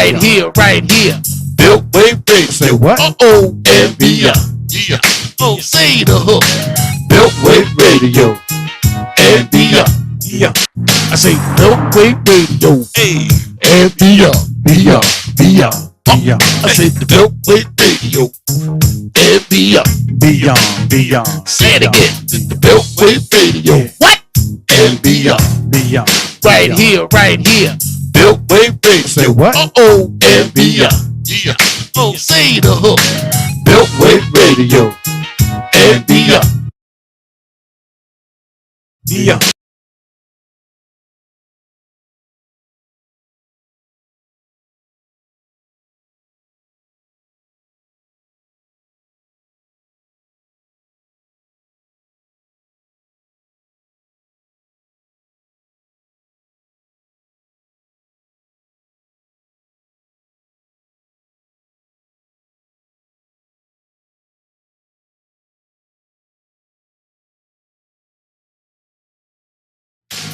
right here, right here. Built way big. Say what? Uh-oh. And beyond. Yeah. Oh, say the hook. Built way radio. And beyond. Yeah. I say Built Way Radio. Hey. And beyond. Beyond. Beyond. Beyond. I say the Built Way Radio. And beyond. Beyond. Beyond. Say it again. The Built Way Radio. What? And beyond. Beyond. Right here, right here. Built way big. Say what? Uh-oh. And beyond. Yeah. Oh, say the hook. Built way radio. And beyond. Yeah.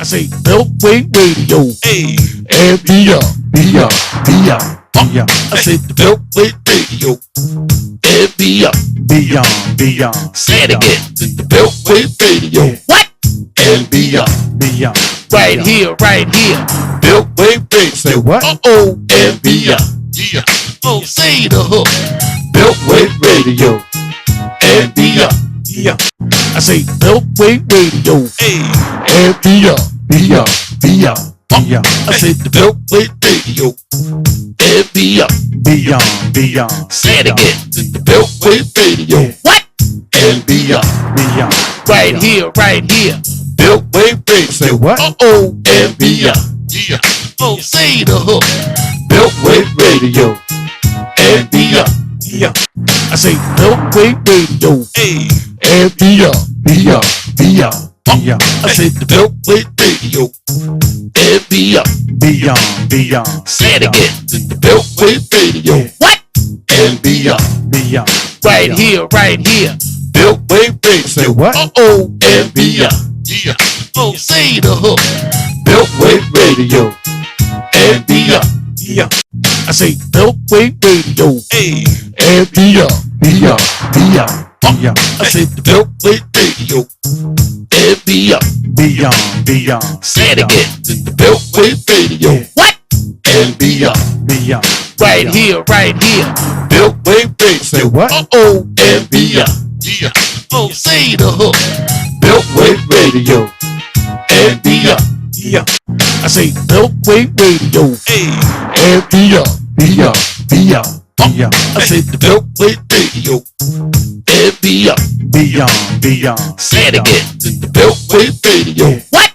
I say Built Way Radio. Hey. And beyond. Beyond. Beyond. Beyond. I say the Built Way Radio. And beyond. Beyond. Beyond. Say it again. The Built Way Radio. What? And beyond. Beyond. Right here, right here. Built way big. Say what? Uh-oh. And beyond. Yeah. Oh, say the hook. Built way radio. And beyond. Yeah. I say Built Way Radio. Hey. And beyond. Beyond. Beyond. Beyond. I say the Built Way Radio. And beyond. Beyond. Beyond. Say it again. The Built way radio. What? And beyond. Beyond. Right here, right here. Built way big. Say what? Uh-oh. And beyond. Yeah. Oh, say the hook. Built way radio. And beyond. Yeah. I say Built Way Radio. Hey. And beyond. Beyond. Beyond. Beyond. I say the Built Way Radio. And beyond. Beyond. Beyond. Say it again. The Built way radio. What? And beyond. Beyond. Right here, right here. Built way big. Say what? Uh-oh. And beyond. Yeah. Oh, say the hook. Built way radio. And beyond. Yeah. I say Built Way Radio. Hey. And beyond. Beyond. Beyond. Beyond. I say the Built Way Radio. And beyond. Beyond. Beyond. Say it again. The Built way radio. What? And beyond. Beyond. Right here, right here. Built way big. Say what? Uh-oh. And beyond. Yeah. Oh, say the hook. Built way radio. And beyond. Yeah. I say Built Way Radio. Hey. And beyond. Beyond. Beyond. Beyond. I say the Built Way Radio. And beyond. Beyond. Beyond. Say it again. The Built way radio. What?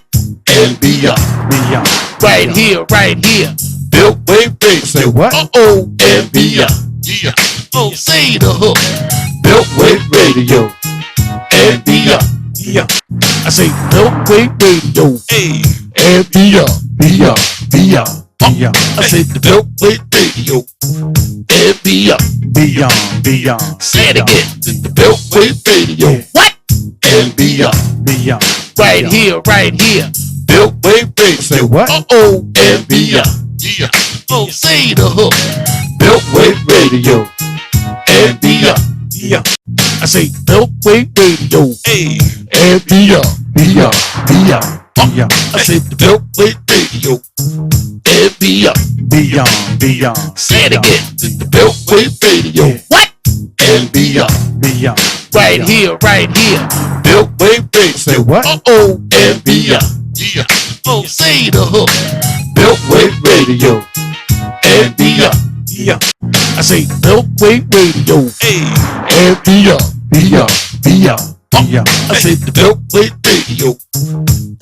And beyond. Beyond. Right here, right here. Built way big. Say what? Uh-oh. And beyond. Yeah. Oh, say the hook. Built way radio. And beyond. Yeah. I say Built Way Radio. Hey. And beyond. Beyond. Beyond. Beyond. I say the Built Way Radio. And beyond. Beyond. Beyond. Say it again. The Built way radio. What? And beyond. Beyond. Right here, right here. Built way big. Say what? Uh-oh. And beyond. Yeah. Oh, say the hook. Built way radio. And beyond. Yeah. I say Built Way Radio. Hey. And beyond. Beyond. Beyond. Beyond. I say the Built Way Radio. And beyond. Beyond. Beyond. Say it again. The Built way radio. What? And beyond. Beyond. Right here, right here. Built way big. Say what? Uh-oh. And beyond. Yeah. Oh, say the hook. Built way radio. And beyond. Yeah. I say Built Way Radio. Hey. And beyond. Beyond. Beyond. Beyond. I say the Built Way Radio.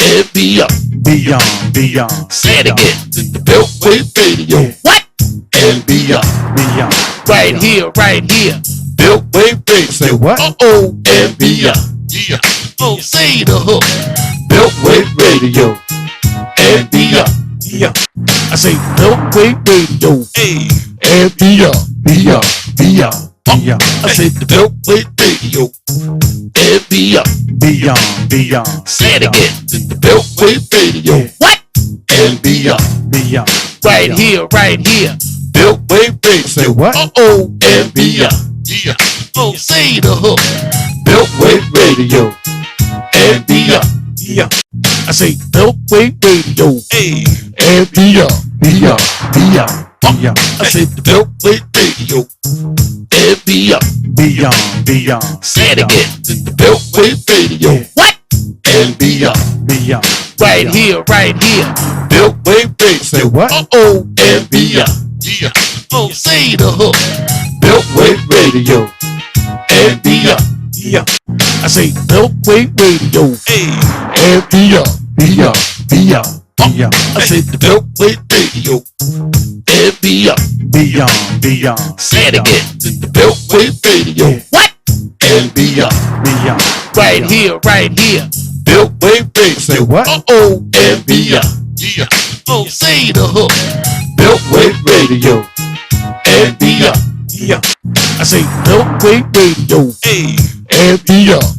And beyond. Beyond. Beyond. Say it again. The Built way radio. What? And beyond. Beyond. Right here, right here. Built way big. Say what? Uh-oh. And beyond. Yeah. Oh, say the hook. Built way radio. And beyond. Yeah. I say Built Way Radio. Hey. And beyond. Beyond. Beyond. Beyond. I say the Built Way Radio. And beyond. Beyond. Beyond. Say it again. The Built way radio. What? And beyond. Beyond. Right here, right here. Beltway Radio. Say what? Uh-oh, and beyond. Yeah. Oh, say the hook. Beltway Radio. And beyond. Yeah. I say Beltway Radio. Hey. And beyond. Beyond. Beyond. I said the Beltway Radio. And beyond. Beyond. Say it again. The Beltway Radio. What? And beyond. Beyond. Right here. Beltway Radio. Say what? Uh-oh, and beyond. Yeah. Oh, say the hook. Beltway Radio. And beyond. Yeah. I say Beltway Radio. Hey. And beyond. Beyond. Yeah. I said the Beltway Radio. And beyond. Beyond. Say it again. The Beltway Radio. What? And beyond. Right here. Beltway Radio. Say what? Uh-oh, and beyond. Yeah. Oh, say the hook. Beltway Radio. And beyond. Yeah. I say Beltway Radio. Hey. And beyond.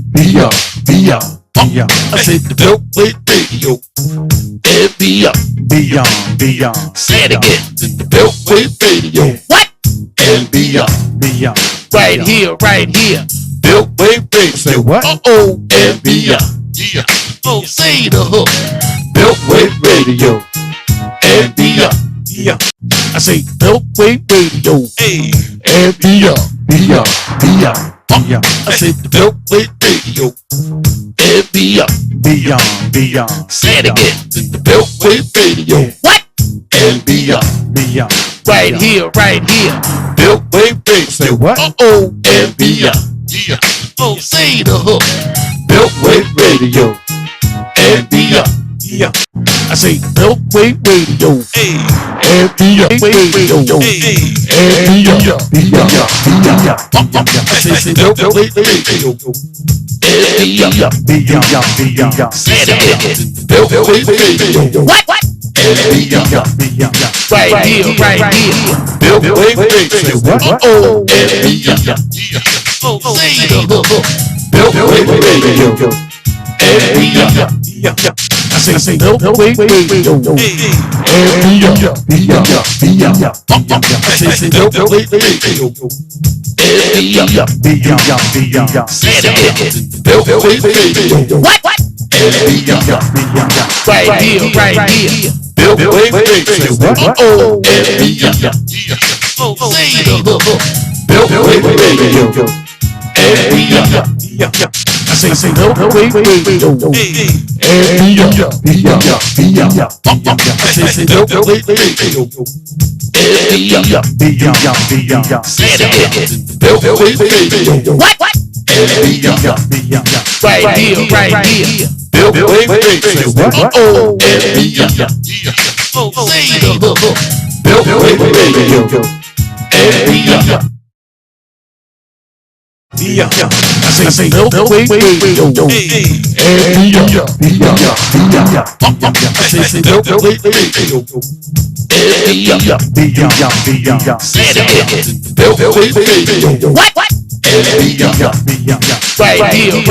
Yeah. I said the Beltway Radio. And beyond. Beyond. Say it again. The Beltway Radio. What? And beyond. Right here. Beltway Radio. Say what? Uh-oh, and beyond. Yeah. Oh, say the hook. Beltway Radio. And beyond. Yeah. I say Beltway Radio. Hey. And beyond. Yeah. I said the Beltway Radio. And beyond. Beyond. Say it again. The Beltway Radio. What? And beyond. Right here. Beltway Radio. Say what? Uh-oh, and beyond. Yeah. Oh, say the hook. Beltway Radio. And beyond. Yeah. I say Beltway Radio. Hey. And beyond. Radio. Hey. And beyond. I said the Beltway Radio. And beyond. Say it again. Beltway Radio. What? And beyond. Right here. Beltway Radio. Say what? Uh-oh, and beyond. Yeah. Oh, say the hook. Beltway Radio. And beyond. I say Beltway Radio. Hey. And beyond. I said the Beltway Radio. And beyond. Say it again. Beltway Radio. What? And beyond. Right here. Beltway Radio. Say what? Uh-oh, and beyond. Oh, say the hook. Beltway Radio. And beyond. I say Beltway Radio. Hey. And beyond. I said the Beltway Radio. And beyond. Say it again. Beltway Radio. What? And beyond. Right here. Beltway Radio. Say what? Uh-oh, and beyond. Oh, say the hook. Beltway Radio. And beyond. I say Beltway Radio. Hey. And beyond. I said the Beltway Radio. And beyond. Say it again. Beltway Radio. What? And beyond. Right here.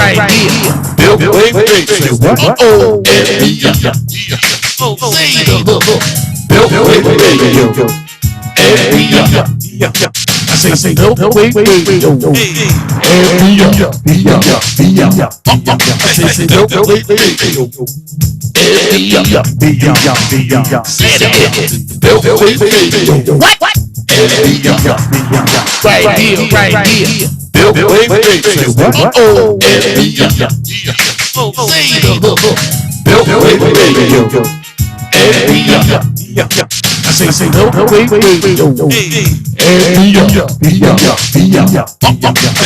Beltway Radio. Say what? Uh-oh, and beyond. Oh, say the hook. Beltway Radio. And beyond. I say Beltway Radio. Hey. And beyond. I said the Beltway Radio. And beyond. Say it again. Beltway Radio. What? And beyond. Right here. Beltway Radio. Say what? Uh-oh, and beyond. Oh, say the hook. Beltway Radio. And beyond. I say Beltway Radio. Hey. And beyond. I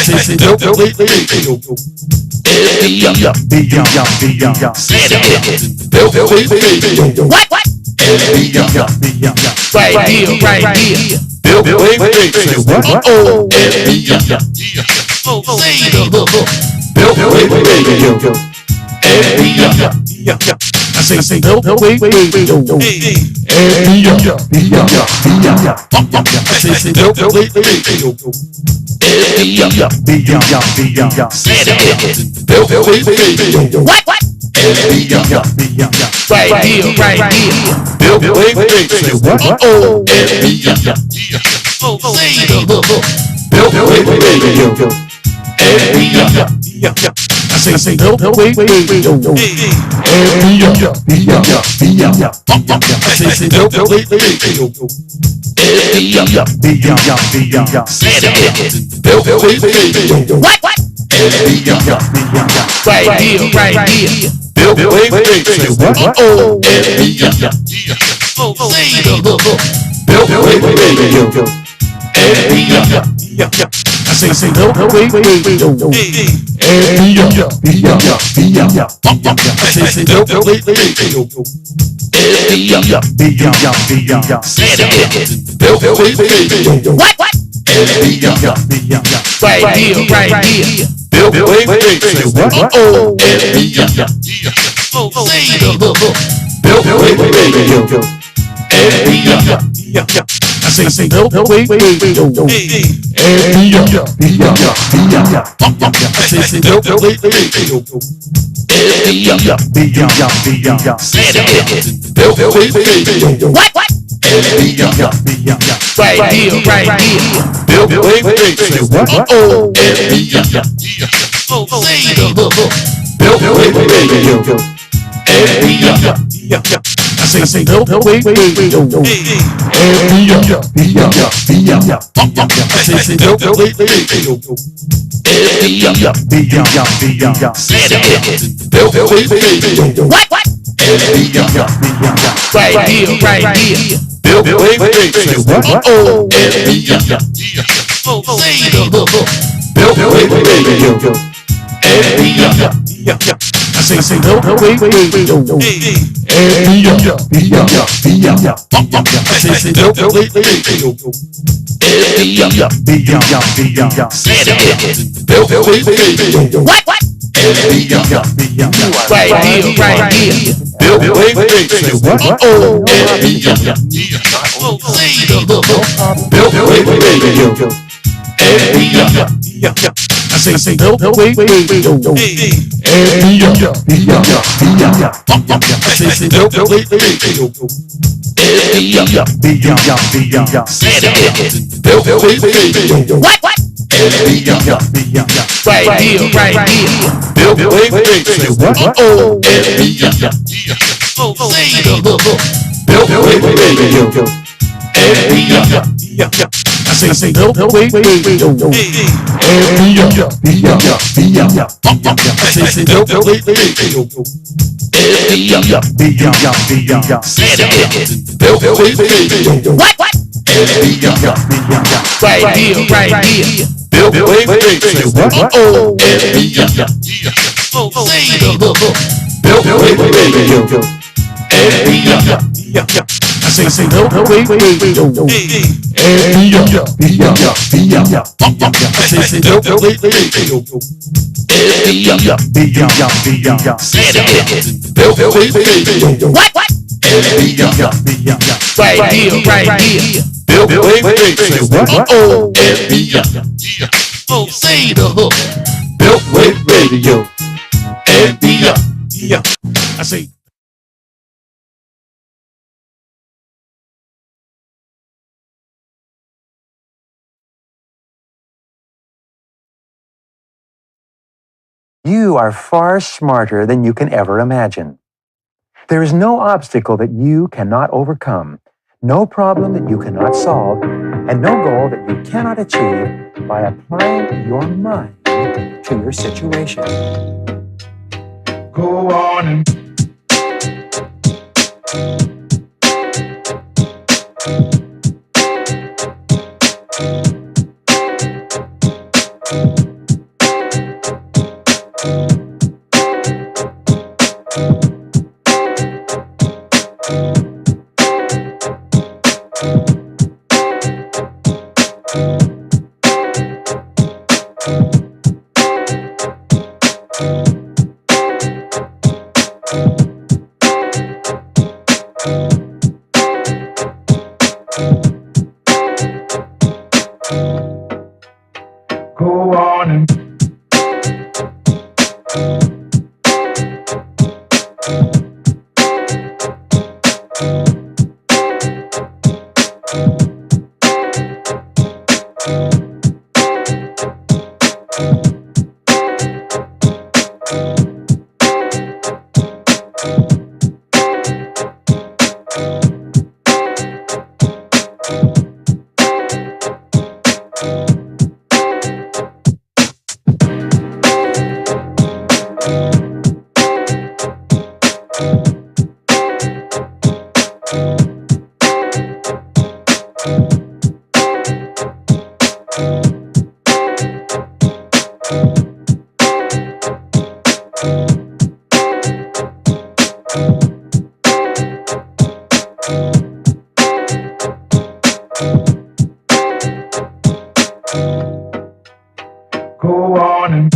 said the Beltway Radio. And beyond. Say it again. Beltway Radio. What? And beyond. Right here. Beltway Radio. Say what? Uh-oh, and beyond. Oh, say the hook. Beltway Radio. And beyond. I say Beltway Radio. Hey. And beyond. I said the Beltway Radio. And beyond. Say it again. Beltway Radio. What? And beyond. Right here. Beltway Radio. Say what? Uh-oh, and beyond. say the hook. Milkweed Radio. I say milkweed radio. I say milkweed radio. Say it again. Milkweed Radio. What? Right here, right here. Milkweed Radio. What? Say the hook. Milkweed Radio. I say milkweed radio. I say milkweed Radio. Say it again. Milkweed Radio. What? Right here, right here. Milkweed Radio. Say the hook. Milkweed Radio. I say milkweed radio. I say milkweed Radio. Say it again. Milkweed Radio. What? Right here, right here. Milkweed Radio. Say the hook. Milkweed Radio. I say milkweed radio. I say milkweed Radio. Say it again. Milkweed Radio. What? Right here, right here. Milkweed Radio. Say the hook. Milkweed Radio. I say milkweed radio. I say milkweed Radio. Say it again. Milkweed Radio. What? Right here, right here. Milkweed Radio. Say the hook. Milkweed Radio. I say milkweed radio. I say milkweed Radio. Say it again. Milkweed Radio. What? Right here, right here. Milkweed Radio. Say the hook. Milkweed Radio. I say milkweed radio. I say milkweed Radio. Say it again. Milkweed Radio. What? Right here, right here. Milkweed Radio. Say the hook. Milkweed Radio. I say milkweed radio. I say milkweed Radio. Say it again. Milkweed Radio. What? Right here, right here. Milkweed Radio. Say the hook. Milkweed Radio. I say You are far smarter than you can ever imagine. There is no obstacle that you cannot overcome, no problem that you cannot solve, and no goal that you cannot achieve by applying your mind to your situation. go on and Go on and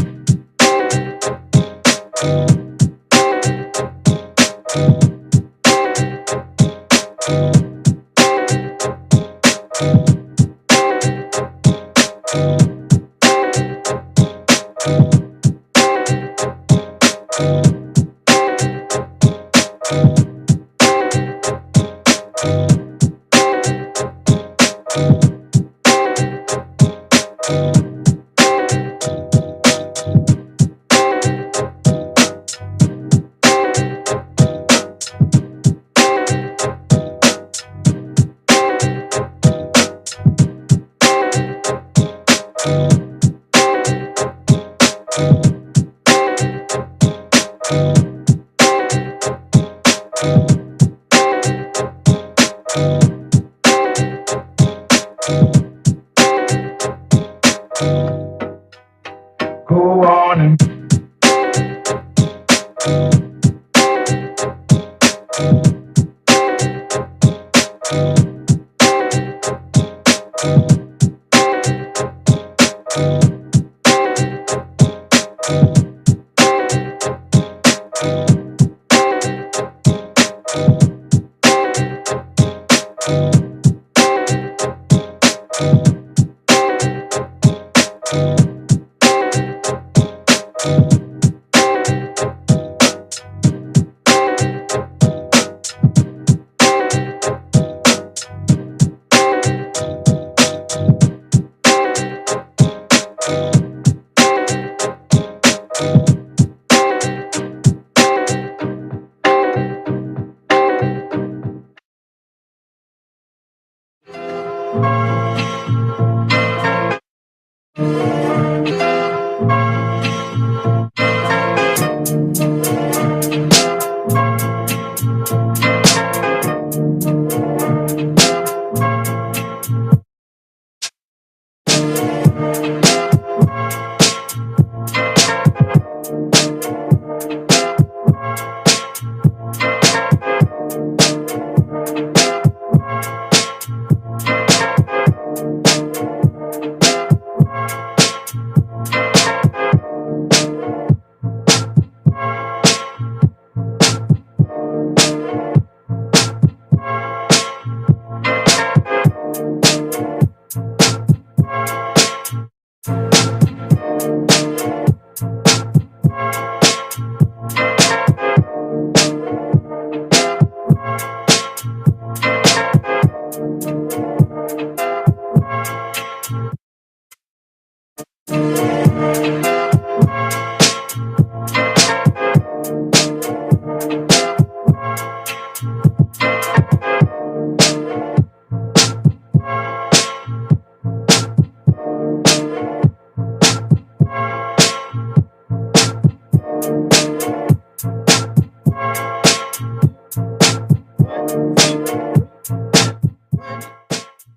go on and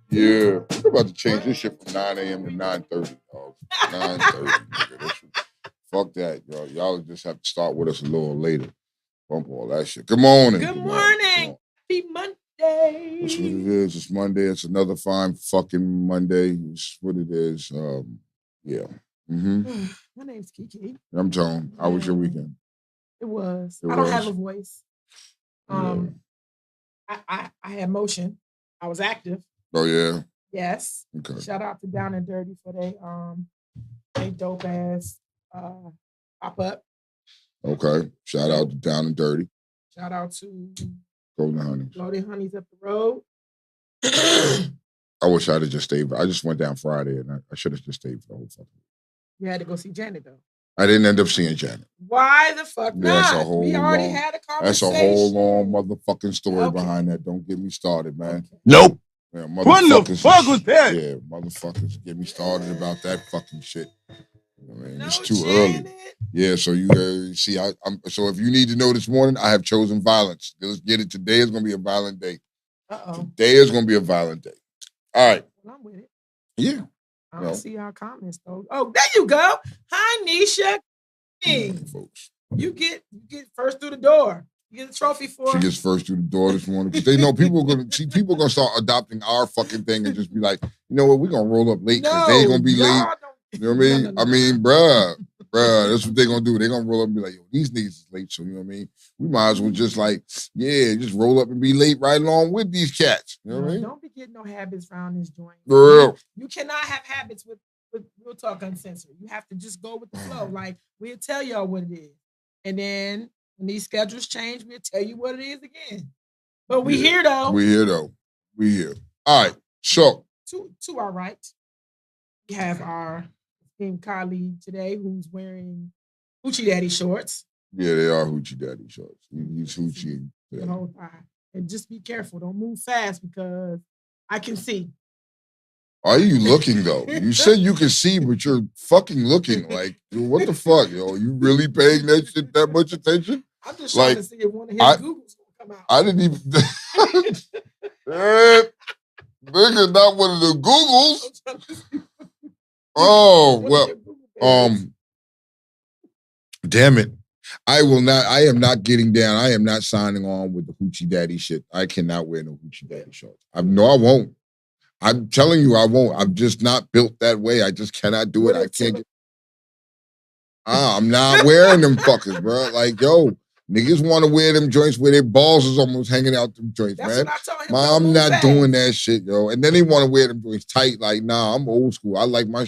Yeah, we're about to change this shit from 9 a.m. to 9:30, dog. 9:30, nigga. Fuck that, y'all. Y'all just have to start with us a little later. Bump all that shit. Good morning. Good morning. Happy Monday. That's what it is. It's Monday. It's another fine fucking Monday. It's what it is. Yeah. Mm-hmm. My name's Kiki. I'm Tone. How was your weekend? It was. It I don't was. have a voice. I had motion. I was active. Oh yeah. Yes. Okay. Shout out to Down and Dirty for they dope ass pop up. Okay. Shout out to Down and Dirty. Shout out to Golden Honeys. Golden Honeys up the road. I wish I'd have just stayed. I just went down Friday and I should have just stayed for the whole fucking week. You had to go see Janet though. I didn't end up seeing Janet. Why the fuck not? We already long, had a That's conversation. a whole long motherfucking story behind that. Don't get me started, man. Okay. Nope. Yeah, What the fuck was that? Yeah, motherfuckers get me started about that fucking shit. I mean, No, it's too Janet. early. Yeah, so you see, I'm so if you need to know this morning, I have chosen violence. Let's get it. Today is gonna be a violent day. Uh-oh. Today is gonna be a violent day. All right. Well, I'm with it. Yeah. I don't see our comments though. Oh, there you go. Hi, Nisha. Folks. You get first through the door. You get a trophy for. She gets first through the door this morning because they know people are gonna start adopting our fucking thing and just be like, you know what, we're gonna roll up late because they ain't gonna be late. You know what I mean? I mean, bruh, that's what they're gonna do. They're gonna roll up and be like, yo, these niggas is late, so you know what I mean? We might as well just like, yeah, just roll up and be late right along with these cats. You know what I mean? Don't be getting no habits around this joint. For real. You cannot have habits with Real Talk Uncensored. You have to just go with the flow. Like, we'll tell y'all what it is. And then when these schedules change, we'll tell you what it is again. But we here though. We here. All right. So to our right, we have our esteemed colleague today who's wearing Hoochie Daddy shorts. Yeah, they are Hoochie Daddy shorts. He's Hoochie. The whole time. And just be careful. Don't move fast because I can see. Are you looking though? You said you can see, but you're fucking looking. Like, what the fuck, yo? You really paying that shit that much attention? I'm just trying to see if one of his Googles gonna come out. I didn't even. Nigga, not one of the Googles. Oh well. Damn it. I am not getting down. I am not signing on with the Hoochie Daddy shit. I cannot wear no Hoochie Daddy shorts. I won't. I'm telling you, I won't. I'm just not built that way. I just cannot do it. I can't get. I'm not wearing them fuckers, bro. Like, yo, niggas want to wear them joints where their balls is almost hanging out them joints, man. I'm not doing that shit, yo. And then they want to wear them joints tight. Like, nah, I'm old school. I like my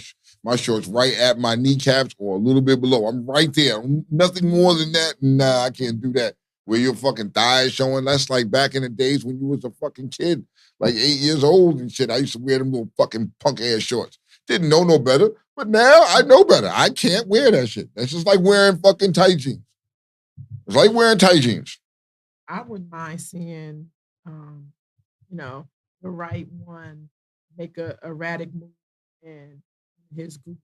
shorts right at my kneecaps or a little bit below. I'm right there. Nothing more than that. Nah, I can't do that. Where your fucking thighs showing. That's like back in the days when you was a fucking kid, like 8 years old and shit. I used to wear them little fucking punk ass shorts. Didn't know no better, but now I know better. I can't wear that shit. That's just like wearing fucking tight jeans. It's like wearing tight jeans. I wouldn't mind seeing, the right one make a erratic move and his Google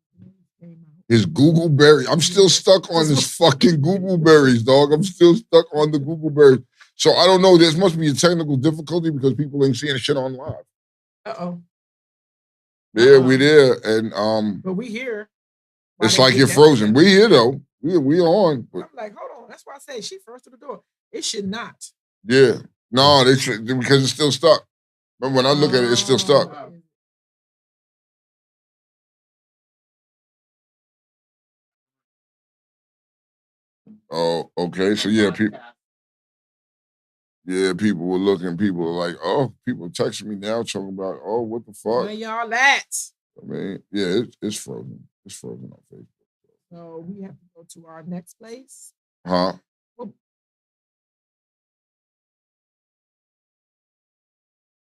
came out. His Google berry. I'm still stuck on his fucking Google berries, dog. I'm still stuck on the Google berries. So I don't know. There must be a technical difficulty because people ain't seeing shit on live. Uh-oh. Yeah, we there. And but we here. It's like you're frozen. We here though. We on. I'm like, hold on. That's why I say she first to the door. It should not. Yeah. No, they should, because it's still stuck. Remember when I look at it, it's still stuck. Oh, okay. So yeah, people were looking. People were like, oh, people texting me now talking about, oh, what the fuck? Where y'all at? I mean, yeah, it's frozen. It's frozen on Facebook. So we have to go to our next place. Huh?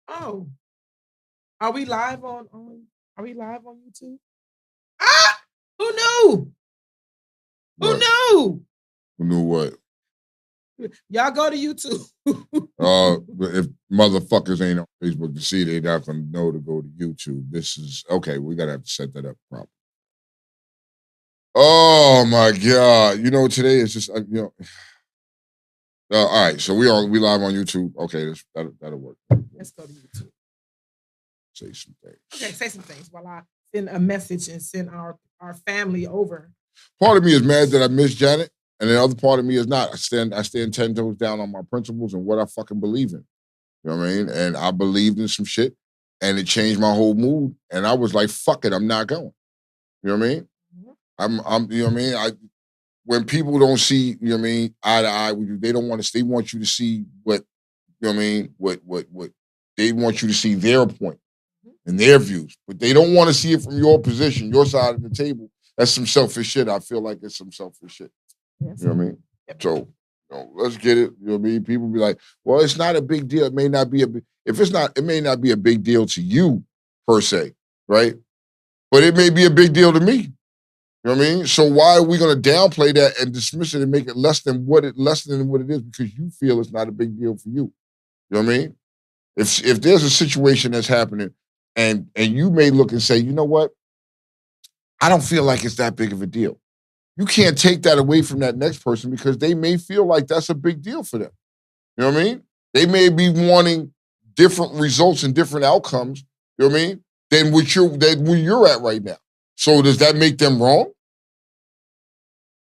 Oh. Are we live on YouTube? Ah! Who knew? What? Who knew? Who knew what? Y'all go to YouTube. If motherfuckers ain't on Facebook to see it, they'd have to know to go to YouTube. This is okay. We gotta have to set that up properly. Oh my God! You know, today is just all right, so we live on YouTube. Okay, that'll work. Let's go to YouTube. Say some things. Okay, say some things while I send a message and send our family over. Part of me is mad that I missed Janet, and the other part of me is not. I stand 10 toes down on my principles and what I fucking believe in. You know what I mean? And I believed in some shit, and it changed my whole mood. And I was like, "Fuck it, I'm not going." You know what I mean? Mm-hmm. I'm. You know what I mean? When people don't see, you know what I mean, eye to eye with you, they don't want to. They want you to see what, you know what I mean, what they want you to see their point and their views, but they don't want to see it from your position, your side of the table. That's some selfish shit. I feel like it's some selfish shit. Yes. You know what I mean? Yep. So, let's get it. You know what I mean? People be like, well, it's not a big deal. It may not be it may not be a big deal to you per se, right? But it may be a big deal to me. You know what I mean? So why are we going to downplay that and dismiss it and make it less than what it is because you feel it's not a big deal for you? You know what I mean? If there's a situation that's happening and you may look and say, you know what? I don't feel like it's that big of a deal. You can't take that away from that next person because they may feel like that's a big deal for them. You know what I mean? They may be wanting different results and different outcomes You know what I mean? Than where you're at right now. So does that make them wrong?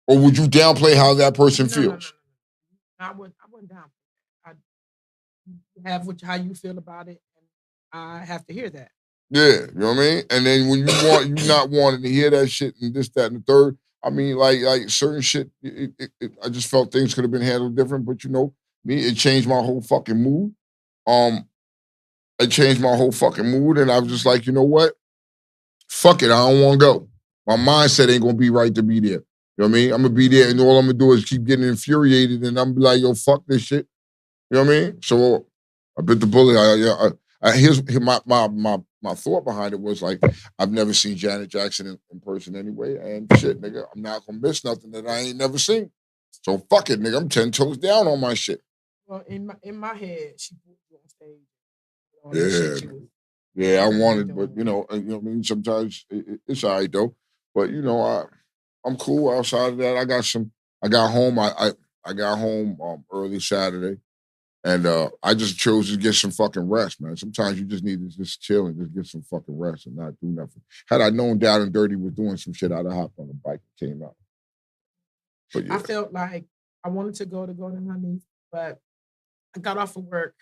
Or would you downplay how that person feels? No. I wouldn't downplay that. I have how you feel about it, and I have to hear that. Yeah, you know what I mean? And then when you not wanting to hear that shit and this, that, and the third, I mean, like certain shit, I just felt things could have been handled different, but me, it changed my whole fucking mood. It changed my whole fucking mood, and I was just like, you know what? Fuck it, I don't want to go. My mindset ain't gonna be right to be there. You know what I mean? I'm gonna be there, and all I'm gonna do is keep getting infuriated, and I'm like, yo, fuck this shit. You know what I mean? So I bit the bullet. Here's my thought behind it was like, I've never seen Janet Jackson in person anyway, and shit, nigga, I'm not gonna miss nothing that I ain't never seen. So fuck it, nigga, I'm 10 toes down on my shit. Well, in my head, she put you on stage. Yeah, I wanted, but you know what I mean. Sometimes it's all right though. But I'm cool outside of that. I got home. I got home early Saturday, and I just chose to get some fucking rest, man. Sometimes you just need to just chill and just get some fucking rest and not do nothing. Had I known Down and Dirty was doing some shit, I'd have hopped on the bike and came out. But yeah. I felt like I wanted to go to Golden Honey's, but I got off of work.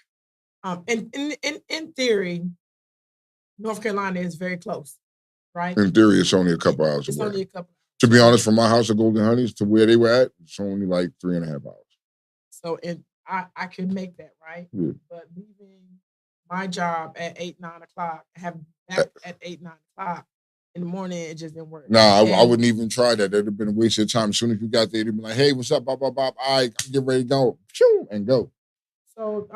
In theory, North Carolina is very close, right? In theory, it's only a couple hours away. Only a couple. To be honest, from my house to Golden Honey's to where they were at, it's only like 3.5 hours. So I could make that, right? Yeah. But leaving my job at 8, 9 o'clock, have back at 8, 9 o'clock in the morning, it just didn't work. Nah, I wouldn't even try that. That'd have been a waste of time. As soon as you got there, they'd be like, hey, what's up? Bop, bop, bop. All right, get ready to go. And go. So,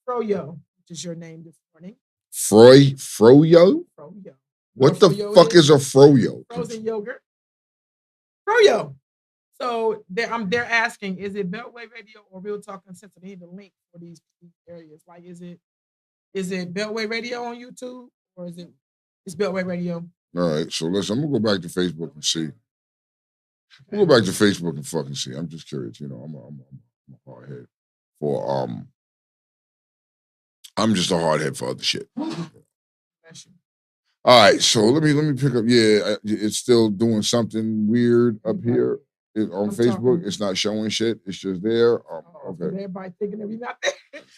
Froyo, which is your name this morning. Froyo? Froyo. What the fuck is a Froyo? Frozen yogurt. Froyo. So they're asking, is it Beltway Radio or Real Talk Uncensored? They need a link for these areas. Like, is it Beltway Radio on YouTube or is it's Beltway Radio? All right, so listen, I'm gonna go back to Facebook and see. We'll go back to Facebook and fucking see. I'm just curious, I'm a hard head for I'm just a hard head for other shit. All right, so let me pick up. Yeah, it's still doing something weird up here on Facebook. It's not showing shit. It's just there. Okay. Everybody thinking that we not there.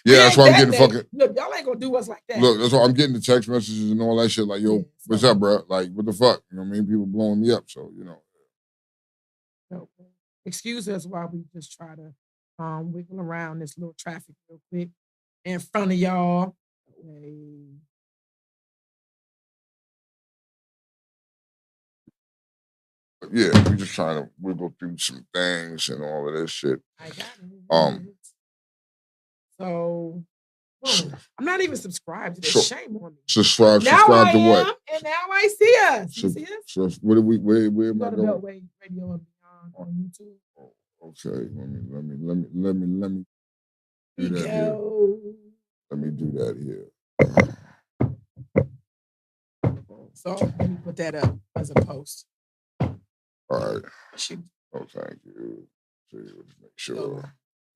Yeah, that's why I'm getting fucking. Look, y'all ain't gonna do us like that. Look, that's why I'm getting the text messages and all that shit. Like, yo, what's up, bro? Like, what the fuck? You know what I mean? People blowing me up. So So, excuse us while we just try to wiggle around this little traffic real quick in front of y'all. Yeah, we just trying to wiggle through some things and all of this shit. I got it. So, I'm not even subscribed to this. Shame on me. Subscribe to what? And now I see us. You see us? So what do where am I going? Beltway Radio and Beyond on YouTube. Okay, let me do that here. Let me do that here. So let me put that up as a post. All right. Oh, thank you. Let's make sure. So,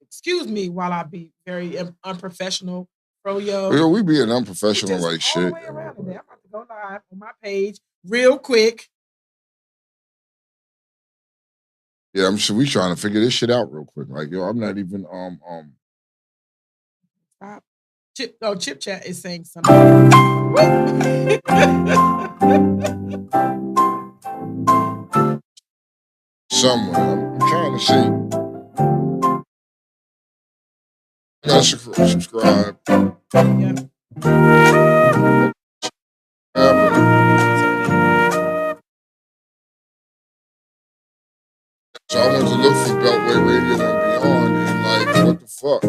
excuse me while I be very unprofessional. Froyo. Yo, we being unprofessional like shit. All the way around today. I'm about to go live on my page real quick. Yeah, we trying to figure this shit out real quick. Like, yo, I'm not even Chip Chat is saying something. Somewhere. I'm trying to see. I gotta subscribe. Yeah. So I went to look for Beltway Radio and Beyond, and like, what the fuck?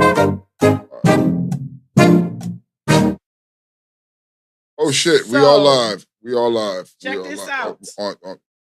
Oh shit, we all live. Check this out.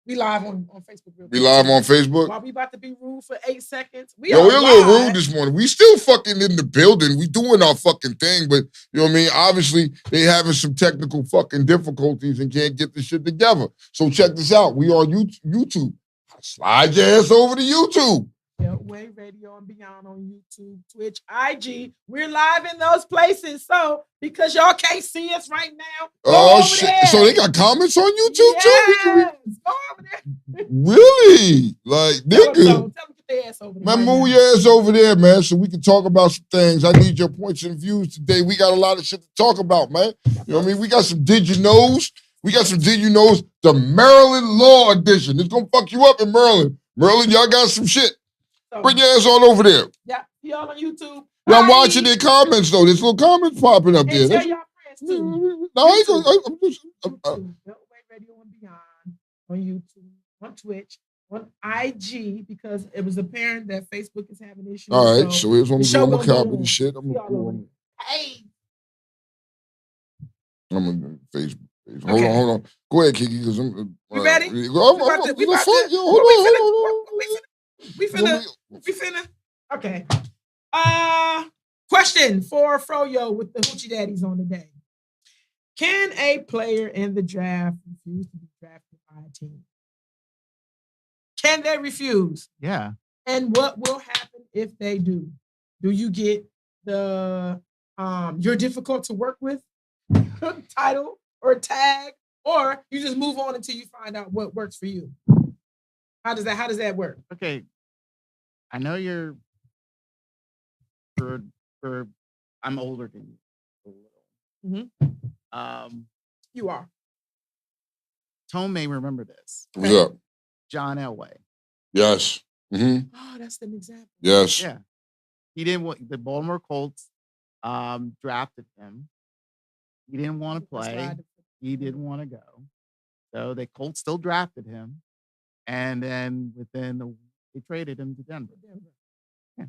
We live on Facebook. We live on Facebook? While we about to be rude for 8 seconds. We're a little rude this morning. We still fucking in the building. We doing our fucking thing, but you know what I mean? Obviously, they having some technical fucking difficulties and can't get this shit together. So check this out. We on YouTube. Slide your ass over to YouTube. Beltway Radio and Beyond on YouTube, Twitch, IG. We're live in those places. So, because y'all can't see us right now, Oh, shit. There. So they got comments on YouTube yes. too? Go over there. Really? Like, nigga. Tell them get their ass over there. Man, move your ass over there, man, so we can talk about some things. I need your points and views today. We got a lot of shit to talk about, man. You know what I mean? We got some Did You Knows. We got some Did You Knows, the Maryland Law Edition. It's gonna fuck you up in Maryland. Maryland, y'all got some shit. Bring your ass on over there. Yeah, y'all on YouTube. Yeah, I'm watching their comments, though. There's little comments popping up there. Tell y'all friends, too. No, I ain't gonna, I'm just... Beltway Radio and Beyond on YouTube, on Twitch, on IG, because it was apparent that Facebook is having issues. All right, so here's what I'm gonna copy the shit. I'm gonna go on. Hey. I'm gonna do Facebook. Hold on. Go ahead, Kiki, because I'm... You ready? We finna. Okay. Question for Froyo with the Hoochie Daddies on the day. Can a player in the draft refuse to be drafted by a team? Can they refuse? Yeah. And what will happen if they do? Do you get the you're difficult to work with title or tag, or you just move on until you find out what works for you? How does that work? Okay. I know you're I'm older than you. Mm-hmm. You are. Tone may remember this. What's up? John Elway. Yes. Mm-hmm. Oh, that's an example. Yes. Yeah. He didn't want the Baltimore Colts drafted him. He didn't want to play. He didn't want to go. So the Colts still drafted him. And then they traded him to Denver. Yeah.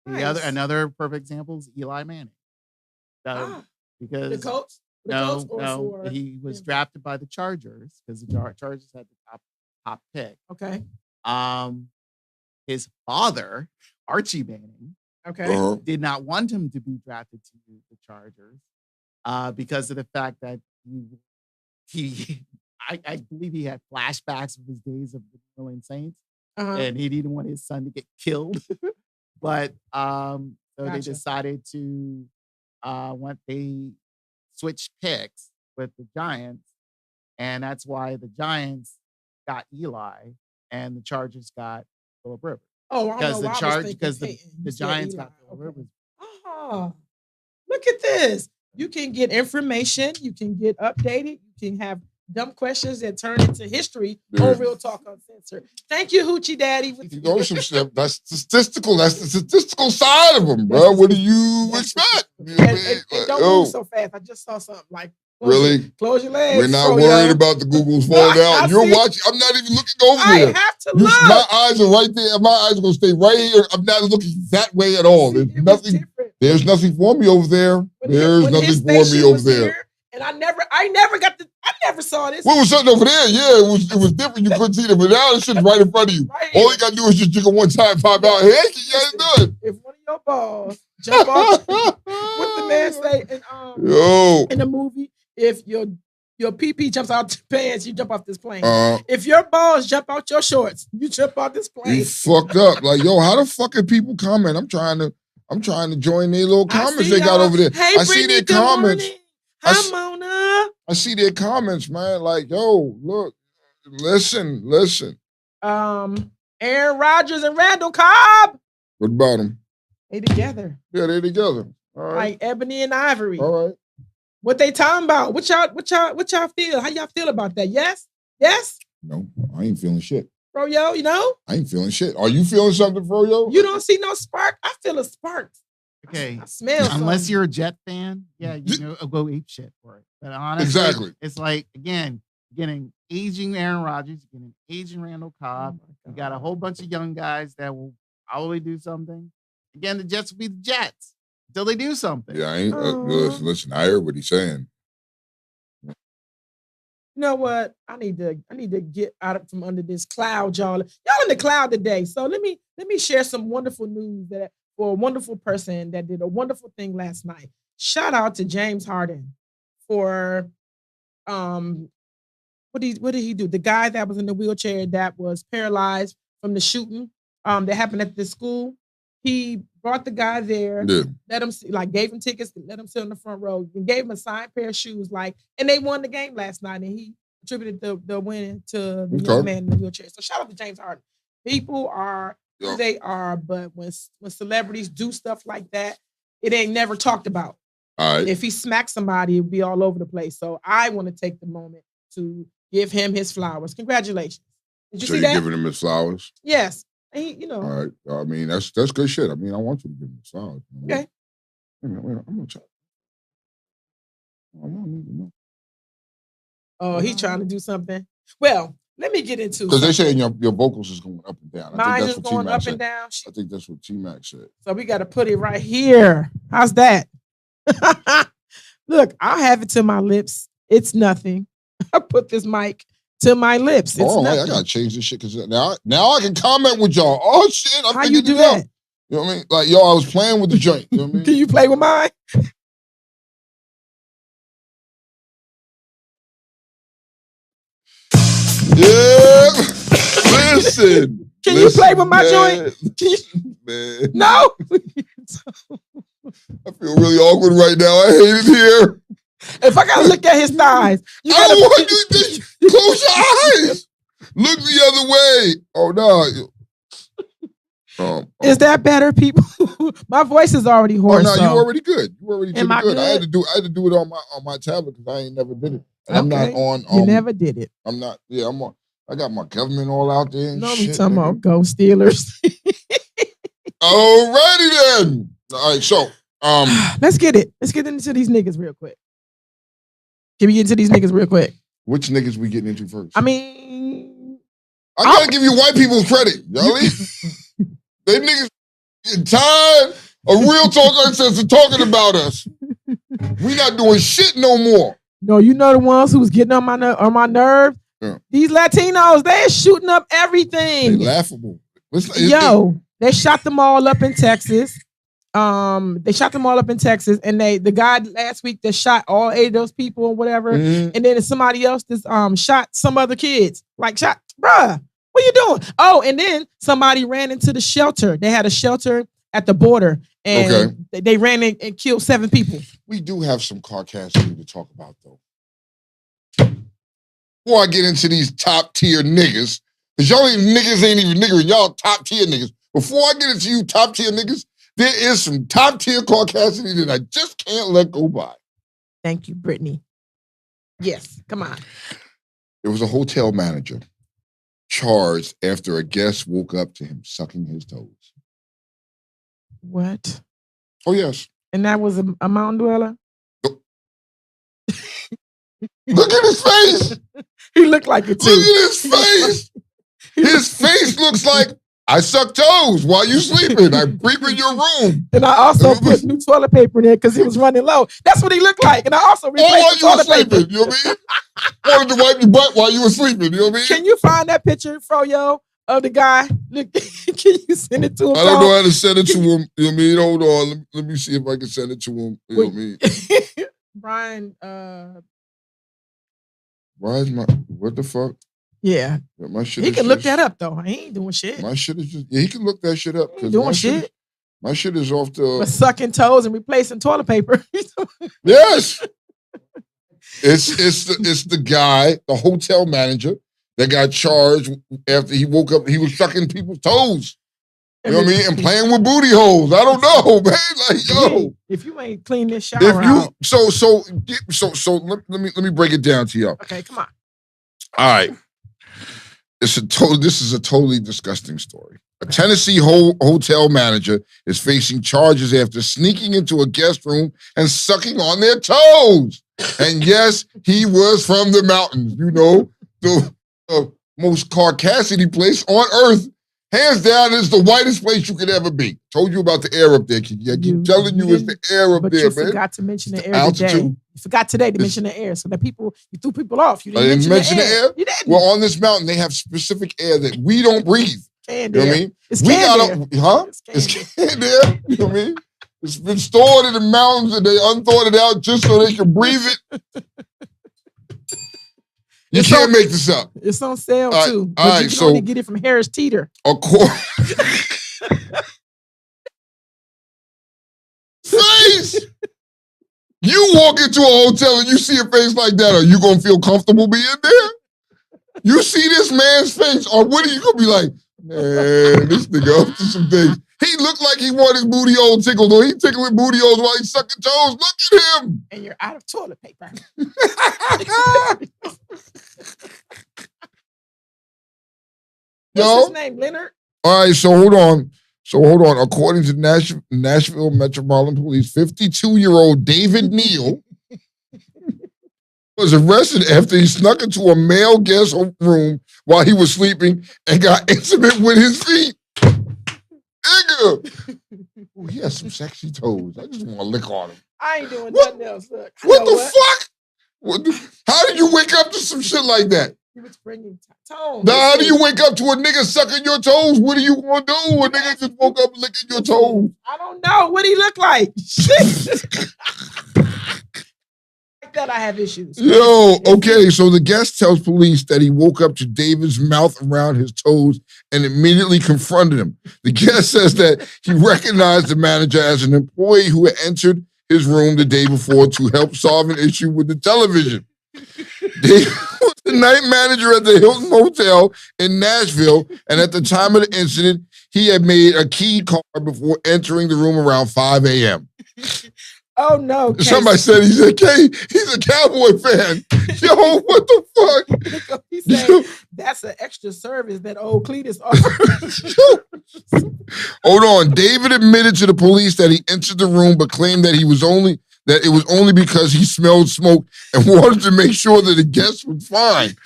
Nice. Another perfect example is Eli Manning. Because the Colts? He was drafted by the Chargers because the Chargers had the top pick. Okay. His father, Archie Manning, did not want him to be drafted to the Chargers because of the fact that I believe he had flashbacks of his days of the New Orleans Saints, and he didn't want his son to get killed. But they decided to they switched picks with the Giants, and that's why the Giants got Eli and the Chargers got Phillip Rivers. Oh, because the Giants got Phillip Rivers. Oh, look at this! You can get information, you can get updated, you can have dumb questions that turn into history on Real Talk Uncensored. Thank you, Hoochie Daddy. You know some stuff. That's statistical. That's the statistical side of them, bro. What do you expect? Don't move so fast. I just saw something like close your legs. We're not worried about the Googles falling out. You're watching. I'm not even looking over there. I have to look. My eyes are right there. My eyes are gonna stay right here. I'm not looking that way at all. There's nothing. There's nothing for me over there. There's nothing for me over there. And I never saw this. What was something over there? Yeah, it was different. You couldn't see it, but now this shit's right in front of you. All you gotta do is just jiggle one time, pop out. Hey, you got it done. If one of your balls jump off, what the man say in the movie? If your PP jumps out the pants, you jump off this plane. If your balls jump out your shorts, you jump off this plane. You fucked up. Like, yo, how the fuck can people comment? I'm trying to join their little comments they got over there. Hey, I see their comments. Hi, Mona. I see their comments, man. Like, yo, look, listen. Aaron Rodgers and Randall Cobb. What about them? They together. Yeah, they together. All right. Like Ebony and Ivory. All right. What they talking about? What y'all feel? How y'all feel about that? Yes? No, I ain't feeling shit. Froyo, you know? I ain't feeling shit. Are you feeling something, Froyo? You don't see no spark? I feel a spark. Okay. I smell Unless something. you're a Jet fan, yeah, go ape shit for it. But honestly, it's like, again, getting aging Aaron Rodgers, getting aging Randall Cobb. You got a whole bunch of young guys that will probably do something. Again, the Jets will be the Jets until they do something. Yeah, I ain't. Listen, I heard what he's saying. You know what? I need to get out from under this cloud, y'all. Y'all in the cloud today. So let me share some wonderful news for a wonderful person that did a wonderful thing last night. Shout out to James Harden for what did he do? The guy that was in the wheelchair that was paralyzed from the shooting that happened at this school. He brought the guy there, let him see, like gave him tickets, let him sit on the front row, and gave him a signed pair of shoes. Like, and they won the game last night, and he attributed the win to the young man in the wheelchair. So shout out to James Harden. People are who they are, but when celebrities do stuff like that, it ain't never talked about. All right. If he smacks somebody, it'll be all over the place. So I want to take the moment to give him his flowers. Congratulations. Did you see that? Giving him his flowers? Yes. He, All right. I mean, that's good shit. I mean, I want you to give him his flowers. Okay. Wait a minute. I'm gonna try. I don't need to know. Oh, he's trying to do something. Well, let me get into because they saying your vocals is going up and down. Mine is going up and down. I think that's what T-Mac said. So we got to put it right here. How's that? Look, I'll have it to my lips. It's nothing. I put this mic to my lips. It's nothing. I gotta change this shit because now I can comment with y'all. Oh shit! How you do that? You know what I mean? Like, I was playing with the joint. You know what I mean? Can you play with mine? Yeah. Listen. Can you play with my joint? Man. No. I feel really awkward right now. I hate it here. If I gotta look at his thighs, I don't want you to close your eyes. Look the other way. Oh no. Is that better, people? My voice is already hoarse. Oh no, you already good. You already did good. I had to do it on my tablet because I ain't never did it. And I'm not on. You never did it. I'm not. Yeah, I'm on. I got my government all out there. And no, shit, we talking about Go Steelers. Alrighty then. All right, so let's get it. Let's get into these niggas real quick. Can we get into these niggas real quick? Which niggas we getting into first? I mean, I gotta give you white people credit, Yoli. They niggas getting tired of Real Talk Uncensored talking about us. We not doing shit no more. No, you know the ones who's getting on my nerve. Yeah. These Latinos, they're shooting up everything. They laughable. They shot them all up in Texas. They shot them all up in Texas, and the guy last week that shot all 8 of those people or whatever, and then somebody else that shot some other kids. Like, bruh, what you doing? Oh, and then somebody ran into the shelter. They had a shelter at the border, and they ran in and killed 7 people. We do have some carcassonne to talk about, though. Before I get into these top tier niggas, because y'all niggas ain't even niggering, y'all top tier niggas. Before I get into you top tier niggas, there is some top tier carcassonne that I just can't let go by. Thank you, Brittany. Yes, come on. There was a hotel manager charged after a guest woke up to him sucking his toes. What? Oh, yes. And that was a mountain dweller? Look at his face. He looked like it too. Look at his face. His face looks like, I suck toes while you sleeping. I creep in your room. And I also put new toilet paper in there because he was running low. That's what he looked like. And I also replaced the toilet paper. You know what I mean? Wanted to wipe your butt while you were sleeping. You know what I mean? Can you find that picture, Froyo, of the guy? Look, can you send it to him? I don't know how to send it to him. You know what I mean? Hold on. Let me see if I can send it to him. You know what I mean? Brian, what the fuck? Yeah. My shit he can look that up, though. He ain't doing shit. My shit is just, he can look that shit up. He ain't doing shit. My shit is off the... But sucking toes and replacing toilet paper. Yes. It's the guy, the hotel manager, that got charged after he woke up. He was sucking people's toes. You know what I mean? And playing with booty holes. I don't know, man. Like, yo. If you ain't clean this shower out. So let me break it down to y'all. Okay, come on. All right. This is a totally disgusting story. A Tennessee hotel manager is facing charges after sneaking into a guest room and sucking on their toes. And yes, he was from the mountains. You know, the most carcassonne place on earth. Hands down, is the whitest place you could ever be. Told you about the air up there, Kiki. I keep telling you it's the air up there, man. But you forgot to mention the air today. You forgot today to mention the air, so that you threw people off. You didn't mention the air. You didn't. Well, on this mountain, they have specific air that we don't breathe. Candy. You know what I mean? It's candy. It's candy air. You know what I mean? It's been stored in the mountains and they unthawed it out just so they can breathe it. You can't make this up. It's on sale too. But All you can only get it from Harris Teeter. Face! You walk into a hotel and you see a face like that, are you gonna feel comfortable being there? You see this man's face, or what are you gonna be like, man, this nigga up to some things. He looked like he wanted his booty hole tickled, or he tickling booty holes while he's sucking toes. Look at him. And you're out of toilet paper. What's his name, Leonard? All right, so hold on. According to Nashville Metropolitan Police, 52-year-old David Neal was arrested after he snuck into a male guest room while he was sleeping and got intimate with his feet. Nigga. Oh, he has some sexy toes. I just want to lick on him. I ain't doing nothing else. Look, what the fuck? How did you wake up to some shit like that? He was bringing tone. Now, how do you wake up to a nigga sucking your toes? What are you gonna do? A nigga just woke up licking your toes. I don't know. What he look like? Like that, I have issues. Yo, okay, so the guest tells police that he woke up to David's mouth around his toes and immediately confronted him. The guest says that he recognized the manager as an employee who had entered his room the day before to help solve an issue with the television. David was the night manager at the Hilton Motel in Nashville, and at the time of the incident, he had made a key card before entering the room around 5 a.m. Oh, no. Somebody said he's a Cowboy fan. Yo, what the fuck? He said that's an extra service that old Cletus offers. Hold on. David admitted to the police that he entered the room, but claimed that it was only because he smelled smoke and wanted to make sure that the guests was fine.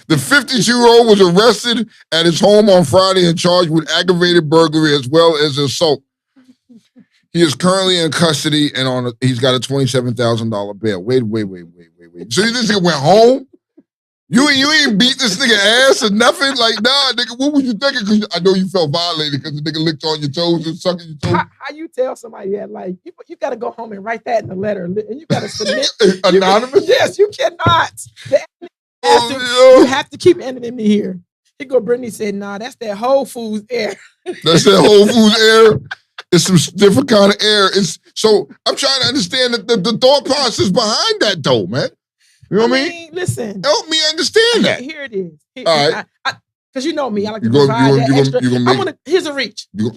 The 52-year-old was arrested at his home on Friday and charged with aggravated burglary as well as assault. He is currently in custody and he's got a $27,000 bail. Wait. So this nigga went home? You ain't beat this nigga ass or nothing? Like, nah, nigga, what was you thinking? Because I know you felt violated because the nigga licked on your toes and sucking your toes. How you tell somebody that? Like, you got to go home and write that in a letter. And you got to submit. Anonymous? Yes, you cannot. You have to keep anonymity here. He go, Brittany said, nah, that's that Whole Foods air. That's that Whole Foods air? It's some different kind of air. So I'm trying to understand the thought process behind that, though, man. You know what I mean? Listen. Help me understand that. Here it is. All right. Because you know me, I like to provide that extra. Here's a reach. Go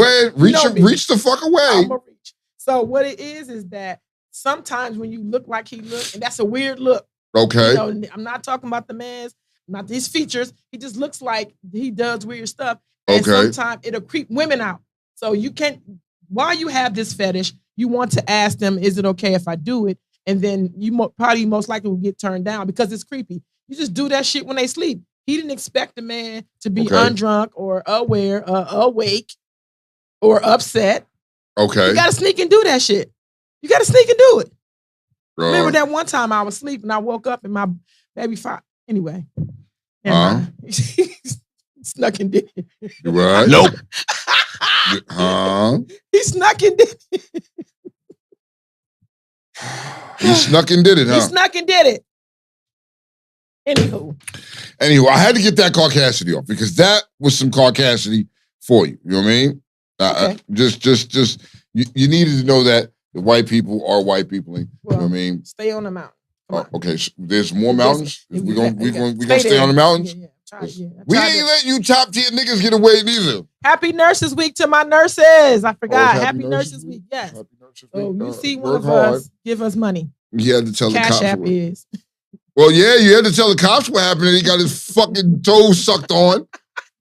ahead, reach the fuck away. I'm a reach. So what it is that sometimes when you look like he looked, and that's a weird look. Okay. You know, I'm not talking about the man's, not his features. He just looks like he does weird stuff. And sometimes it'll creep women out. So you can't, while you have this fetish, you want to ask them, is it okay if I do it? And then you probably most likely will get turned down because it's creepy. You just do that shit when they sleep. He didn't expect the man to be undrunk or aware, awake, or upset. Okay. You got to sneak and do that shit. You got to sneak and do it. Remember that one time I was asleep and I woke up and my baby fought. Anyway. Snuck and did it. Right? Nope. He snuck and did it. He snuck and did it, huh? He snuck and did it. Anywho, I had to get that Caucasity off because that was some Caucasity for you. You know what I mean? Okay. Just you needed to know that the white people are white people. You know what I mean? Stay on the mountain. Okay, so there's more mountains. We gonna stay there. on the mountains. Yeah. We ain't letting you top tier niggas get away neither. Happy Nurses Week to my nurses. I forgot. Happy Nurses Week. Yes. Happy Nurses Week. You see one work of hard. us, give us money. He had to tell Cash the cops. App is. Well, yeah, you had to tell the cops what happened and he got his fucking toes sucked on.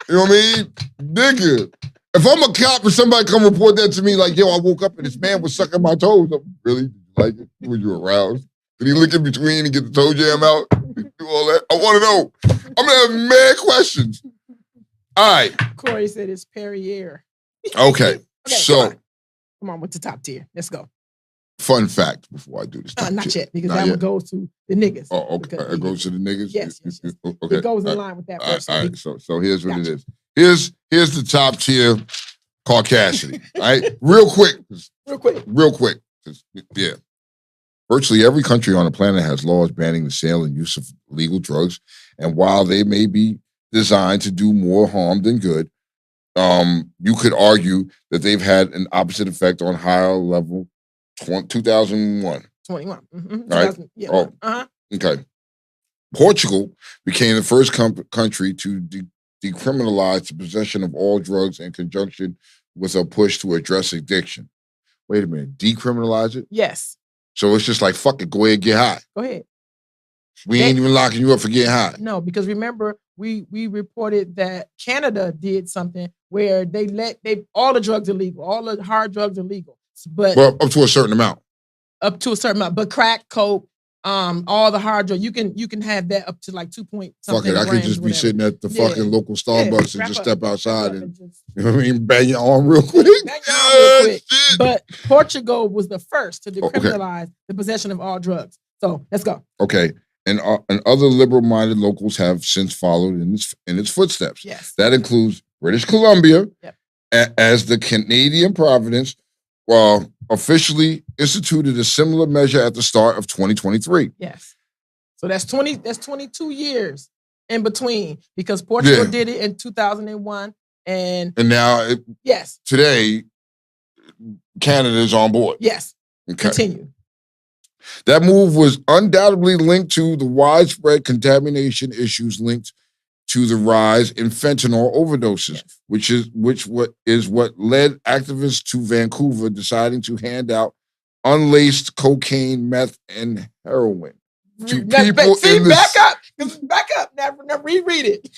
You know what I mean? Nigga. If I'm a cop and somebody come report that to me like, yo, I woke up and this man was sucking my toes. Really? Did you like it? Were you aroused? Did he look in between and get the toe jam out? Do all that? I want to know. I'm going to have mad questions. All right. Corey said it's Perrier. Okay. So. Come on with the top tier. Let's go. Fun fact before I do this. Not yet, because that one goes to the niggas. Oh, okay. It goes to the niggas? Yes. Okay. It goes in line with that person. All right. So here's what it is. Here's the top tier Caucasity. All right. Real quick. Yeah. Virtually every country on the planet has laws banning the sale and use of legal drugs. And while they may be designed to do more harm than good, you could argue that they've had an opposite effect on higher level 2001. 21. Mm-hmm. Right? Yeah. Oh, okay. Portugal became the first country to decriminalize the possession of all drugs in conjunction with a push to address addiction. Wait a minute. Decriminalize it? Yes. So it's just like, fuck it, go ahead, get high. Go ahead. We ain't even locking you up for getting high. No, because remember, we reported that Canada did something where they all the drugs illegal, all the hard drugs illegal. But well, up to a certain amount. Up to a certain amount. But crack, coke, all the hard drugs, you can have that up to like 2 point something. Fuck it, I could just be sitting at the fucking local Starbucks and just step outside and just, you know what I mean, bang your arm real quick. Bang your arm real quick. But Portugal was the first to decriminalize the possession of all drugs. So let's go. Okay. And other liberal-minded locals have since followed in its footsteps. Yes. That includes British Columbia, as the Canadian province, officially instituted a similar measure at the start of 2023. Yes. So that's 22 years in between because Portugal did it in 2001. And now, today, Canada is on board. Yes. Okay. Continue. That move was undoubtedly linked to the widespread contamination issues linked to the rise in fentanyl overdoses, which is what led activists to Vancouver deciding to hand out unlaced cocaine, meth, and heroin to people in the... Back up. Now reread it.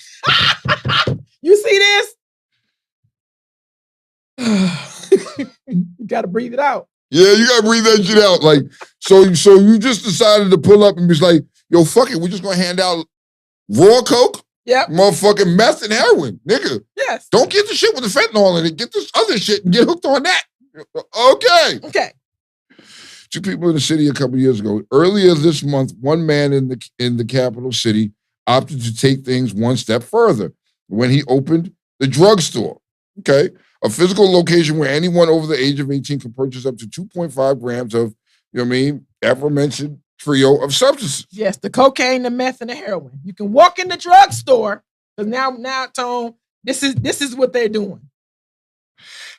You see this? You got to breathe it out. Yeah, you gotta breathe that shit out. Like, so you just decided to pull up and be like, yo, fuck it, we're just gonna hand out raw coke, motherfucking meth and heroin, nigga. Yes. Don't get the shit with the fentanyl in it. Get this other shit and get hooked on that. Okay. 2 people in the city a couple years ago. Earlier this month, one man in the capital city opted to take things one step further when he opened the drugstore. Okay. A physical location where anyone over the age of 18 can purchase up to 2.5 grams of, you know what I mean, aforementioned trio of substances. Yes, the cocaine, the meth, and the heroin. You can walk in the drugstore, because now, Tone, this is what they're doing.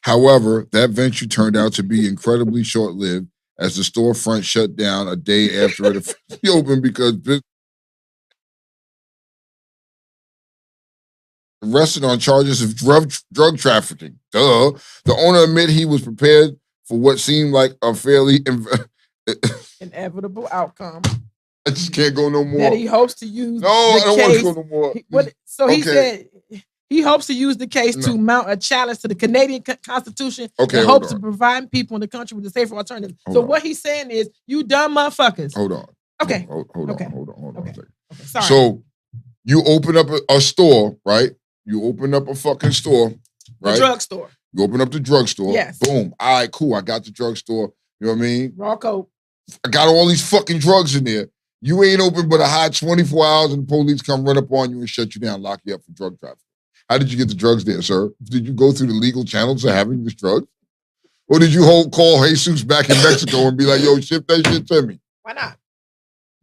However, that venture turned out to be incredibly short-lived as the storefront shut down a day after it officially opened because arrested on charges of drug trafficking. Duh. The owner admitted he was prepared for what seemed like a fairly inevitable outcome. I just can't go no more. That he hopes to use. No, I don't want to go no more. He said he hopes to use the case to mount a challenge to the Canadian Constitution and hopes to provide people in the country with a safer alternative. What he's saying is, you dumb motherfuckers. Hold on. Okay. Hold on a second. Okay, sorry. So you open up a store, right? You open up a fucking store, right? The drugstore. You open up the drugstore. Yes. Boom. All right, cool. I got the drugstore. You know what I mean? Raw coke. I got all these fucking drugs in there. You ain't open but a hot 24 hours and the police come run up on you and shut you down, lock you up for drug trafficking. How did you get the drugs there, sir? Did you go through the legal channels of having this drug? Or did you call Jesus back in Mexico and be like, yo, ship that shit to me? Why not?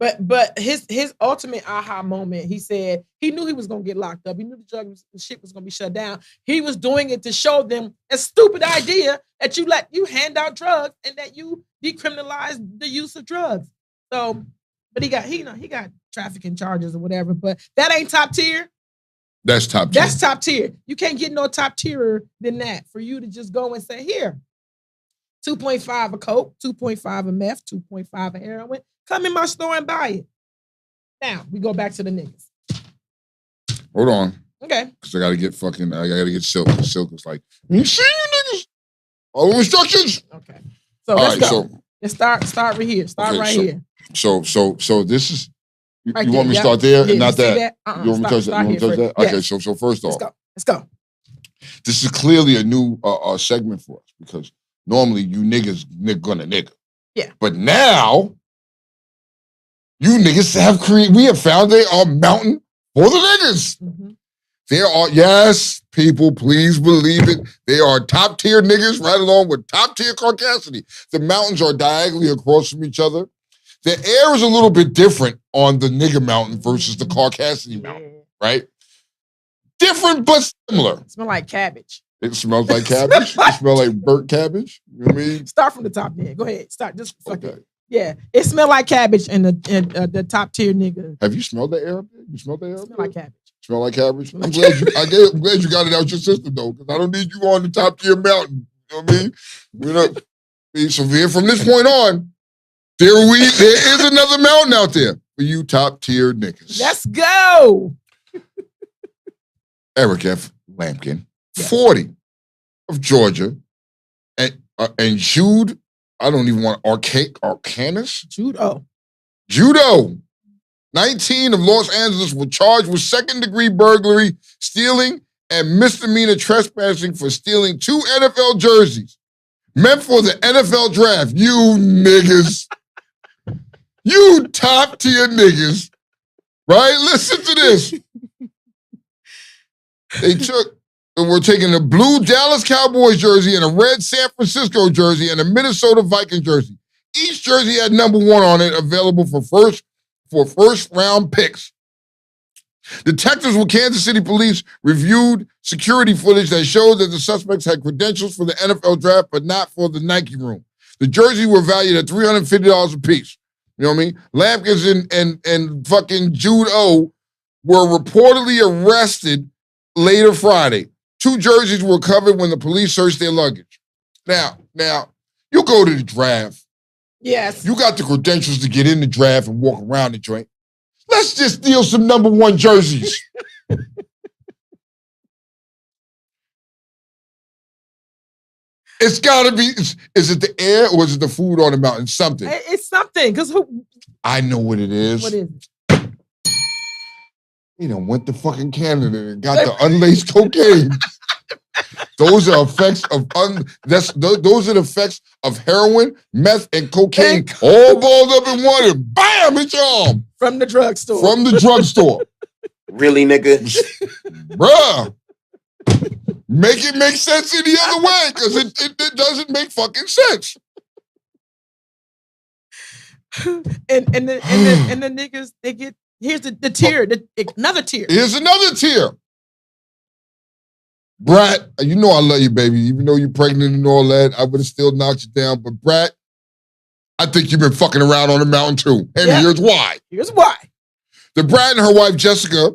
But his ultimate aha moment, he said he knew he was gonna get locked up. He knew the shit was gonna be shut down. He was doing it to show them a stupid idea that you hand out drugs and that you decriminalize the use of drugs. So, but he got trafficking charges or whatever. But that ain't top tier. That's top tier. That's top tier. You can't get no top tierer than that for you to just go and say, here, 2.5 of coke, 2.5 of meth, 2.5 of heroin. Come in my store and buy it. Now, we go back to the niggas. Hold on. Okay. Because I got to get Silk. Silk is like, you see you niggas? All the instructions. Okay. So let's go. Let's start right here. Here. So this is, you right want me to start there and not that? You want me to touch that? Okay, so first off. Let's go. This is clearly a new segment for us because normally you niggas gonna nigga. Yeah. But now, you niggas we have found they are mountain for the niggas. Mm-hmm. There are, yes, people, please believe it. They are top tier niggas right along with top tier caucasity. The mountains are diagonally across from each other. the air is a little bit different on the nigger mountain versus the Caucasian mountain, right? Different but similar. It smells like cabbage. It smells like cabbage. It smells like burnt cabbage. You know what I mean? Start from the top then. Go ahead. Start. Just fuck Okay. it. Yeah. It smells like cabbage and the top tier nigga. Have you smelled the air up there? You smelled the air up there? Smell like cabbage. Smell like cabbage? I'm glad you got it out your system though, because I don't need you on the top tier mountain. You know what I mean? We're not, so from this point on, there is another mountain out there for you top tier niggas. Let's go. Eric F. Lampkin, 40, of Georgia, and Jude, I don't even want Arcanus? Judo, 19 of Los Angeles, were charged with second-degree burglary, stealing, and misdemeanor trespassing for stealing 2 NFL jerseys meant for the NFL draft. You niggas. You top-tier niggas. Right? Listen to this. They were taking a blue Dallas Cowboys jersey and a red San Francisco jersey and a Minnesota Vikings jersey. Each jersey had number 1 on it, available for first round picks. Detectives with Kansas City Police reviewed security footage that showed that the suspects had credentials for the NFL draft, but not for the Nike room. The jerseys were valued at $350 a piece. You know what I mean? Lampkins and fucking Jude O were reportedly arrested later Friday. 2 jerseys were recovered when the police searched their luggage. Now, you go to the draft. Yes. You got the credentials to get in the draft and walk around the joint. Let's just steal some number 1 jerseys. It's gotta be, is it the air or is it the food on the mountain? Something. It's something, because who? I know what it is. What is it? You know, went to fucking Canada and got the unlaced cocaine. Those are effects of those are the effects of heroin, meth, and cocaine all balled up in one, and bam, it's your arm. From the drugstore. From the drugstore. Really, nigga? Bruh. Make it make sense in the other way, because it doesn't make fucking sense. and the niggas, they get, here's the tier, another tier. Here's another tier. Brat, you know I love you, baby. Even though you're pregnant and all that, I would have still knocked you down. But Brat, I think you've been fucking around on the mountain too. And here's why. Here's why. The Brat and her wife, Jessica,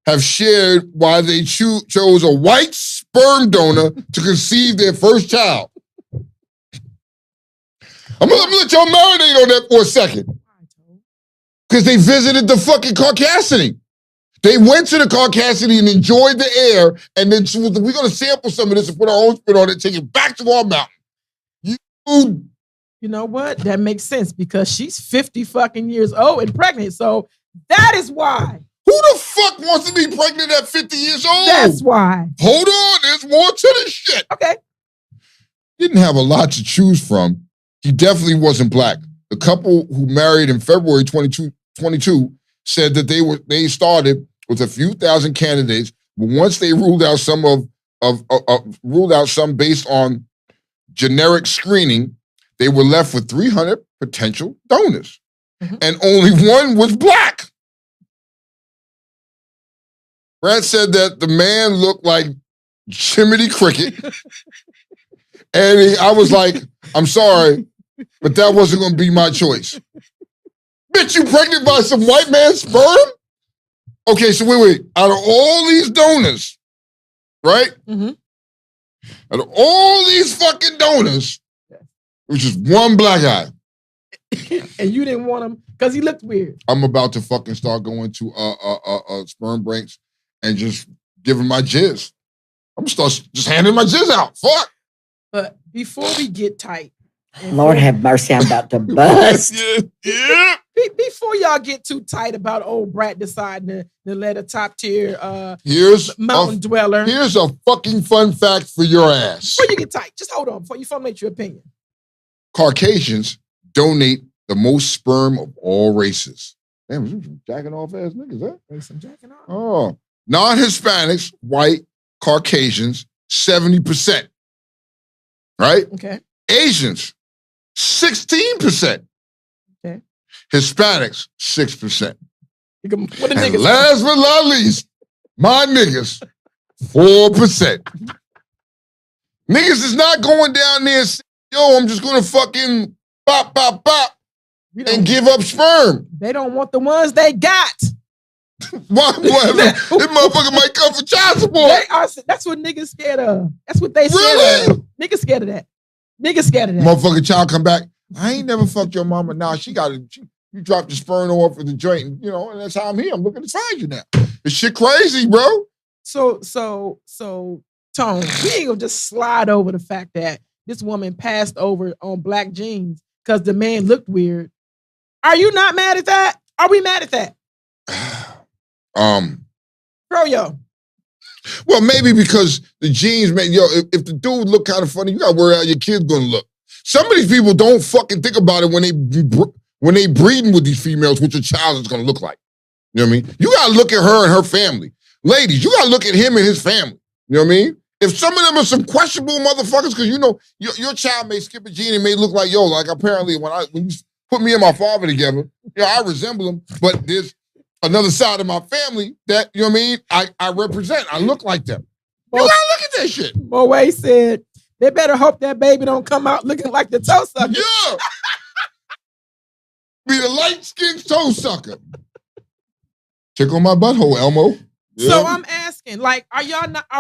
have shared why they chose a white sperm donor to conceive their first child. I'm gonna let y'all marinate on that for a second. Because they visited the fucking Caucasian. They went to the Caucasian and enjoyed the air, and then we're going to sample some of this and put our own spin on it and take it back to our mountain. You know what? That makes sense, because she's 50 fucking years old and pregnant, so that is why. Who the fuck wants to be pregnant at 50 years old? That's why. Hold on, there's more to this shit. Okay. Didn't have a lot to choose from. He definitely wasn't black. The couple who married in February 2022 said that they started with a few thousand candidates, but once they ruled out some based on generic screening, they were left with 300 potential donors, and only 1 was black. Brad said that the man looked like Jiminy Cricket, and I was like, "I'm sorry, but that wasn't going to be my choice." Bitch, you pregnant by some white man's sperm? Okay, so wait. Out of all these donors, right? Out of all these fucking donors, it was just 1 black guy. And you didn't want him because he looked weird. I'm about to fucking start going to sperm banks and just giving my jizz. I'm gonna start just handing my jizz out. Fuck. But before we get tight, Lord have mercy, I'm about to bust. Yeah. Before y'all get too tight about old Brat deciding to let a top tier mountain dweller. Here's a fucking fun fact for your ass. Before you get tight, just hold on before you formulate your opinion. Caucasians donate the most sperm of all races. Damn, some jacking off ass niggas, huh? There's some jacking off. Oh. Non-Hispanics, white, Caucasians, 70%. Right? Okay. Asians, 16%. Okay. Hispanics, 6%. What the And niggas? last but not least, my niggas, 4%. Niggas is not going down there and saying, yo, I'm just gonna fucking bop, bop, bop and give up sperm. They don't want the ones they got. Why? This motherfucker might come for child support. That's what niggas scared of. That's what they scared Really? of. Niggas scared of that. Niggas scared of that. Motherfucker child come back. I ain't never fucked your mama. Nah, she got it. You dropped the sperm off of the joint, and, and that's how I'm here. I'm looking to find you now. This shit crazy, bro. So, Tone, we ain't gonna just slide over the fact that this woman passed over on black jeans because the man looked weird. Are you not mad at that? Are we mad at that? Froyo. Well, maybe because the jeans, man, if the dude look kind of funny, you gotta worry how your kid's gonna look. Some of these people don't fucking think about it when they breeding with these females, what your child is gonna look like. You know what I mean? You gotta look at her and her family. Ladies, you gotta look at him and his family. You know what I mean? If some of them are some questionable motherfuckers, because your child may skip a gene and may look like, like apparently when you put me and my father together, I resemble him, but there's another side of my family that, you know what I mean, I represent. I look like them. You gotta look at that shit. Moe said, they better hope that baby don't come out looking like the toe sucker. Yeah. Be the light-skinned toe sucker. Check on my butthole, Elmo. Yeah. So I'm asking, like, are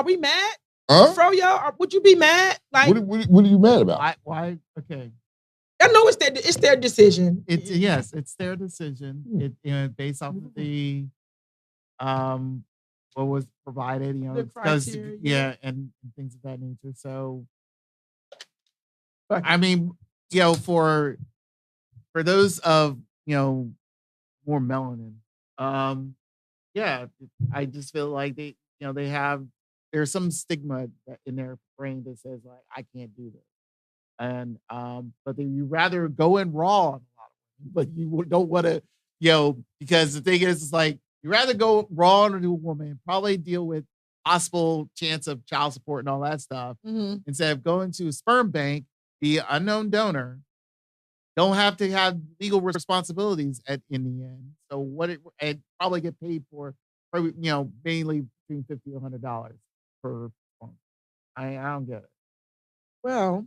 we mad? Huh? Froyo, would you be mad? Like, what are you mad about? Why? Okay. I know it's their decision. Yes, it's their decision. Based off of the what was provided, the criteria, and things of that nature. So, I mean, for those of more melanin, I just feel like they have there's some stigma in their brain that says like I can't do this. And but then you rather go in raw on a lot of women, but you don't want to, because the thing is, it's like you rather go raw on a woman, probably deal with possible chance of child support and all that stuff, instead of going to a sperm bank, be an unknown donor, don't have to have legal responsibilities in the end. So and probably get paid for, mainly between $50 to $100 per form. I don't get it. Well,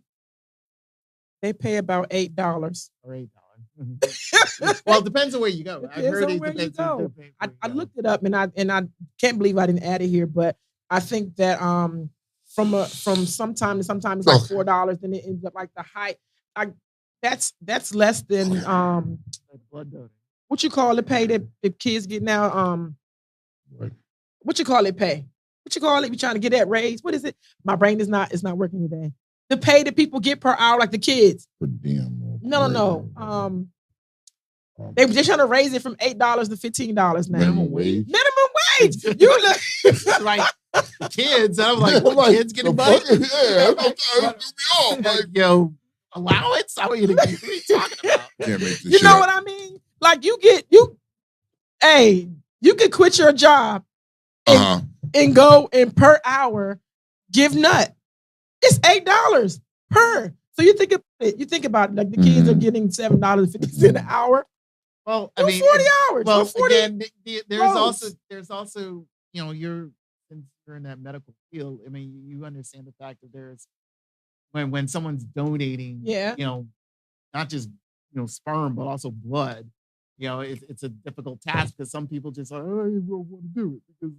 they pay about $8 or $8. Well, it depends on where you go. I heard it depends on where you go. I looked it up and I can't believe I didn't add it here, but I think that from sometime to sometime it's like $4, then it ends up like the height. That's less than blood donor. What you call it pay that the kids get now? What you call it pay? What you call it? You trying to get that raise? What is it? My brain is not working today. The pay that people get per hour, like the kids. Per diem. No. They're trying to raise it from $8 to $15 now. Minimum wage. Minimum wage. You look like kids. I'm like, what kids getting money? Yeah, that's allowance? What are you talking about? Can't make this you shit know up. what I mean? Like you could quit your job and go and per hour give nut. It's $8 per. So you think about it, like the kids are getting $7.50 an hour. Well, I mean 40 hours. Well, 40 again, there's also you're in that medical field. I mean, you understand the fact that there's when someone's donating, not just sperm, but also blood. It's a difficult task because some people just I don't want to do it because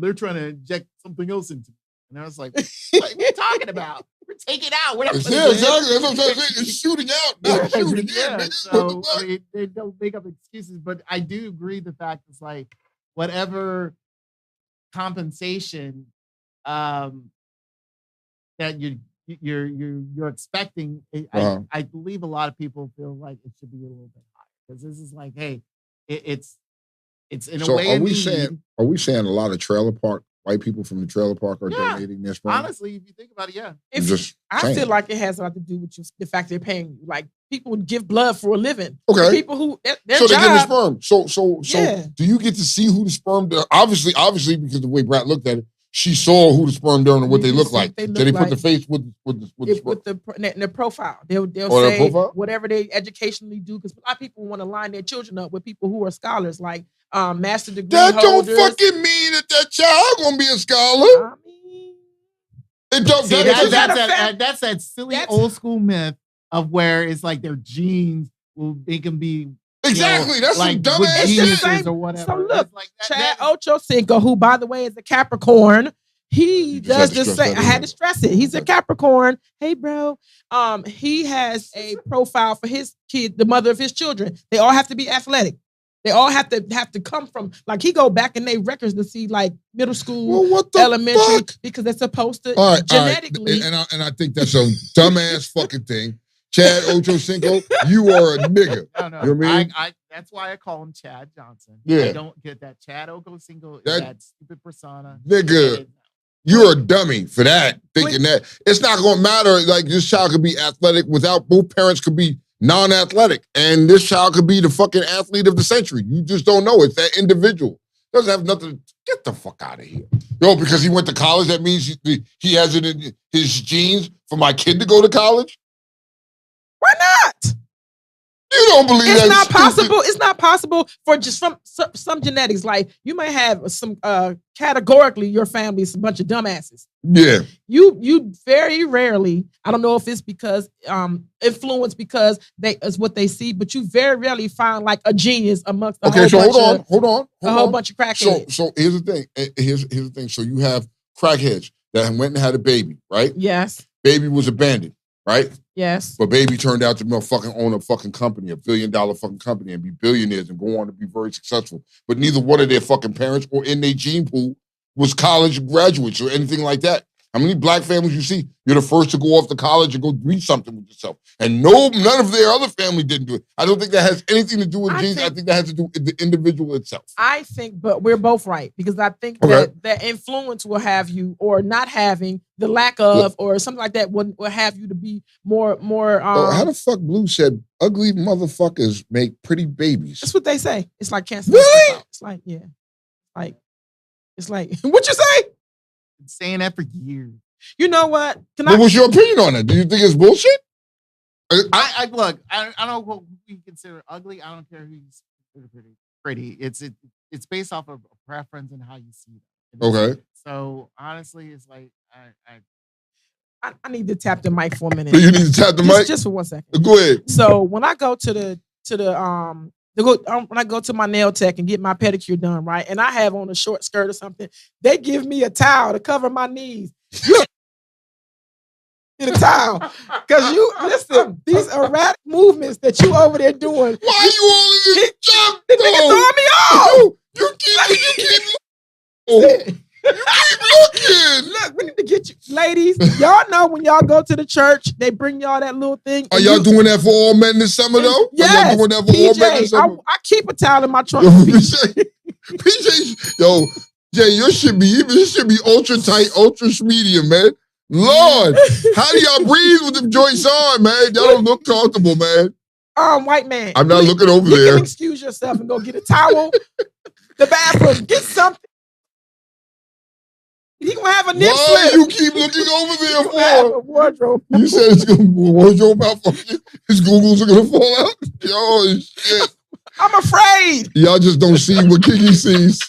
they're trying to inject something else into me. And I was like, what are you talking about? We're taking it out. We're not exactly. That's what I'm saying. It's shooting out. It's shooting in, nigga. So, I mean, they don't make up excuses, but I do agree the fact is like whatever compensation that you're expecting, I believe a lot of people feel like it should be a little bit higher because this is like, hey, it's in a way. Are we saying a lot of trailer park white people from the trailer park are donating their sperm? Honestly, if you think about it, yeah. I feel like it has a lot to do with the fact they're paying you. Like people give blood for a living. Okay. People who their so job, they give the sperm. So do you get to see who the sperm? Obviously, because the way Brad looked at it. she saw who the sperm donor and what they You look see like. what they So look they put like. the face with the sperm. With the profile. They'll their say profile? whatever they educationally do, because a lot of people want to line their children up with people who are scholars, like master degree That don't holders. fucking mean that child gonna be a scholar. I mean, It don't. See, that- that's that silly that's- old school myth of where it's like their genes will make them be Exactly. That's like some dumbass good shit. geniuses or whatever. So look, It's like Chad Ochocinco, who by the way is a Capricorn, he just does had to the stress same. that, I had didn't to stress it. He's a Capricorn. Hey, bro. He has a profile for his kid, the mother of his children. They all have to be athletic. They all have to come from, like, he go back in their records to see like middle school, Well, what the elementary, fuck? because they're supposed to All right, genetically. And I think that's a dumbass fucking thing. Chad Ochocinco, you are a nigga. No, no. You know what I mean? That's why I call him Chad Johnson. Yeah. I don't get that Chad Ochocinco is that stupid persona. Nigga, you're a dummy for that, thinking that. It's not going to matter. Like, this child could be athletic without both parents could be non-athletic. And this child could be the fucking athlete of the century. You just don't know. It's that individual. Doesn't have nothing to get the fuck out of here. Yo, because he went to college, that means he has it in his genes for my kid to go to college? Why not? You don't believe It's that? not possible. It's not possible for just some genetics. Like, you might have some categorically your family's a bunch of dumbasses. Yeah. You very rarely, I don't know if it's because influence because they is what they see, but you very rarely find like a genius amongst a whole bunch of crackheads. So here's the thing. Here's the thing. So you have crackheads that went and had a baby, right? Yes. Baby was abandoned, right? Yes. But baby turned out to be own a fucking company, $1 billion fucking company, and be billionaires and go on to be very successful. But neither one of their fucking parents or in their gene pool was college graduates or anything like that. How many black families you see? You're the first to go off to college and go do something with yourself. And none of their other family didn't do it. I don't think that has anything to do with genes. I think that has to do with the individual itself. I think, but we're both right, because I think that influence will have you, or not having, the lack of, or something like that will have you to be more. How the fuck Blue said ugly motherfuckers make pretty babies? That's what they say. It's like cancer. Really? It's like, yeah. It's like, what you say? Been saying that for years. You know what? What was your opinion on it? Do you think it's bullshit? I look. I don't know what we consider ugly. I don't care who's pretty. It's based off of a preference and how you see it. Okay. So honestly, it's like I need to tap the mic for a minute. You need to tap the mic just for 1 second. Go ahead. So when I go when I go to my nail tech and get my pedicure done, right, and I have on a short skirt or something, they give me a towel to cover my knees. Get a towel, because you listen. These erratic movements that you over there doing. Why you all in this junk? The nigga throwing me off. You keep looking. Look, we need to get you, ladies. Y'all know when y'all go to the church, they bring y'all that little thing. Are y'all doing that for all men this summer though? Yes. Are y'all doing that for all men this summer? I keep a towel in my trunk. PJ, yo, Jay, your shit be ultra tight, ultra medium, man. Lord, how do y'all breathe with them joints on, man? Y'all don't look comfortable, man. White man. I'm not looking over you there. You can excuse yourself and go get a towel. The bathroom, get something. He gonna have a nip slip. Why you keep looking over there for? A wardrobe. You said it's gonna wardrobe malfunction. His Googles are gonna fall out. Yo, shit. I'm afraid. Y'all just don't see what Kiki sees.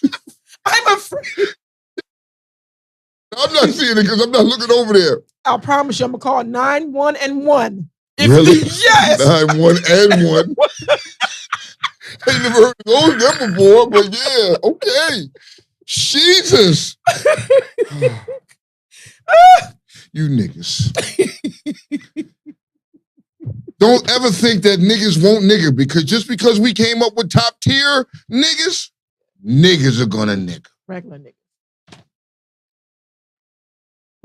I'm afraid. I'm not seeing it because I'm not looking over there. I promise you, I'm gonna call 911. Really? Yes. 911. I ain't never heard of them before, but yeah, okay. Jesus. You niggas. Don't ever think that niggas won't nigger, because just because we came up with top tier niggas are gonna nigger. Regular niggas.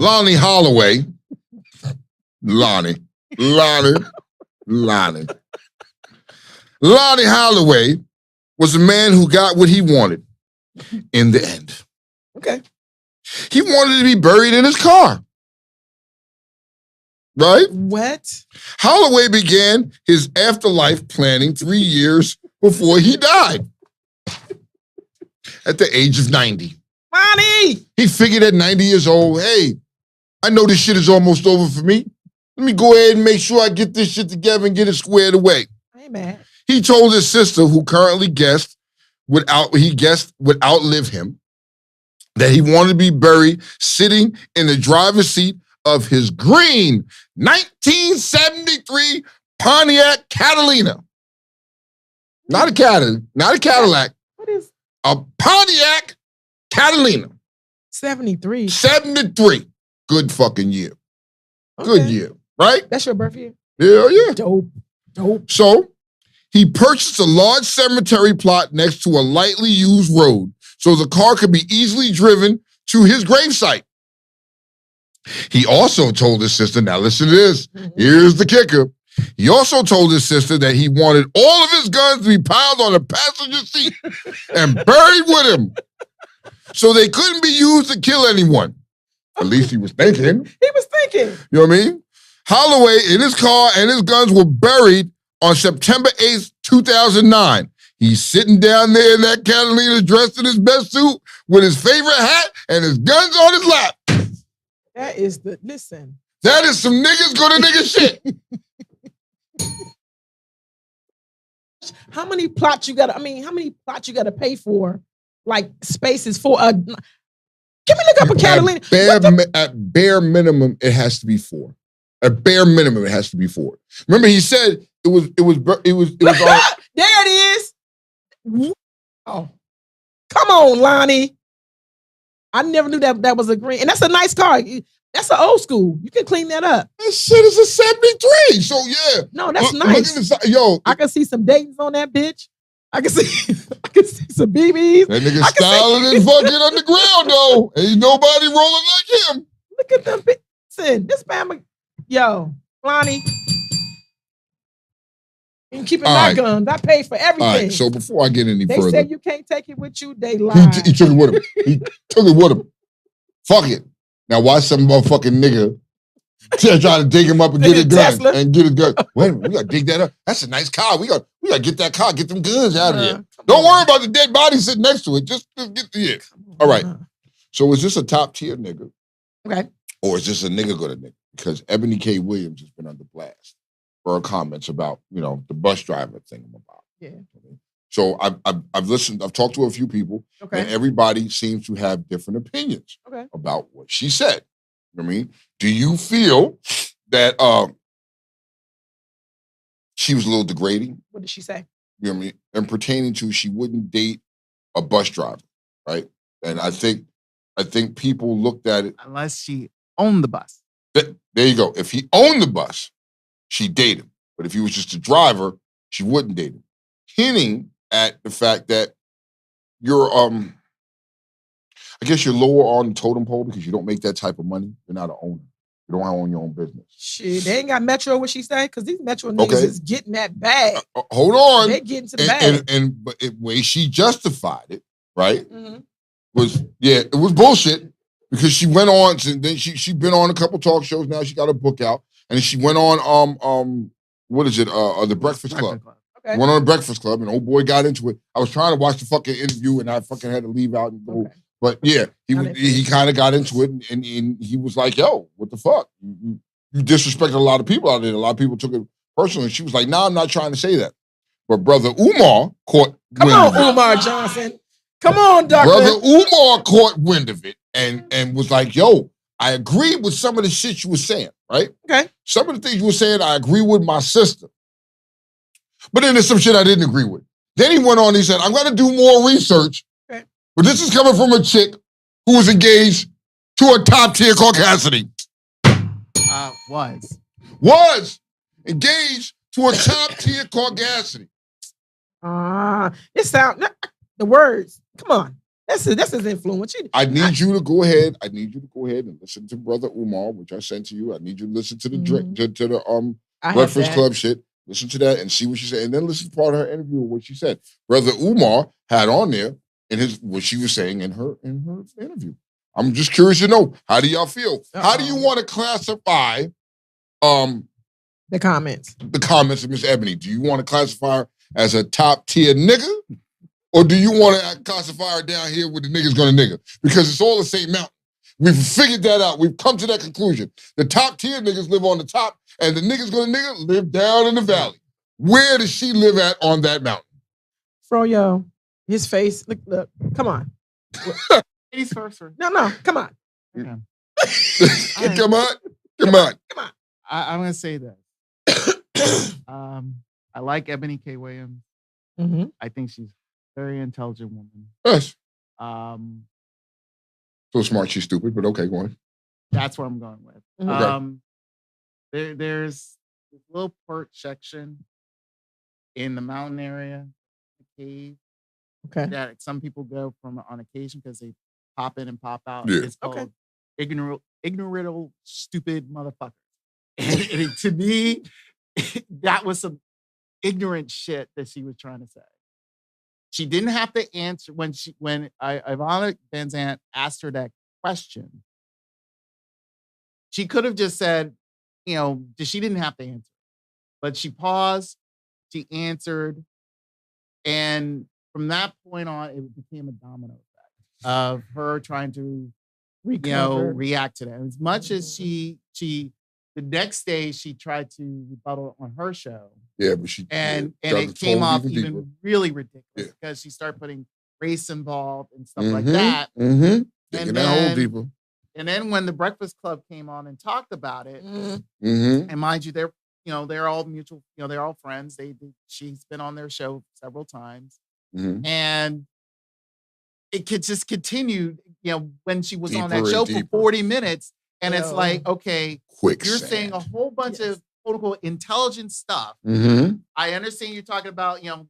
Lonnie Holloway. Lonnie Holloway was a man who got what he wanted in the end. Okay. He wanted to be buried in his car. Right? What? Holloway began his afterlife planning 3 years before he died. At the age of 90. Money! He figured at 90 years old, hey, I know this shit is almost over for me. Let me go ahead and make sure I get this shit together and get it squared away. I ain't mad. He told his sister, who currently would outlive him, that he wanted to be buried sitting in the driver's seat of his green 1973 Pontiac Catalina. Not a Cadillac. What is a Pontiac Catalina? 73. 73. Good fucking year. Okay. Good year, right? That's your birth year? Yeah, yeah. Dope. So he purchased a large cemetery plot next to a lightly used road so the car could be easily driven to his gravesite. He also told his sister, now listen to this, here's the kicker. He also told his sister that he wanted all of his guns to be piled on the passenger seat and buried with him so they couldn't be used to kill anyone. At least he was thinking. He was thinking. You know what I mean? Holloway in his car and his guns were buried on September 8th, 2009. He's sitting down there in that Catalina dressed in his best suit with his favorite hat and his guns on his lap. Listen. That is some niggas go to nigga shit. How many plots you gotta pay for, like spaces for a... Can we look up a Catalina? At bare minimum, it has to be 4. At bare minimum, it has to be 4. Remember, he said it was There it is. Oh, come on, Lonnie. I never knew that was a green, and that's a nice car. That's an old school. You can clean that up. That shit is a 73. So yeah. No, that's nice. Yo, I can see some Dayton's on that bitch. I can see some BBs. That nigga styling and fucking on the ground though. Ain't nobody rolling like him. Look at them. Listen, this man, yo, Lonnie. You keeping my guns. I paid for everything. All right, so before I get any further. They said you can't take it with you. They lied. He took it with him. He took it with him. Fuck it. Now why some motherfucking nigga trying to dig him up and get his gun and get his gun? Wait a minute, we gotta dig that up. That's a nice car. We gotta get that car, get them guns out of here. Don't worry about the dead body sitting next to it. Just get the it. All right. So is this a top tier nigga? Okay. Or is this a nigga go to nigga? Because Ebony K. Williams has been under blast for her comments about, the bus driver thing about. Yeah. So I've listened, I've talked to a few people, and everybody seems to have different opinions about what she said. You know what I mean? Do you feel that she was a little degrading? What did she say? You know what I mean? And pertaining to she wouldn't date a bus driver, right? And I think people looked at it. Unless she owned the bus. There you go. If he owned the bus, she'd date him. But if he was just a driver, she wouldn't date him. Hinting at the fact that you're, I guess you're lower on the totem pole because you don't make that type of money. You're not an owner. You don't own your own business. Shit, they ain't got Metro, what she said? Because these Metro niggas is getting that bag. Hold on. They getting to the bag. But the way she justified it, right, it was bullshit because she went on, and then she been on a couple talk shows now. She got a book out, and she went on, what is it, the Breakfast Club. Okay. Went on the Breakfast Club, and old boy got into it. I was trying to watch the fucking interview, and I fucking had to leave out and go. Okay. But yeah, he kind of got into it, and he was like, "Yo, what the fuck? You disrespected a lot of people out there. A lot of people took it personally." And she was like, "Nah, I'm not trying to say that." But brother Umar caught wind of it. Umar Johnson. Come on, doctor. Brother Umar caught wind of it and was like, "Yo, I agree with some of the shit you were saying, right? Okay. Some of the things you were saying, I agree with my sister. But then there's some shit I didn't agree with." Then he went on, he said, "I'm going to do more research, but this is coming from a chick who was engaged to a top-tier Caucasian." Was engaged to a top-tier Caucasian. This sound, the words, come on. This is influence. I need you to go ahead and listen to Brother Umar, which I sent to you. I need you to listen to the Breakfast Club shit. Listen to that and see what she said, and then listen to part of her interview of what she said. Brother Umar had on there what she was saying in her interview. I'm just curious to know, how do y'all feel? How do you want to classify the comments? The comments of Miss Ebony. Do you want to classify her as a top tier nigga? Or do you want to classify her down here with the niggas gonna nigga? Because it's all the same mountain. We've figured that out. We've come to that conclusion. The top tier niggas live on the top, and the niggas gonna nigga live down in the valley. Where does she live at on that mountain? Froyo, his face. Look, come on. Ladies first. No, come on. Okay. Come on. I'm gonna say this. I like Ebony K. Williams. Mm-hmm. I think she's a very intelligent woman. Yes. So smart, she's stupid, but okay, go on. That's what I'm going with. Okay. There's this little perch section in the mountain area, the cave. Okay. That some people go from on occasion because they pop in and pop out. Yeah. It's called ignorant, stupid motherfuckers. And to me, that was some ignorant shit that she was trying to say. She didn't have to answer when Ivana Van Zant asked her that question. She could have just said, she didn't have to answer. But she paused, she answered, and from that point on, it became a domino effect of her trying to, react to that. As much as she the next day she tried to rebuttal on her show. Yeah, but she and it came off even really ridiculous because she started putting race involved and stuff like that. Mm-hmm. And that hole deeper. And then when the Breakfast Club came on and talked about it, mm-hmm. and mind you, they're all mutual, they're all friends. She's been on their show several times. Mm-hmm. And it could just continue, when she was Deeper on that show for 40 minutes. And it's like, okay, you're saying a whole bunch of quote unquote intelligent stuff. Mm-hmm. I understand you're talking about, you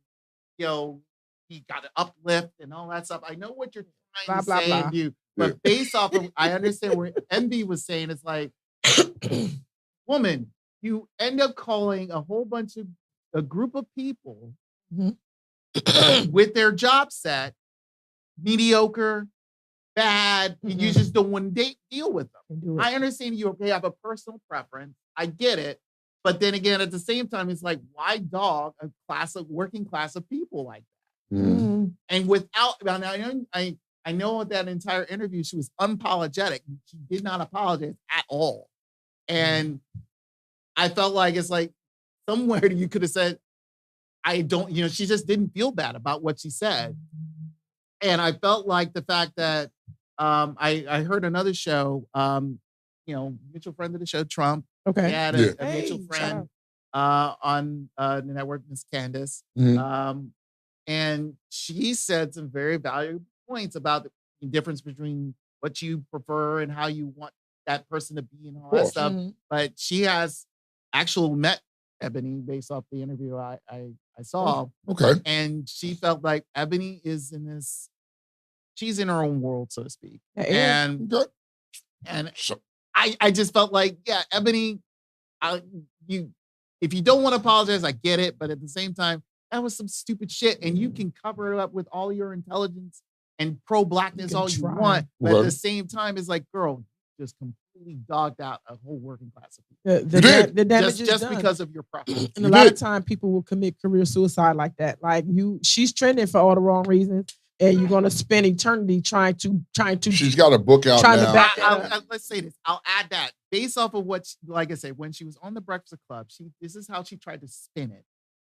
got to uplift and all that stuff. I know what you're trying to say and do, but based off of, I understand where MB was saying, it's like, woman, you end up calling a whole bunch of a group of people with their job set mediocre, bad, and you just don't want to deal with them. I understand you have a personal preference. I get it. But then again, at the same time, it's like, why dog a working class of people like that? Mm-hmm. And without, I know that entire interview, she was unapologetic. She did not apologize at all. And I felt like it's like somewhere you could have said, I don't, she just didn't feel bad about what she said. And I felt like the fact that I heard another show, mutual friend of the show, Trump. Okay. He had a mutual friend on the network, Miss Candace. Mm-hmm. And she said some very valuable points about the difference between what you prefer and how you want that person to be and all that stuff. Mm-hmm. But she has actually met Ebony based off the interview I saw. Okay. And she felt like Ebony is she's in her own world, so to speak. And I just felt like, Ebony, if you don't want to apologize, I get it. But at the same time, that was some stupid shit. And you can cover it up with all your intelligence and pro-blackness all you want. But at the same time, it's like, girl, just completely dogged out a whole working class of people. The damage just is done. because of your preference. And a lot of time people will commit career suicide like that. Like she's trending for all the wrong reasons. And you're gonna spend eternity trying to. She's got a book out now. Let's say this. I'll add that based off of what, like I said, when she was on the Breakfast Club, this is how she tried to spin it.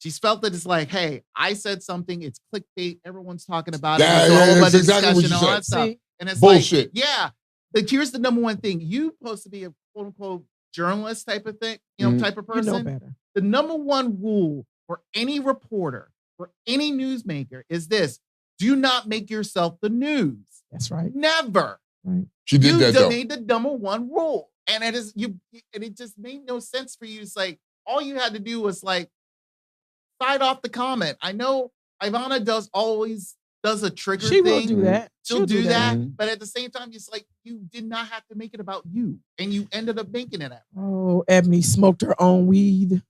She felt that it's like, hey, I said something. It's clickbait. Everyone's talking about it. That's exactly what you all said. that stuff. And it's bullshit. Like, but here's the number one thing. You're supposed to be a quote unquote journalist type of thing, type of person. You know better. The number one rule for any reporter, for any newsmaker is this. Do not make yourself the news. That's right. Never. Right. She did that though. You made the number one rule. And it just made no sense for you. It's like, all you had to do was like, side off the comment. I know Ivana always does a trigger thing. She will do that. She'll do that. Mm-hmm. But at the same time, it's like, you did not have to make it about you. And you ended up making it out. Oh, Ebony smoked her own weed.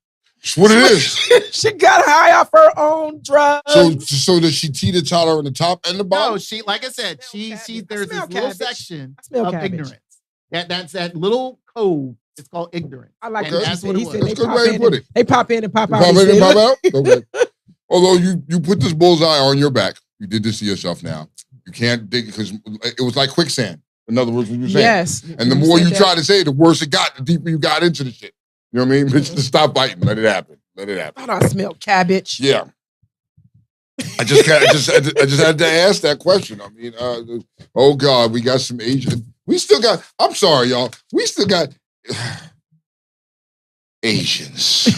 That's what it is. She got high off her own drugs. So does she teeter-totter on the top and the bottom? No, she, like I said, there's this little section of ignorance. That's that little code. It's called ignorance. I like what he said. That's a good way to put it. They pop in and pop out. Pop in and pop out? Okay. Although you put this bullseye on your back. You did this to yourself now. You can't dig because it was like quicksand. In other words, what you were saying. Yes. And the more you try to say it, the worse it got, the deeper you got into the shit. You know what I mean? Bitch, just stop fighting. Let it happen. Let it happen. I thought I smelled cabbage. Yeah. I just had to ask that question. I mean, oh God, we got some Asian. We still got, I'm sorry, y'all. We still got Asians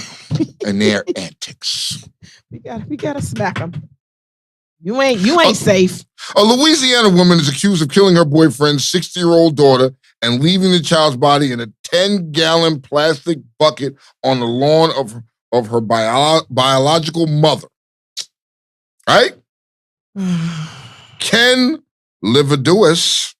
and their antics. We gotta smack them. You ain't safe. A Louisiana woman is accused of killing her boyfriend's 60-year-old daughter and leaving the child's body in a 10-gallon plastic bucket on the lawn of her biological mother. Right? Ken Livaduis,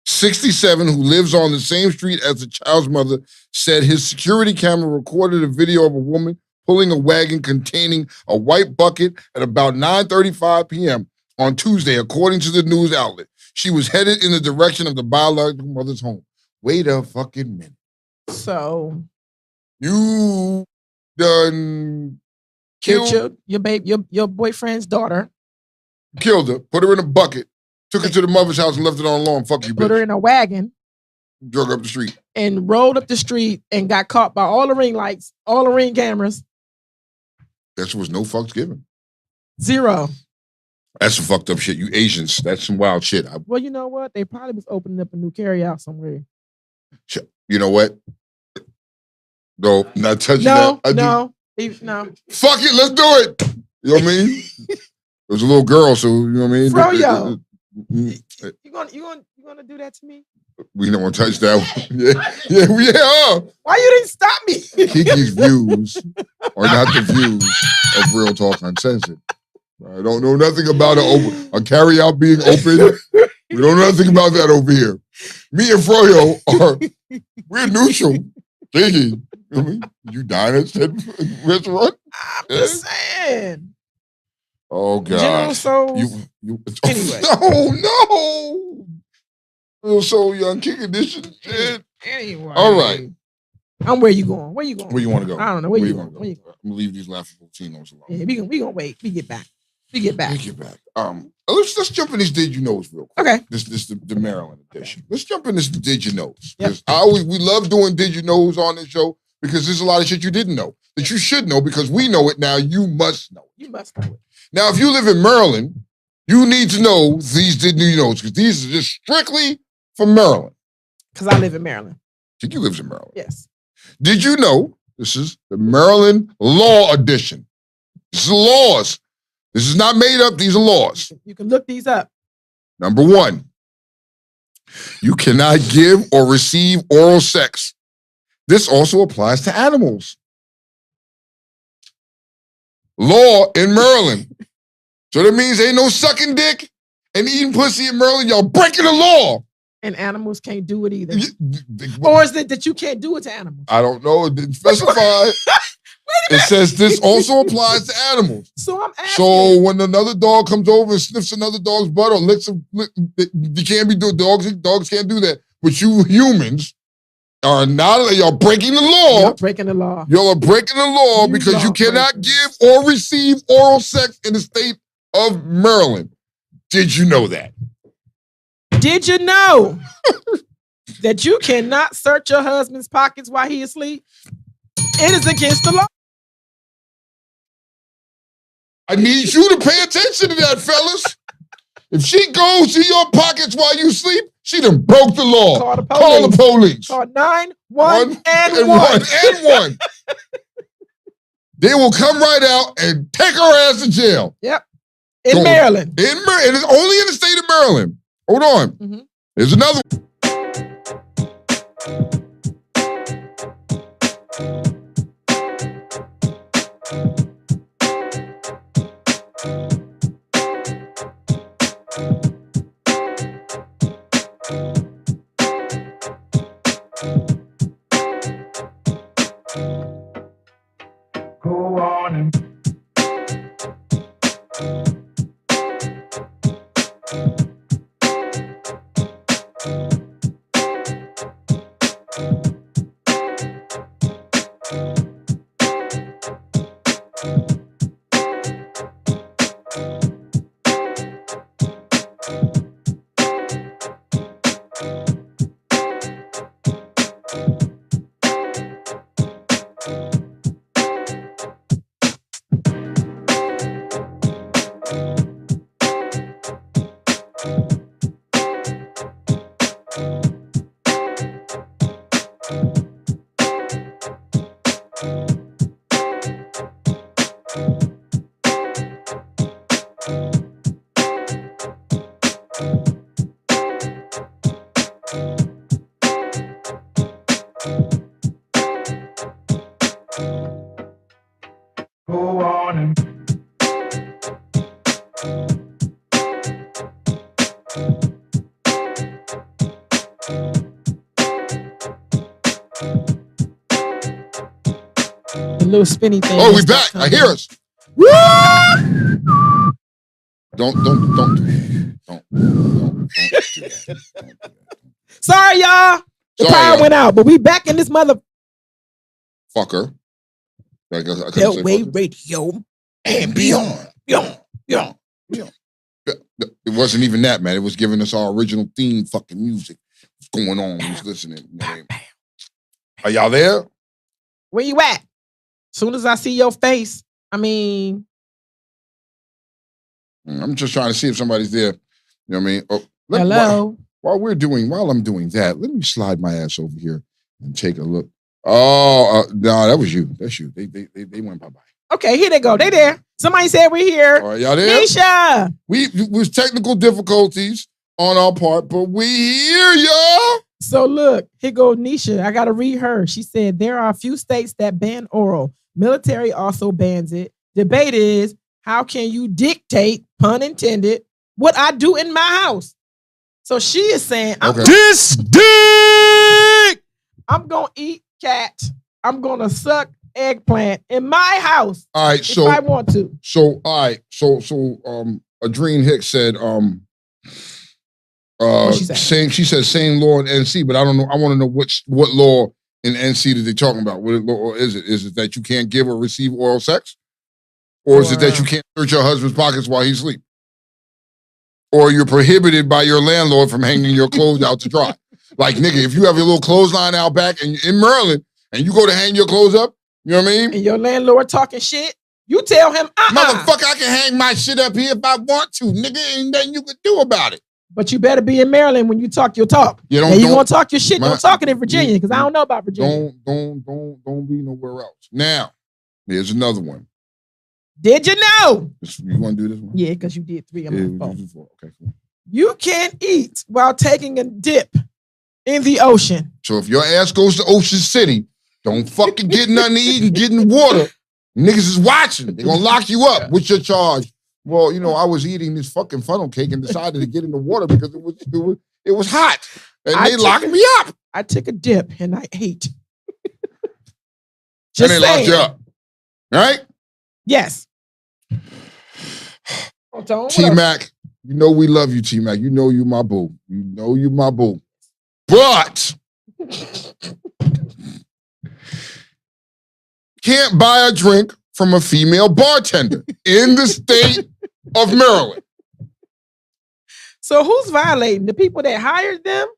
67, who lives on the same street as the child's mother, said his security camera recorded a video of a woman pulling a wagon containing a white bucket at about 9:35 p.m. on Tuesday, according to the news outlet. She was headed in the direction of the biological mother's home. Wait a fucking minute. So you done killed your boyfriend's daughter. Killed her, put her in a bucket, took her to the mother's house and left it on the lawn. Fuck you, bitch. Put her in a wagon. Drug up the street. And rolled up the street and got caught by all the ring lights, all the ring cameras. There was no fucks given. Zero. That's some fucked up shit. You Asians, that's some wild shit. Well, you know what? They probably was opening up a new carryout somewhere. You know what? No, not touching that. No. Fuck it, let's do it. You know what I mean? It was a little girl, so you know what I mean? Froyo. You gonna do that to me? We don't want to touch that one. Yeah. Why you didn't stop me? Kiki's views are not the views of Real Talk Uncensored. I don't know nothing about a carry-out being open. We don't know nothing about that over here. Me and Froyo we're neutral. Kiki, you know what I mean? You dine at that restaurant? I'm just saying. Oh, God. General Soul's. Anyway. No. Little Soul Young King edition. Shit. Anyway. All right. Where you going? Where you going? Where you want to go? I don't know. Where you going? I'm going to leave these laughable Latinos alone. Yeah, we gonna wait. We get back. Let's jump in this Did You Knows real quick. Okay. This the Maryland edition. Let's jump in this Did You Knows. Yep. We love doing Did You Knows on this show because there's a lot of shit you didn't know that you should know because we know it now. You must know it. You must know it. Now, if you live in Maryland, you need to know these Did You Knows because these are just strictly for Maryland. Because I live in Maryland. You live in Maryland. Yes. Did you know this is the Maryland Law Edition? This is laws. This is not made up. These are laws. You can look these up. Number 1, you cannot give or receive oral sex. This also applies to animals. Law in Maryland. So that means ain't no sucking dick and eating pussy in Maryland. Y'all breaking the law. And animals can't do it either. Or is it that you can't do it to animals? I don't know. It didn't specify. It says this also applies to animals. So I'm asking. So when another dog comes over and sniffs another dog's butt or licks you can't be doing dogs can't do that. But you humans are not, y'all breaking the law. You're breaking the law. Y'all are breaking the law because you cannot give or receive oral sex in the state of Maryland. Did you know that? Did you know that you cannot search your husband's pockets while he is asleep? It is against the law. I need you to pay attention to that, fellas. If she goes to your pockets while you sleep, she done broke the law. Call the police. Call Call 911. They will come right out and take her ass to jail. Yep. In Maryland. It is only in the state of Maryland. Hold on. Mm-hmm. There's another one. Go on and Go on and The little spinny thing. Oh, we back. I hear us. Don't do that. Don't do that. Sorry, y'all. The Sorry, power y'all. went out, but we back in this mother. Fucker. I couldn't say Beltway fucker. Radio. And beyond. Beyond. It wasn't even that, man. It was giving us our original theme fucking music. What's going on? Who's listening? Are y'all there? Where you at? Soon as I see your face, I mean, I'm just trying to see if somebody's there. You know what I mean? Oh, hello. While I'm doing that, let me slide my ass over here and take a look. Oh, no, that was you. That's you. They went bye-bye. Okay, here they go. They there. Somebody said we're here. All right, y'all there? Nisha. We was technical difficulties on our part, but we here, y'all. So look, here goes Nisha. I gotta read her. She said there are a few states that ban oral. Military also bans it. Debate is how can you dictate, pun intended, what I do in my house? So she is saying, this dick. I'm gonna eat cat. I'm gonna suck eggplant in my house. All right, if so I want to. So all right, so Adrene Hicks said she said same law in NC, but I don't know. I want to know what law in NC that they talking about. What law is it? Is it that you can't give or receive oral sex? Or is it that you can't search your husband's pockets while he's asleep? Or you're prohibited by your landlord from hanging your clothes out to dry? Like, nigga, if you have your little clothesline out back and in Maryland and you go to hang your clothes up, you know what I mean? And your landlord talking shit, you tell him, motherfucker, I can hang my shit up here if I want to, nigga, ain't nothing you can do about it. But you better be in Maryland when you talk your talk. You gonna talk your shit, don't talk it in Virginia, because I don't know about Virginia. Don't be nowhere else. Now, here's another one. Did you know? You want to do this one? Yeah, because you did 3. I'm on my phone. Okay, cool. You can't eat while taking a dip in the ocean. So if your ass goes to Ocean City, don't fucking get nothing to eat and get in the water. Niggas is watching. They're gonna lock you up. What's your charge? Well, you know, I was eating this fucking funnel cake and decided to get in the water because it was hot. And they locked me up. I took a dip and I ate. And they locked you up. Right? Yes. T-Mac, you know we love you, T-Mac. You know you my boo. You know you my boo. But can't buy a drink from a female bartender in the state of Maryland. So who's violating? The people that hired them?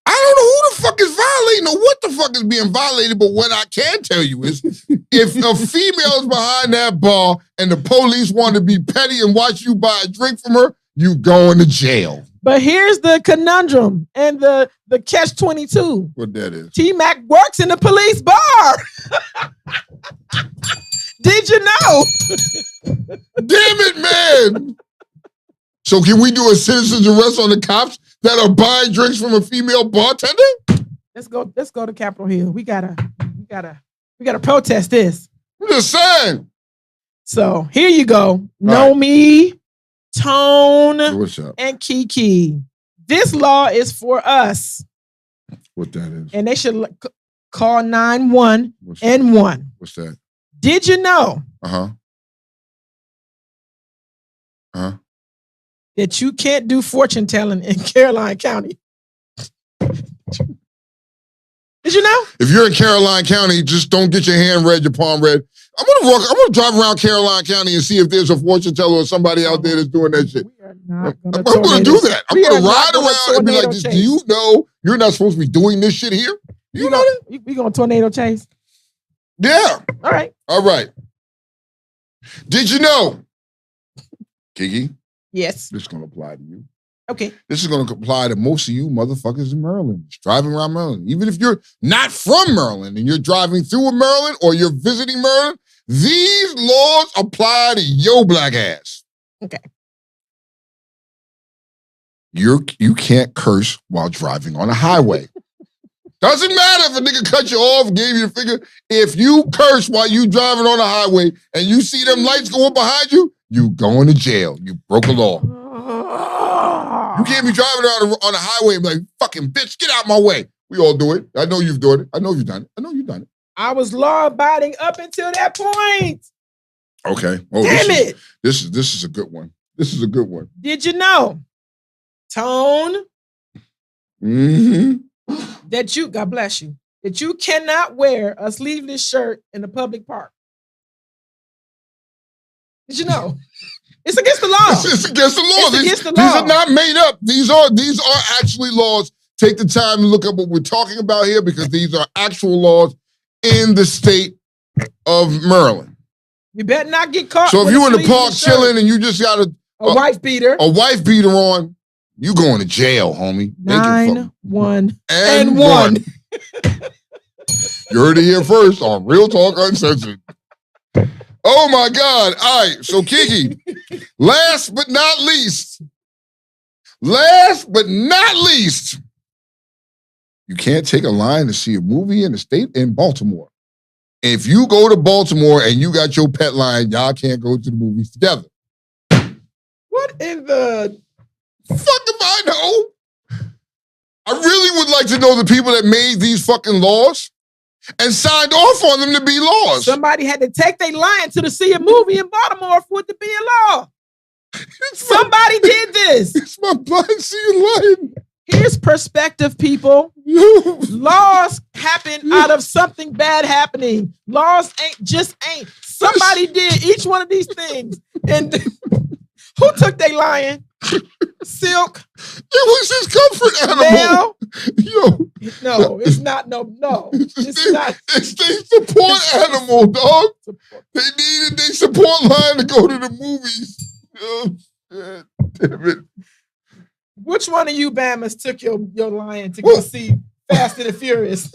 I don't know who the fuck is violating or what the fuck is being violated, but what I can tell you is if a female is behind that bar and the police want to be petty and watch you buy a drink from her, you going to jail. But here's the conundrum and the catch-22. What that is? T-Mac works in the police bar. Did you know? Damn it, man. So can we do a citizen's arrest on the cops that are buying drinks from a female bartender? Let's go to Capitol Hill. We gotta protest this. I'm just saying. So here you go. Me, Tone, what's up? And Kiki. This law is for us. What that is? And they should call 911. What's that? Did you know? That you can't do fortune telling in Caroline County. Did you know? If you're in Caroline County, just don't get your hand read, your palm read. I'm gonna drive around Caroline County and see if there's a fortune teller or somebody out there that's doing that shit. Not I'm not going to do that. I'm going to ride around and be like, do you know you're not supposed to be doing this shit here? You know that? We going to tornado chase? Yeah. All right. All right. Did you know, Kiki? Yes. This is going to apply to you. Okay. This is going to apply to most of you motherfuckers in Maryland, just driving around Maryland. Even if you're not from Maryland and you're driving through Maryland or you're visiting Maryland, these laws apply to your black ass. Okay. You can't curse while driving on a highway. Doesn't matter if a nigga cut you off, gave you the finger. If you curse while you driving on a highway and you see them lights going behind you, you going to jail. You broke a law. You can't be driving around on a highway and be like, fucking bitch, get out my way. We all do it. I know you've done it. I know you've done it. I know you've done it. I was law-abiding up until that point. Okay. Oh, damn it. This is a good one. This is a good one. Did you know, Tone, that you, God bless you, that you cannot wear a sleeveless shirt in a public park? Did you know? It's against the law. It's against the law. It's against the These law. are not made up. These are actually laws. Take the time to look up what we're talking about here because these are actual laws in the state of Maryland. You better not get caught. So if you're in the park chilling and you just got a wife beater on, you going to jail, homie. 911. You heard it here first on Real Talk Uncensored. Oh my God. All right. So Kiki, last but not least, you can't take a line to see a movie in the state in Baltimore. If you go to Baltimore and you got your pet line, y'all can't go to the movies together. What in the fuck if I know? I really would like to know the people that made these fucking laws and signed off on them to be laws. Somebody had to take their line to see a movie in Baltimore for it to be a law. Somebody did this. It's my blind seeing line. Here's perspective, people. Laws happen out of something bad happening. Laws ain't. Somebody did each one of these things. And who took their lion? Silk. It was his comfort animal. Yo. No, it's not. No. It's not. It's their support animal, dog. They needed their support line to go to the movies. Oh, shit. Damn it. Which one of you Bammers took your lion to go see Fast and the Furious?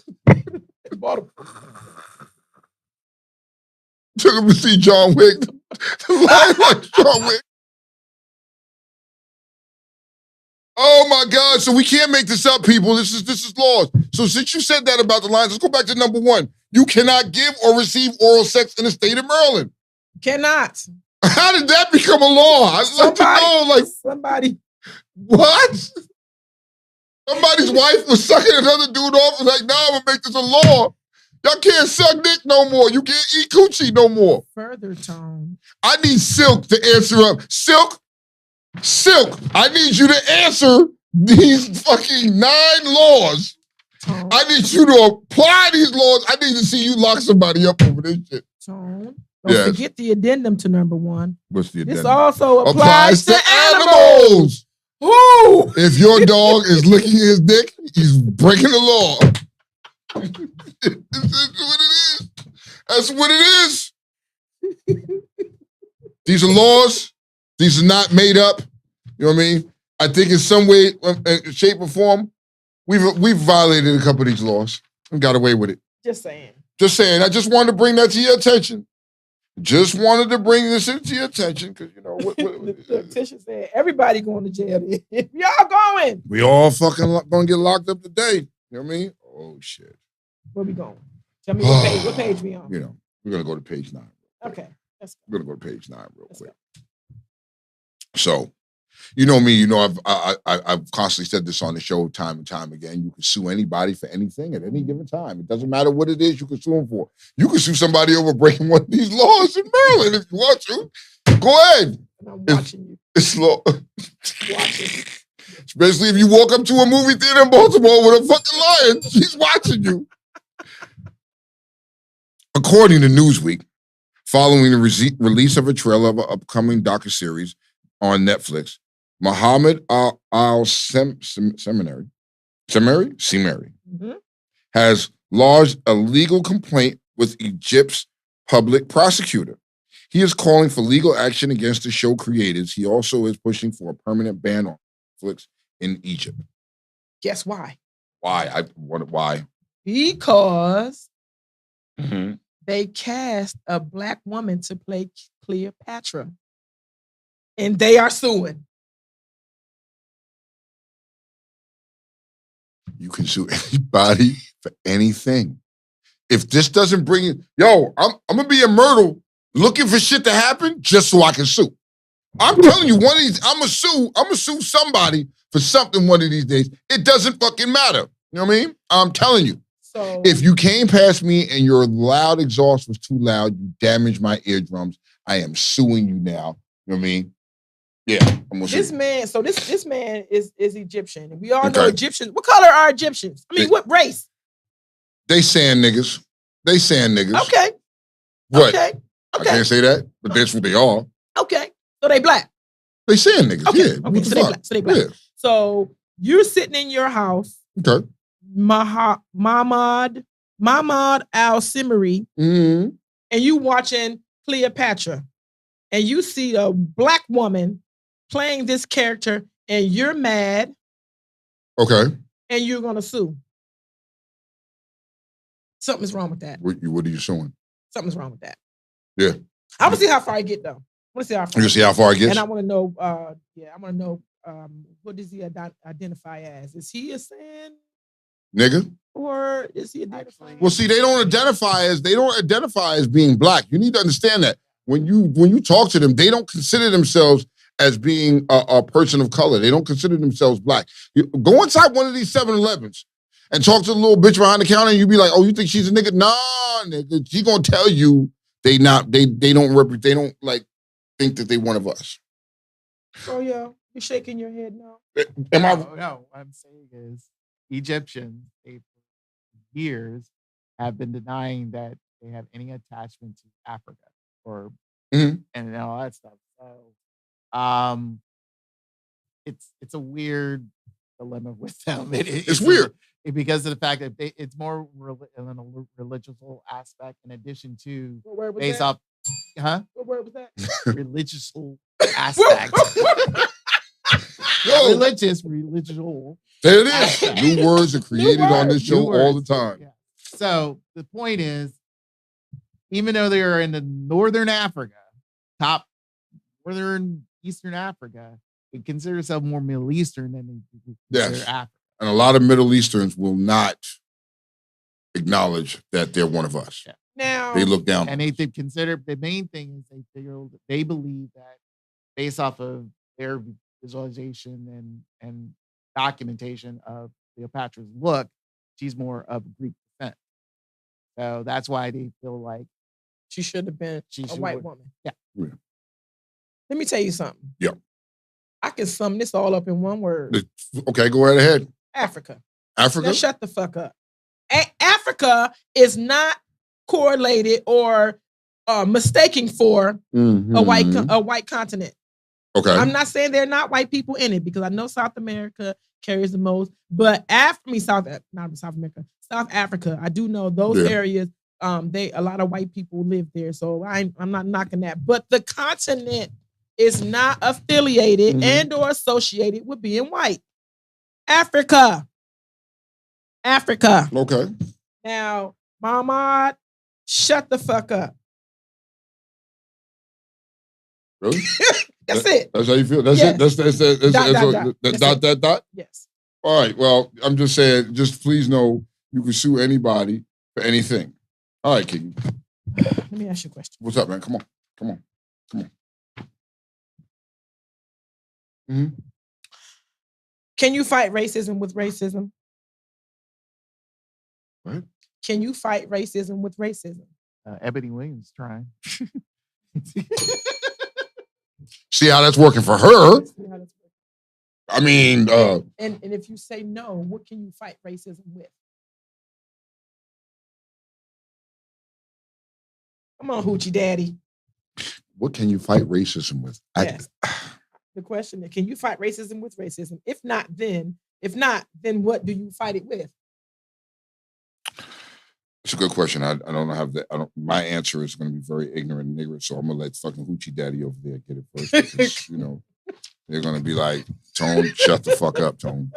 Took him to see John Wick. The lion likes John Wick. Oh my God! So we can't make this up, people. This is laws. So since you said that about the lions, let's go back to number one. You cannot give or receive oral sex in the state of Maryland. Cannot. How did that become a law? I'd like to know, somebody. What? Somebody's wife was sucking another dude off and like, nah, I'm gonna make this a law. Y'all can't suck dick no more. You can't eat coochie no more. Further, Tone. I need Silk to answer up. Silk, I need you to answer these fucking 9 laws. Tone. I need you to apply these laws. I need to see you lock somebody up over this shit. Tone. Don't forget the addendum to number 1. What's the addendum? This also applies to animals. Who? If your dog is licking his dick, he's breaking the law. That's what it is. That's what it is. These are laws. These are not made up. You know what I mean? I think in some way, shape, or form, we've violated a couple of these laws and got away with it. Just saying. I just wanted to bring that to your attention. Just wanted to bring this into your attention because, you know, Look, Tisha said, everybody going to jail. Y'all going. We all fucking going to get locked up today. You know what I mean? Oh, shit. Where we going? Tell me what page we on. You know, we're going to go to page 9. Okay. We're going to go to page 9 real quick. So, you know me, you know I've constantly said this on the show time and time again. You can sue anybody for anything at any given time. It doesn't matter what it is you can sue them for. You can sue somebody over breaking one of these laws in Maryland if you want to. Go ahead. And I'm watching you. It's law. Watching. Especially if you walk up to a movie theater in Baltimore with a fucking lion. She's watching you. According to Newsweek, following the release of a trailer of an upcoming docuseries on Netflix, Muhammad Al Seminary has lodged a legal complaint with Egypt's public prosecutor. He is calling for legal action against the show creators. He also is pushing for a permanent ban on Netflix in Egypt. Guess why? Why? Why? Because they cast a black woman to play Cleopatra. And they are suing. You can sue anybody for anything. If this doesn't bring it, yo, I'm gonna be in Myrtle looking for shit to happen just so I can sue. I'm telling you, one of these, I'm gonna sue somebody for something one of these days. It doesn't fucking matter. You know what I mean? I'm telling you. So if you came past me and your loud exhaust was too loud, you damaged my eardrums. I am suing you now. You know what I mean? Yeah, I'm gonna this sue man. So this man is Egyptian, and we all know Egyptians. What color are Egyptians? I mean, what race? They sand niggas. They sand niggas. Okay. What? Okay. I can't say that, but that's what they are. Okay. So they black. They sand niggas. Okay. Yeah. Okay. What So the they fuck? black. So they black. Yeah. So you're sitting in your house. Okay. Mahmoud Al-Simri, Mm-hmm. and you watching Cleopatra, and you see a black woman playing this character, and you're mad. Okay. And you're gonna sue. Something's wrong with that. What are you suing? Something's wrong with that. Yeah. I want to see how far I get, though. I want to see how far. You see how far it gets? And I want to know. I want to know. What does he identify as? Is he a sin? Nigga. Or is he identifying? Well, see, they don't identify as being black. You need to understand that. When you talk to them, they don't consider themselves as being a person of color. They don't consider themselves black. You go inside one of these 7-Elevens and talk to the little bitch behind the counter, and you be like, "Oh, you think she's a nigga?" Nah, nigga. She gonna tell you they don't like think that they one of us. Oh yeah, you're shaking your head now. Am I? No. What I'm saying is Egyptians, they for years have been denying that they have any attachment to Africa or and all that stuff. So it's a weird dilemma with them. It's weird. Because of the fact that it's more in a religious aspect in addition to based off, What word was that? religious aspect. Religious. There it is. New words are created on this show all the time. Yeah. So the point is, even though they are in the northern Africa, northern Eastern Africa, they consider themselves more Middle Eastern than they consider Africa. And a lot of Middle Easterns will not acknowledge that they're one of us. Yeah. Now they look down. And they consider the main thing is they believe that based off of their visualization and documentation of Cleopatra's look, she's more of Greek descent. So that's why they feel like she should have been a white woman. Yeah. Let me tell you something. Yeah. I can sum this all up in one word. Okay, go right ahead. Africa. Africa? Now shut the fuck up. Africa is not correlated or mistaking for a white continent. Okay. I'm not saying there are not white people in it because I know South America carries the most, but South America, South Africa, I do know those areas. A lot of white people live there, so I'm not knocking that. But the continent is not affiliated and or associated with being white. Africa. Okay. Now, Mahmoud, shut the fuck up. Really? That's it. That's how you feel? That's it? That's dot? Yes. All right. Well, I'm just saying, just please know you can sue anybody for anything. All right, Kiki. Let me ask you a question. What's up, man? Come on. Mm-hmm. Can you fight racism with racism? What? Can you fight racism with racism? Ebony Williams trying. See how that's working for her. I mean, and if you say no, what can you fight racism with? Come on, Hoochie Daddy. What can you fight racism with? Yes. the question: can you fight racism with racism? If not, then what do you fight it with? It's a good question. I don't have that. My answer is going to be very ignorant and ignorant. So I'm gonna let fucking Hoochie Daddy over there get it first. Because, they're gonna be like, Tone, shut the fuck up, Tone.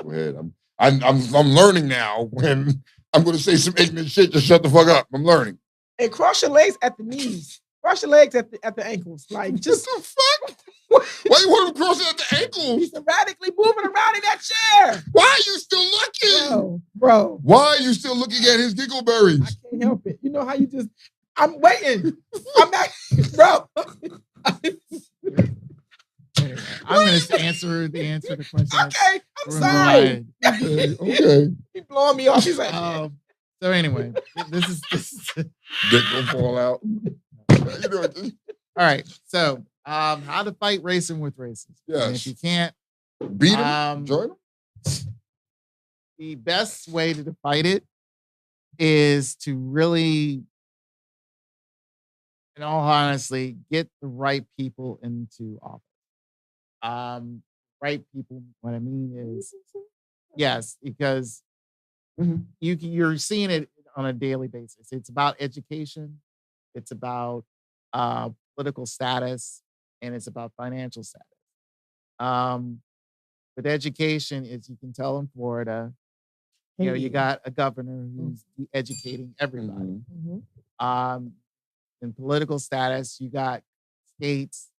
Go ahead. I'm learning now. When I'm gonna say some ignorant shit, just shut the fuck up. I'm learning. And cross your legs at the knees. Cross your legs at the ankles. Like just what the fuck? Why you want to cross it at the ankles? He's erratically moving around in that chair. Why are you still looking? Bro. Why are you still looking at his giggleberries? I can't help it. You know how you just, I'm waiting. I'm not, bro. Anyway, I'm going to answer the question. Okay, I'm sorry. Okay. He's blowing me off. He's like, so anyway, this is dick gonna fall out. All right. So, how to fight racism with racism? Yes. And if you can't beat him, join him. The best way to fight it is to really, in all honesty, get the right people into office. Right people. What I mean is, yes, because you're seeing it on a daily basis. It's about education. It's about political status, and it's about financial status. With education, as you can tell in Florida, you got a governor who's educating everybody. In political status, you got states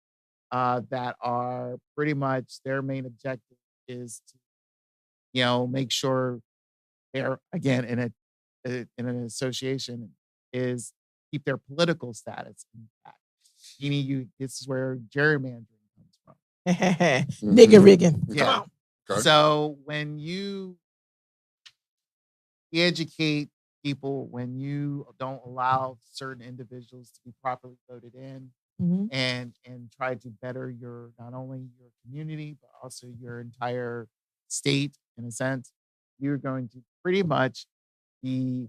that are pretty much their main objective is to, make sure they're again in an association is keep their political status intact. This is where gerrymandering comes from. Nigga rigging. Yeah. Come on. Okay. So when you educate people, when you don't allow certain individuals to be properly voted in, and try to better not only your community, but also your entire state, in a sense, you're going to pretty much be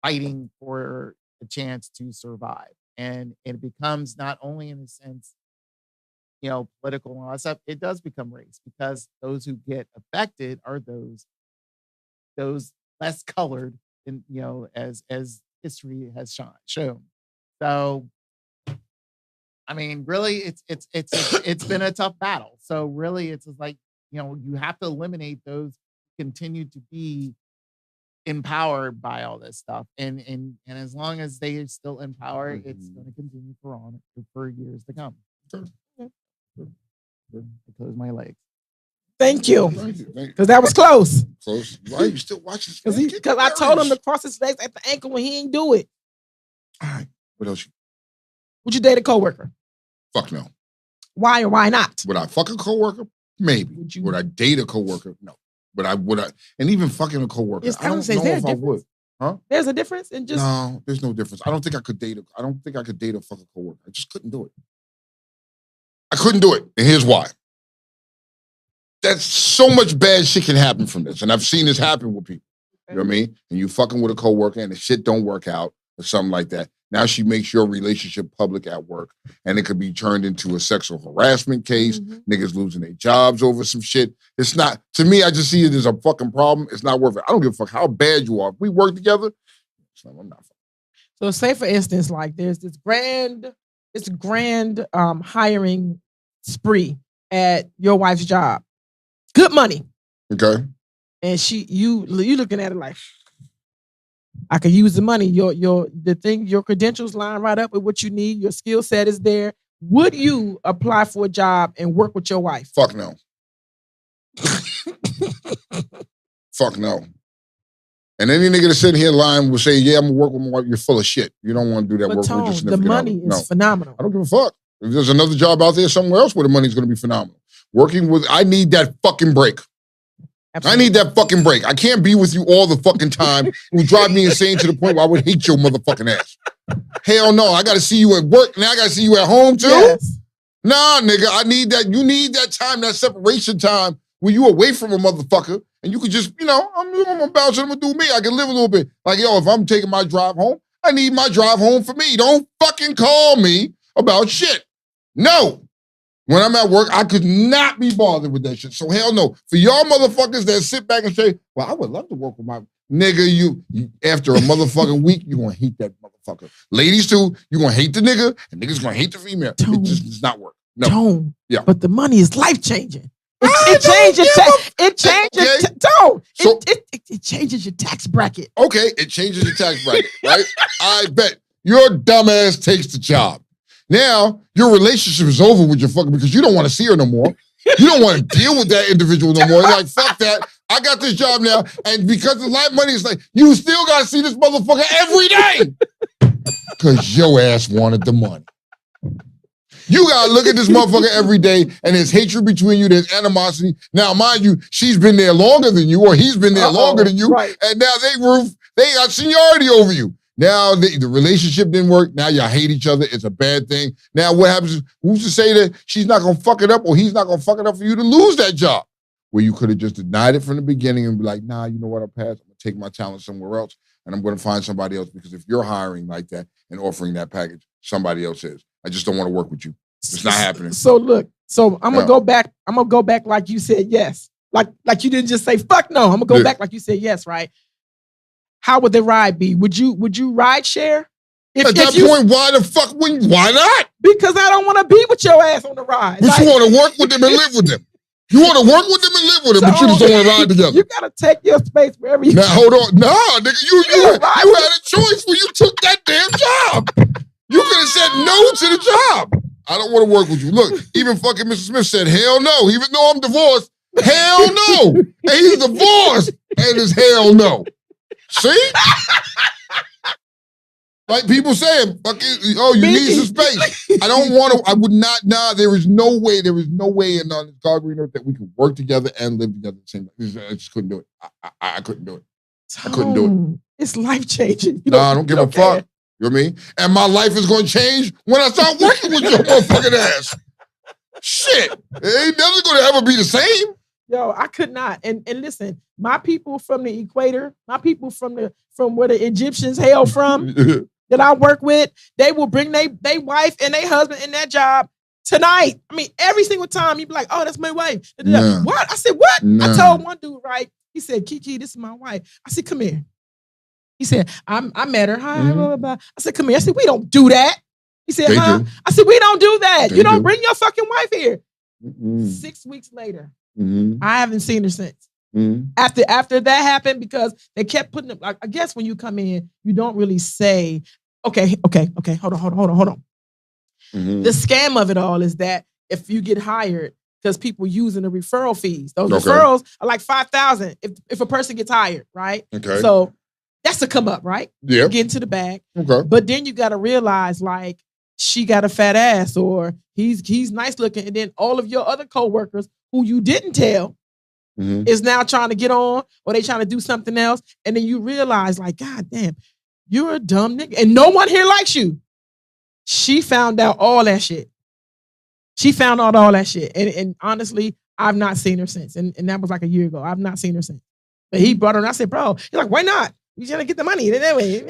fighting for a chance to survive. And it becomes not only in a sense, political and all that stuff, it does become race because those who get affected are those less colored in, as history has shown. So, I mean, really, it's been a tough battle. So really, it's like, you have to eliminate those who continue to be empowered by all this stuff. And as long as they are still in power, it's going to continue for years to come. I close my legs. Thank you. Because that was close. Close. Why are you still watching? Because I told him to cross his legs at the ankle when he ain't do it. All right. What else? Would you date a coworker? Fuck no. Why or why not? Would I fuck a coworker? Maybe. Would I date a coworker? No. But and even fucking a coworker, I don't know if I would. Huh? There's a difference in just no. There's no difference. I don't think I could date a fucking coworker. I just couldn't do it. I couldn't do it, and here's why. That's so much bad shit can happen from this, and I've seen this happen with people. You know what I mean? And you fucking with a coworker, and the shit don't work out or something like that. Now she makes your relationship public at work, and it could be turned into a sexual harassment case. Niggas losing their jobs over some shit. It's not, to me, I just see it as a fucking problem. It's not worth it. I don't give a fuck how bad you are. If we work together, I'm not fucking. So say, for instance, like there's this grand hiring spree at your wife's job. Good money. Okay. And you looking at it like, I could use the money. Your credentials line right up with what you need. Your skill set is there. Would you apply for a job and work with your wife? Fuck no. Fuck no. And any nigga that's sitting here lying will say, yeah, I'm gonna work with my wife. You're full of shit. You don't want to do that work with your significant the money is phenomenal. I don't give a fuck. If there's another job out there somewhere else where the money's gonna be phenomenal. I need that fucking break. Absolutely. I need that fucking break. I can't be with you all the fucking time. It would drive me insane to the point where I would hate your motherfucking ass. Hell no. I got to see you at work. Now I got to see you at home too? Yes. Nah, nigga. I need that. You need that time, that separation time where you away from a motherfucker and you could just, I'm going to bounce and I'm going to do me. I can live a little bit. Like, if I'm taking my drive home, I need my drive home for me. Don't fucking call me about shit. No. When I'm at work, I could not be bothered with that shit. So hell no. For y'all motherfuckers that sit back and say, well, I would love to work with my nigga, you after a motherfucking week, you're gonna hate that motherfucker. Ladies too, you're gonna hate the nigga, and niggas gonna hate the female. It just does not work. No. Tone. Yeah. But the money is life changing. It changes your tax bracket. Okay, it changes your tax bracket, right? I bet your dumbass takes the job. Now, your relationship is over with your fucking because you don't want to see her no more. You don't want to deal with that individual no more. You're like, fuck that. I got this job now. And because of life money, it's like, you still got to see this motherfucker every day. Because your ass wanted the money. You got to look at this motherfucker every day, and there's hatred between you, there's animosity. Now, mind you, she's been there longer than you, or he's been there longer than you, right. And now they got seniority over you. Now the relationship didn't work. Now y'all hate each other. It's a bad thing. Now what happens is, who's to say that she's not going to fuck it up or he's not going to fuck it up for you to lose that job? Where you could have just denied it from the beginning and be like, nah, you know what, I'll pass. I'm going to take my talent somewhere else and I'm going to find somebody else because if you're hiring like that and offering that package, somebody else is. I just don't want to work with you. It's not happening. So look, I'm going to go back. I'm going to go back like you said yes. Like you didn't just say, fuck no. I'm going to go back like you said yes, right? How would the ride be? Would you ride share? At that point, why not? Because I don't want to be with your ass on the ride. But you want to work with them and live with them. You want to work with them and live with them, but you just don't want to ride together. You got to take your space wherever you Now, hold on. Nah, nigga, you had a choice when you took that damn job. You could have said no to the job. I don't want to work with you. Look, even fucking Mr. Smith said, hell no. Even though I'm divorced, hell no. And he's divorced and it's hell no. See? Like people saying, oh, you need some space. I don't want to, I would not, there is no way in this God green earth that we could work together and live together at the same time. I just couldn't do it. I couldn't do it. I couldn't do it. It's life changing. I don't give a fuck. You know what I mean? And my life is going to change when I start working with your motherfucking ass. Shit. It ain't never going to ever be the same. Yo, I could not. And listen, my people from the equator, my people from where the Egyptians hail from, that I work with, they will bring their wife and their husband in that job tonight. I mean, every single time you'd be like, oh, that's my wife. Nah. What? I said, what? Nah. I told one dude, right? He said, Kiki, this is my wife. I said, come here. He said, I met her. Hi, blah, blah, blah. I said, come here. I said, we don't do that. He said, huh? I said, we don't do that. You don't bring your fucking wife here. 6 weeks later, I haven't seen her since. After that happened, because they kept putting up, I guess when you come in, you don't really say, okay, hold on. The scam of it all is that if you get hired, because people using the referral fees, those referrals are like $5,000 if a person gets hired, right? Okay. So that's to come up, right? Yeah. Get into the bag. Okay. But then you got to realize, like, she got a fat ass or he's nice looking, and then all of your other coworkers who you didn't tell is now trying to get on, or they trying to do something else, and then you realize, like, God damn, you're a dumb nigga, and no one here likes you. She found out all that shit. And honestly, I've not seen her since, and that was like a year ago. I've not seen her since. But he brought her, and I said, bro, he's like, why not? You trying to get the money that way.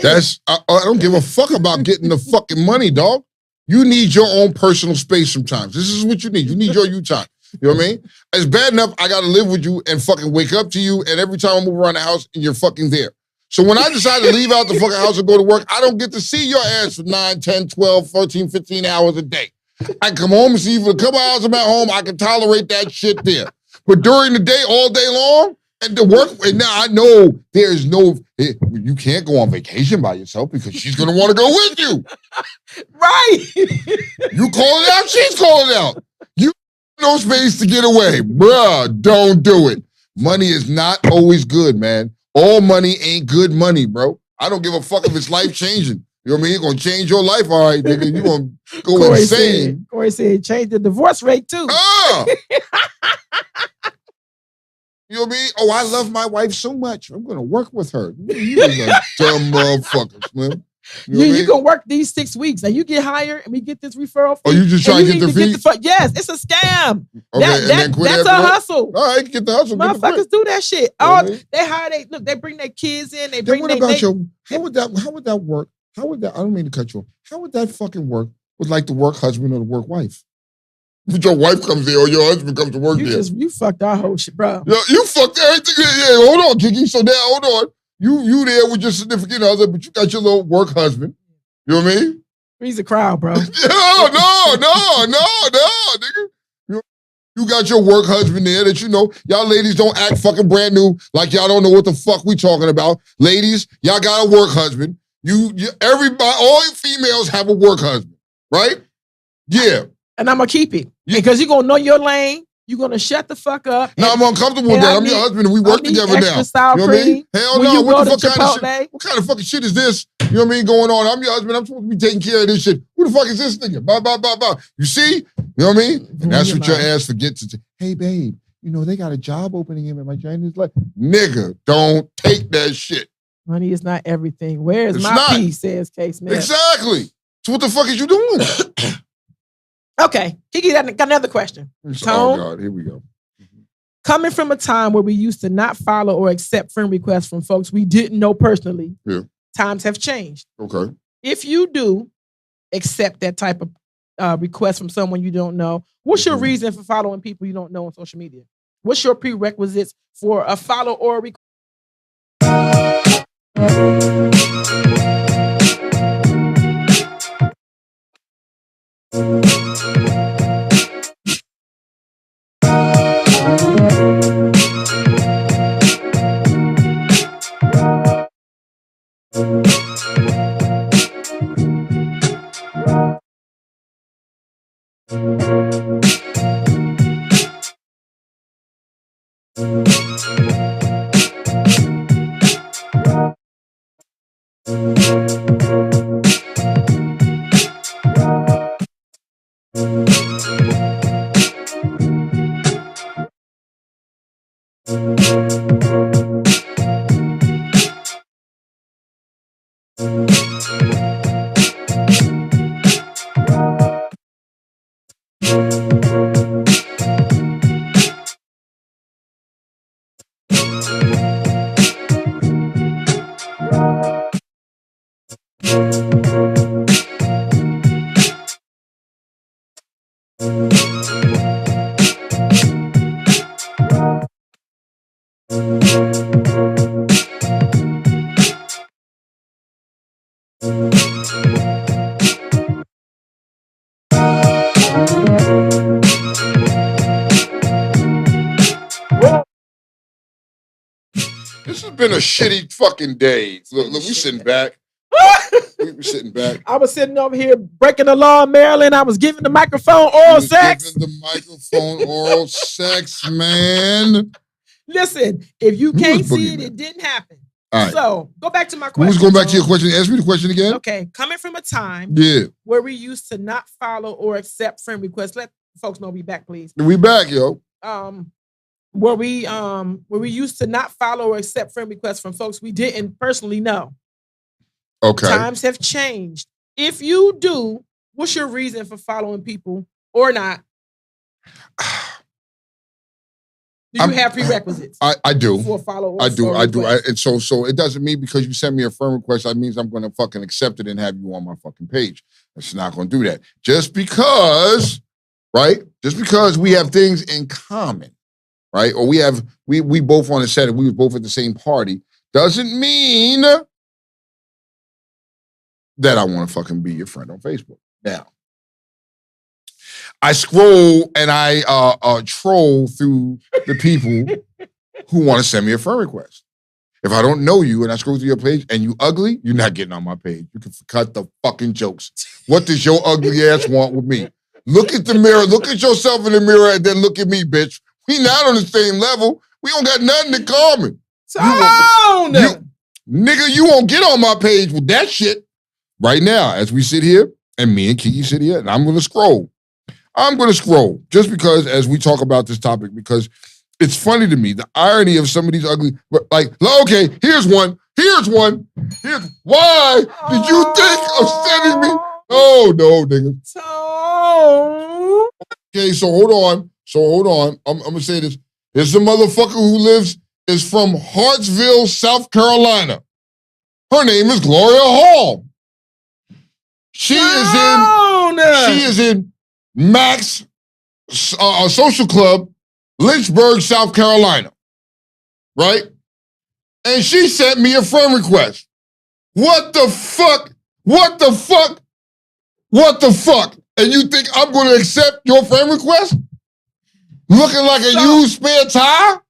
I don't give a fuck about getting the fucking money, dog. You need your own personal space sometimes. This is what you need. You need your you time. You know what I mean? It's bad enough I got to live with you and fucking wake up to you, and every time I move around the house, and you're fucking there. So when I decide to leave out the fucking house and go to work, I don't get to see your ass for 9, 10, 12, 13, 15 hours a day. I come home and see you for a couple hours I'm at home, I can tolerate that shit there. But during the day, all day long, and the work, and now I know there's no, you can't go on vacation by yourself because she's going to want to go with you. Right. You call it out, she's calling out. You no space to get away. Bruh, don't do it. Money is not always good, man. All money ain't good money, bro. I don't give a fuck if it's life-changing. You know what I mean? It's going to change your life, all right, nigga. You're going to go Corey insane. Corey said change the divorce rate, too. You know what I mean? Oh, I love my wife so much. I'm going to work with her. You a dumb motherfucker, man. You can work these 6 weeks and you get hired and we get this referral fee. Oh, you just trying to get the fee? Yes, it's a scam. Okay, that's a hustle. All right, get the hustle. Motherfuckers do that shit. They bring their kids in. They bring how would that work? I don't mean to cut you off. How would that fucking work with like the work husband or the work wife? But your wife comes there or your husband comes to work there. You fucked our whole shit, bro. Yo, you fucked everything. Yeah, hold on, Kiki. So now, hold on. You there with your significant other, but you got your little work husband. You know what I mean? He's a crowd, bro. No, nigga. You got your work husband there that y'all ladies don't act fucking brand new like y'all don't know what the fuck we talking about. Ladies, y'all got a work husband. Everybody, all you females have a work husband, right? Yeah. And I'm gonna keep it. Because you're gonna know your lane. You're gonna shut the fuck up. No, I'm uncomfortable with that. I'm your husband and we work together now. You know what I mean? Hell no, what the fuck kind of shit? What kind of fucking shit is this? You know what I mean? Going on. I'm your husband. I'm supposed to be taking care of this shit. Who the fuck is this nigga? Blah, blah, blah, blah. You see? You know what I mean? And that's what your ass forgets to say. Hey, babe, they got a job opening in my Chinese life. Nigga, don't take that shit. Money is not everything. Where is my peace, says K. Smith. Exactly. So what the fuck is you doing? Okay. Kiki got another question. Oh, God. Here we go. Coming from a time where we used to not follow or accept friend requests from folks we didn't know personally, times have changed. Okay. If you do accept that type of request from someone you don't know, what's your reason for following people you don't know on social media? What's your prerequisites for a follow or a request? This has been a shitty fucking day. Look, we sitting back. We were sitting back. I was sitting over here breaking the law in Maryland. I was giving the microphone oral sex. Giving the microphone oral sex, man. Listen, if you can't see it, it didn't happen. All right. So go back to my question. Who's going back to your question? Ask me the question again. Okay. Coming from a time where we used to not follow or accept friend requests. Let folks know we back, please. We back, yo. Where we used to not follow or accept friend requests from folks we didn't personally know. Okay. Times have changed. If you do, what's your reason for following people or not? Do you have prerequisites? I do. For follow or I do. request? And so it doesn't mean because you send me a friend request, that means I'm going to fucking accept it and have you on my fucking page. It's not going to do that. Just because, right? Just because we have things in common, right? Or we both on the set and we were both at the same party doesn't mean that I want to fucking be your friend on Facebook. Now, I scroll and I troll through the people who want to send me a friend request. If I don't know you and I scroll through your page and you ugly, you're not getting on my page. You can cut the fucking jokes. What does your ugly ass want with me? Look at the mirror, look at yourself in the mirror and then look at me, bitch. We not on the same level. We don't got nothing in common. Nigga, you won't get on my page with that shit right now as we sit here and me and Kiki sit here and I'm going to scroll. I'm going to scroll just because as we talk about this topic, because it's funny to me, the irony of some of these ugly, like, okay, here's one. Why did you think of sending me? Oh, no, nigga. Okay, so hold on. I'm going to say this. There's a motherfucker who is from Hartsville, South Carolina. Her name is Gloria Hall. She is in Max a social club, Lynchburg, South Carolina, right? And she sent me a friend request. What the fuck? What the fuck? What the fuck? And you think I'm going to accept your friend request? Looking like a used spare tire?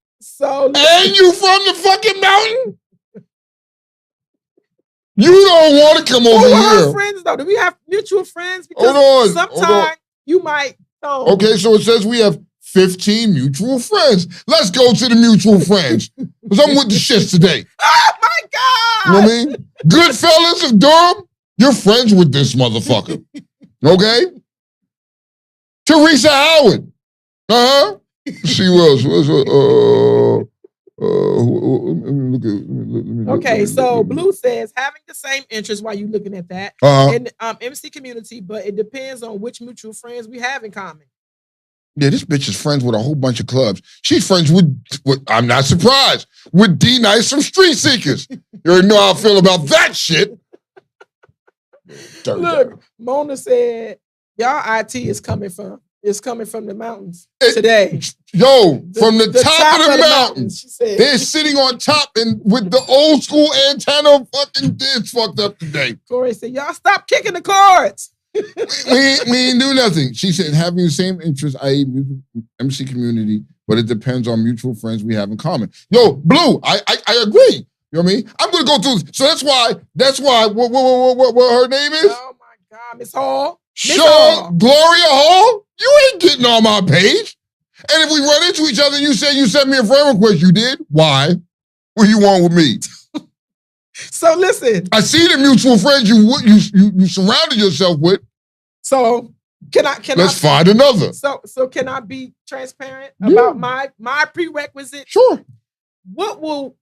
And you from the fucking mountain? You don't want to come over here. Our friends, though. Do we have mutual friends? Because sometimes you might know. Okay, so it says we have 15 mutual friends. Let's go to the mutual friends. Because I'm with the shits today. Oh, my God! You know what I mean? Good fellas of Durham, you're friends with this motherfucker. Okay? Teresa Howard. Uh-huh. She was. Okay, so Blue says having the same interest while you looking at that in MC community, but it depends on which mutual friends we have in common. Yeah, this bitch is friends with a whole bunch of clubs. She's friends with I'm not surprised, with D Nice from Street Seekers. You already know how I feel about that shit. Look, Mona said, y'all IT is coming from the mountains today. From the top of the mountains. She said. They're sitting on top and with the old school antenna fucking it's fucked up today. Corey said, y'all stop kicking the cords. we ain't do nothing. She said, having the same interests, i.e. MC community, but it depends on mutual friends we have in common. Yo, Blue, I agree. You know what I mean? I'm gonna go through. So that's why. What her name is? Oh my God, Miss Hall. Sean Gloria Hall. You ain't getting on my page. And if we run into each other, and you say you sent me a friend request. You did. Why? What you want with me? So listen. I see the mutual friends you surrounded yourself with. So Let's find another. So can I be transparent about my prerequisite? Sure. What will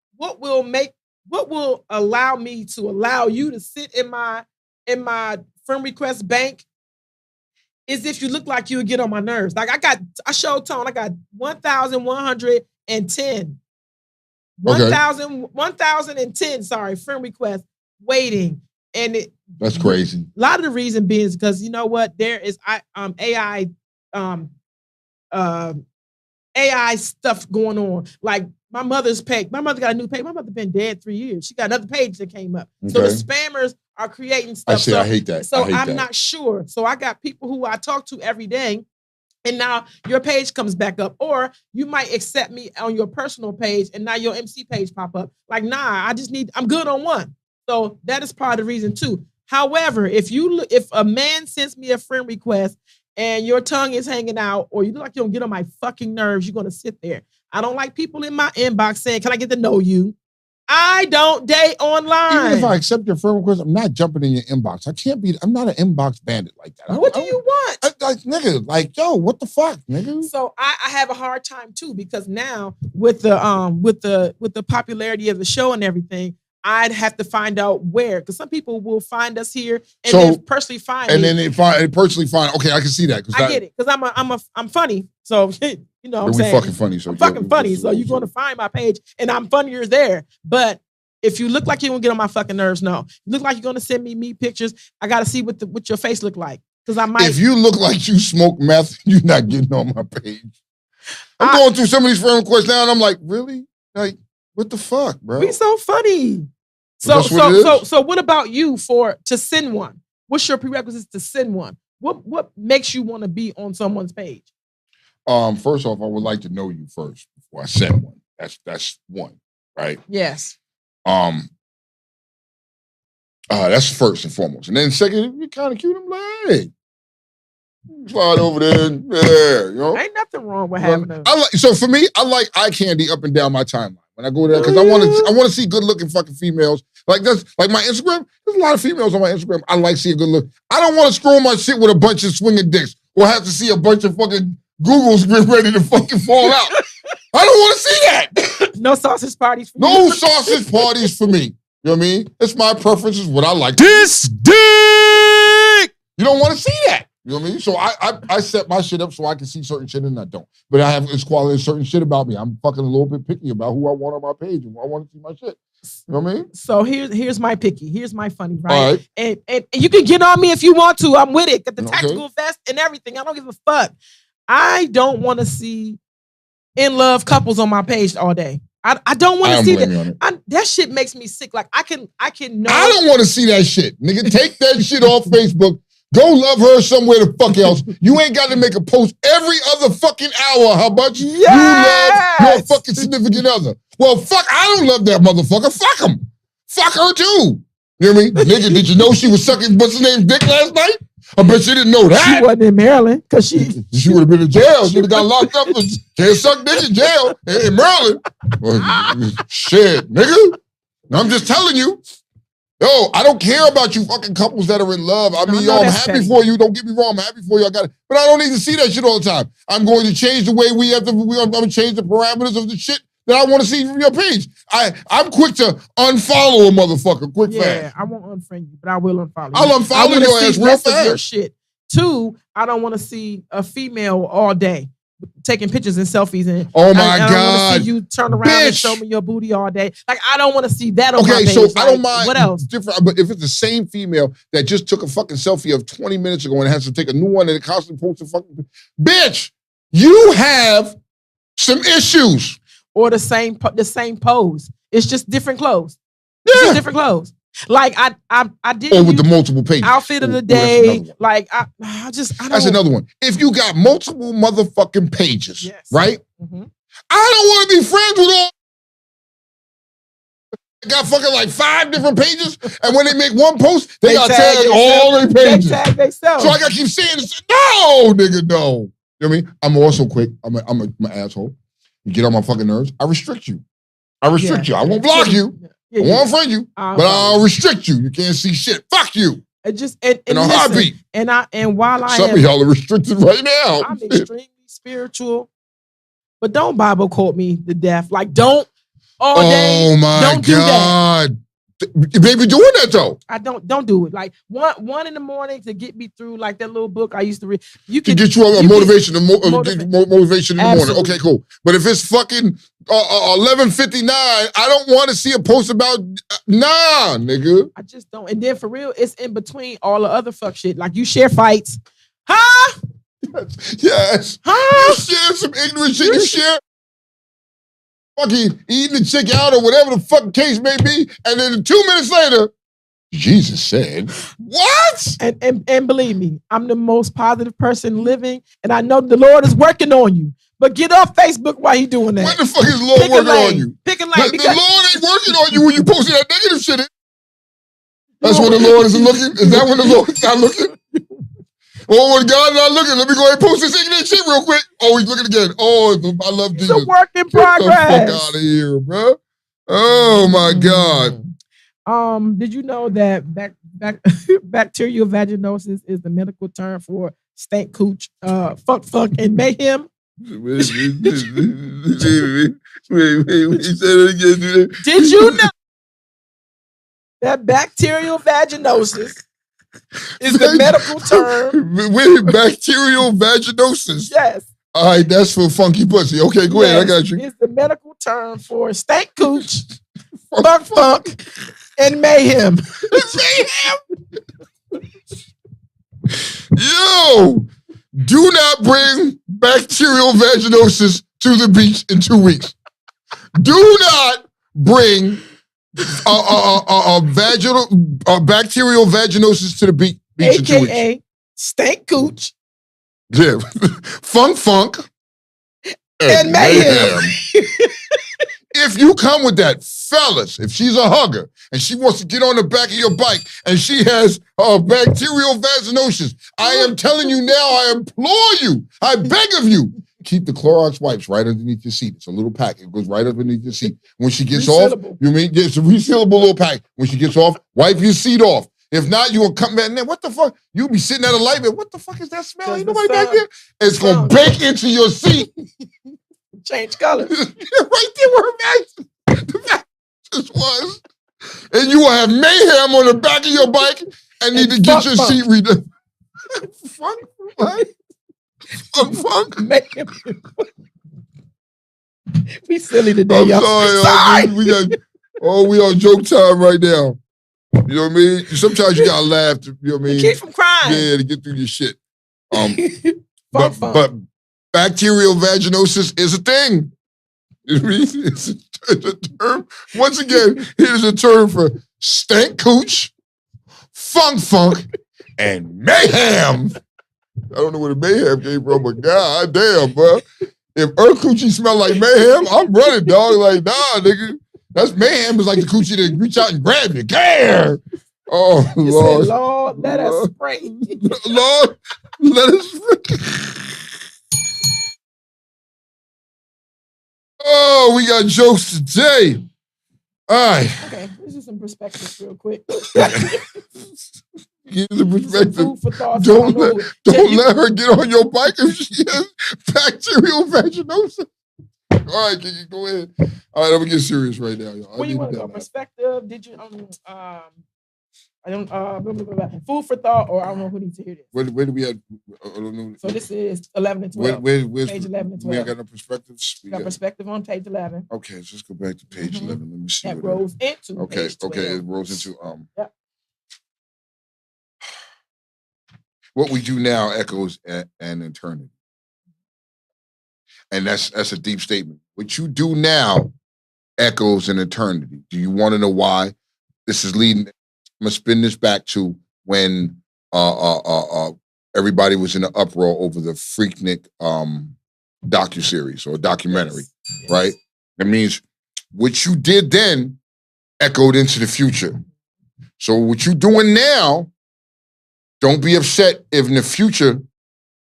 allow me to allow you to sit in my friend request bank is if you look like you would get on my nerves. Like I showed Tone, I got 1,110. 1,010, friend requests waiting. And that's crazy. A lot of the reason being is because you know what? There is AI stuff going on. Like my mother's page. My mother got a new page. My mother been dead 3 years. She got another page that came up. Okay. So the spammers are creating stuff. I hate that. So I'm not sure. So I got people who I talk to every day. And now your page comes back up, or you might accept me on your personal page, and now your MC page pop up. Like, nah, I'm good on one. So that is part of the reason too. However, if a man sends me a friend request and your tongue is hanging out, or you look like you don't get on my fucking nerves, you're gonna sit there. I don't like people in my inbox saying, "Can I get to know you?" I don't date online. Even if I accept your friend request, I'm not jumping in your inbox. I'm not an inbox bandit like that. What do you want? Yo, what the fuck, nigga? So I have a hard time too, because now with the popularity of the show and everything, I'd have to find out where, because some people will find us here and then personally find and me. then they personally find. Okay, I can see that. I get it, because I'm funny. So you know what I'm saying? Fucking funny. So I'm fucking funny. So you're going to find my page, and I'm funnier there. But if you look like you're going to get on my fucking nerves, no. You look like you're going to send me pictures, I got to see what your face look like. Because I might. If you look like you smoke meth, you're not getting on my page. I'm going through some of these friend requests now, and I'm like, really? Like, what the fuck, bro? We so funny. So what about you to send one? What's your prerequisites to send one? What makes you want to be on someone's page? First off, I would like to know you first before I send one. That's one, right? Yes. That's first and foremost. And then second, you're kind of cute. I'm like, hey, slide over there and there, you know? Ain't nothing wrong with having a... So for me, I like eye candy up and down my timeline when I go there, because I want to see good looking fucking females. Like that's like my Instagram. There's a lot of females on my Instagram. I like seeing good look. I don't want to scroll my shit with a bunch of swinging dicks or have to see a bunch of fucking Googles get ready to fucking fall out. I don't want to see that. No sausage parties for No sausage parties for me. You know what I mean? It's my preferences, what I like. This dick! You don't want to see that. You know what I mean? So I set my shit up so I can see certain shit and I don't. But I have this quality of certain shit about me. I'm fucking a little bit picky about who I want on my page and who I want to see my shit. You know what I mean? So here's my picky. Here's my funny, right? All right. And you can get on me if you want to. I'm with it. Got the tactical vest and everything. I don't give a fuck. I don't want to see in love couples on my page all day. I don't want to see that. That shit makes me sick. Like I can know. I don't want to see that shit. Nigga, take that shit off Facebook. Go love her somewhere the fuck else. You ain't got to make a post every other fucking hour how much you love your fucking significant other. Well, fuck, I don't love that motherfucker. Fuck him. Fuck her too. You know what I mean? Nigga, did you know she was sucking what's her name's dick last night? I bet she didn't know that. She wasn't in Maryland because she would have been in jail. She would have got locked up. Can't suck dick in jail in Maryland. Well, shit, nigga. I'm just telling you. Yo, I don't care about you fucking couples that are in love. I mean, I'm happy for you. Don't get me wrong. I'm happy for you. I got it. But I don't need to see that shit all the time. I'm going to change the way I'm going to change the parameters of the shit that I want to see from your page. I'm quick to unfollow a motherfucker quick fast. Yeah, I won't unfriend you, but I will unfollow you. I'll unfollow your ass real fast. Your shit. 2, I don't want to see a female all day taking pictures and selfies and oh my God, I don't want to see you turn around and show me your booty all day. Like I don't want to see that on my page. Okay, so like, I don't mind. What else? Different, but if it's the same female that just took a fucking selfie of 20 minutes ago and has to take a new one and it constantly posts a fucking bitch, you have some issues. Or the same pose. It's just different clothes. Yeah. It's just different clothes. Like I did. Or with the multiple pages. Outfit of the day. Like I don't. That's another one. If you got multiple motherfucking pages, right? Mm-hmm. I don't want to be friends with all. Got fucking like 5 different pages, and when they make one post, they got tag all their pages. They tag themselves. So I gotta keep saying this. No, nigga, no. You know what I mean? I'm also quick. I'm an asshole. You get on my fucking nerves. I restrict you. I won't block you. I won't friend you, but I'll restrict you. You can't see shit. Fuck you. In a heartbeat. And while some of y'all are restricted right now. I'm extremely spiritual, but don't Bible quote me to death. Like don't all day. Oh my don't God. Do that. They be doing that though. I don't do it. Like one in the morning to get me through like that little book I used to read. You can get you a motivation in the morning. Okay, cool. But if it's fucking 11:59, I don't want to see a post about nah, nigga. I just don't. And then for real, it's in between all the other fuck shit. Like you share fights, huh? Yes. Huh? You share some ignorant shit. You share. Fucking eating the chick out or whatever the fucking case may be, and then 2 minutes later, Jesus said, what? And believe me, I'm the most positive person living, and I know the Lord is working on you. But get off Facebook while you doing that. When the fuck is the Lord working on you? Pick a lane. The Lord ain't working on you when you posting that negative shit. That's when the Lord isn't looking? Is that when the Lord is not looking? Oh, when God's not looking, let me go ahead and post this ignorant shit real quick. Oh, he's looking again. Oh, I love Jesus. It's a work in progress. Get the fuck out of here, bro. Oh, my God. Did you know that bacterial vaginosis is the medical term for stank cooch, fuck, and mayhem? Wait, say that again. Did you know that bacterial vaginosis is the medical term? With bacterial vaginosis. Yes. All right, that's for funky pussy. Okay, go ahead. I got you. It's the medical term for stank cooch, fuck, and mayhem. Yo, do not bring bacterial vaginosis to the beach in 2 weeks. Do not bring bacterial vaginosis to the beach in 2 weeks. AKA stank cooch. Yeah. funk. And mayhem. If you come with that, fellas, if she's a hugger and she wants to get on the back of your bike and she has bacterial vaginosis, I am telling you now, I implore you, I beg of you, keep the Clorox wipes right underneath your seat. It's a little pack. It goes right underneath your seat. When she gets off, it's a resealable little pack. When she gets off, wipe your seat off. If not, you will come back and then, what the fuck? You'll be sitting at a light, man. What the fuck is that smell? Ain't nobody back there? It's going to bake into your seat. Change colors. Right there where the mattress was. And you will have mayhem on the back of your bike and need to get your seat redone. Funk? What? Funk? Mayhem. We silly today, I'm y'all. Sorry. We on joke time right now. You know what I mean? Sometimes you gotta laugh to, you know what I mean? Keep from crying. Yeah, to get through your shit. But Bacterial vaginosis is a thing. It's a term. Once again, it is a term for stank cooch, funk, and mayhem. I don't know where the mayhem came from, but god damn, bro. If her coochie smell like mayhem, I'm running, dog. Like, nah, nigga. That's mayhem is like the coochie that reach out and grab you. Care. Oh, You Lord. said, Lord, let us spray. Lord, let us spray. Oh, we got jokes today. All right. Okay, this is some perspective real quick. Give the perspective. Food for thought. Don't let her get on your bike if she has bacterial vaginosis. All right, Kiki, go ahead. All right, I'm gonna get serious right now, y'all. When you want to go perspective, did you I don't food for thought, or I don't know who needs to hear this. Where do we have? I don't know. So this is 11 and 12. Where's page 11 and 12. We ain't got no perspectives. We got perspective on page 11. Okay, so let's go back to page 11. Let me see. That rolls into okay, page 12. it rolls into Yep. What we do now echoes an eternity. And that's a deep statement. What you do now echoes an eternity. Do you want to know why? This is leading. I'm gonna spin this back to when everybody was in the uproar over the Freaknik docuseries or documentary, yes. Right? That means what you did then echoed into the future. So what you doing now, don't be upset if in the future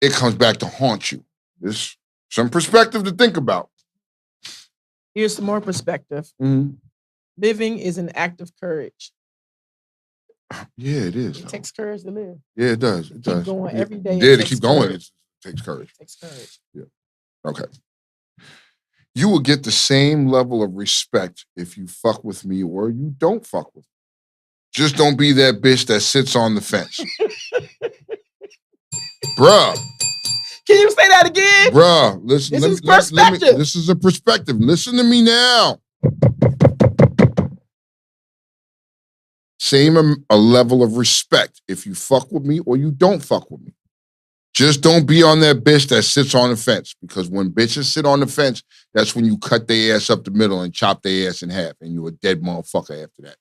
it comes back to haunt you. There's some perspective to think about. Here's some more perspective. Mm-hmm. Living is an act of courage. Yeah, it is. It takes courage to live. Yeah, it does. It does. Keep going every day. Yeah, to keep going, it takes courage. It takes courage. Yeah. Okay. You will get the same level of respect if you fuck with me or you don't fuck with me. Just don't be that bitch that sits on the fence. Bruh. Can you say that again? Bruh, listen. This is perspective. This is a perspective. Listen to me now. Same a level of respect if you fuck with me or you don't fuck with me. Just don't be on that bitch that sits on the fence, because when bitches sit on the fence, that's when you cut their ass up the middle and chop their ass in half, and you're a dead motherfucker after that.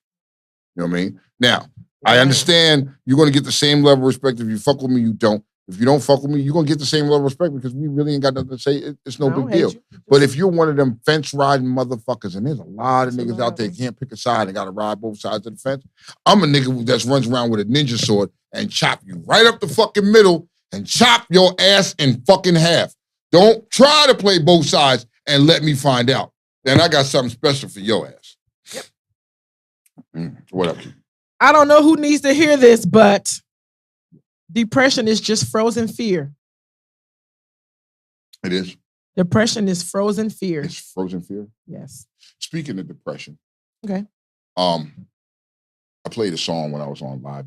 You know what I mean? Now, I understand you're going to get the same level of respect if you fuck with me, you don't. If you don't fuck with me, you're going to get the same level of respect because we really ain't got nothing to say. It's no big deal. But if you're one of them fence riding motherfuckers, and there's a lot of niggas out there can't pick a side and got to ride both sides of the fence, I'm a nigga that runs around with a ninja sword and chop you right up the fucking middle and chop your ass in fucking half. Don't try to play both sides and let me find out. Then I got something special for your ass. Yep. What up? I don't know who needs to hear this, but depression is just frozen fear. It is. Depression is frozen fear. It's frozen fear? Yes. Speaking of depression. Okay. I played a song when I was on live.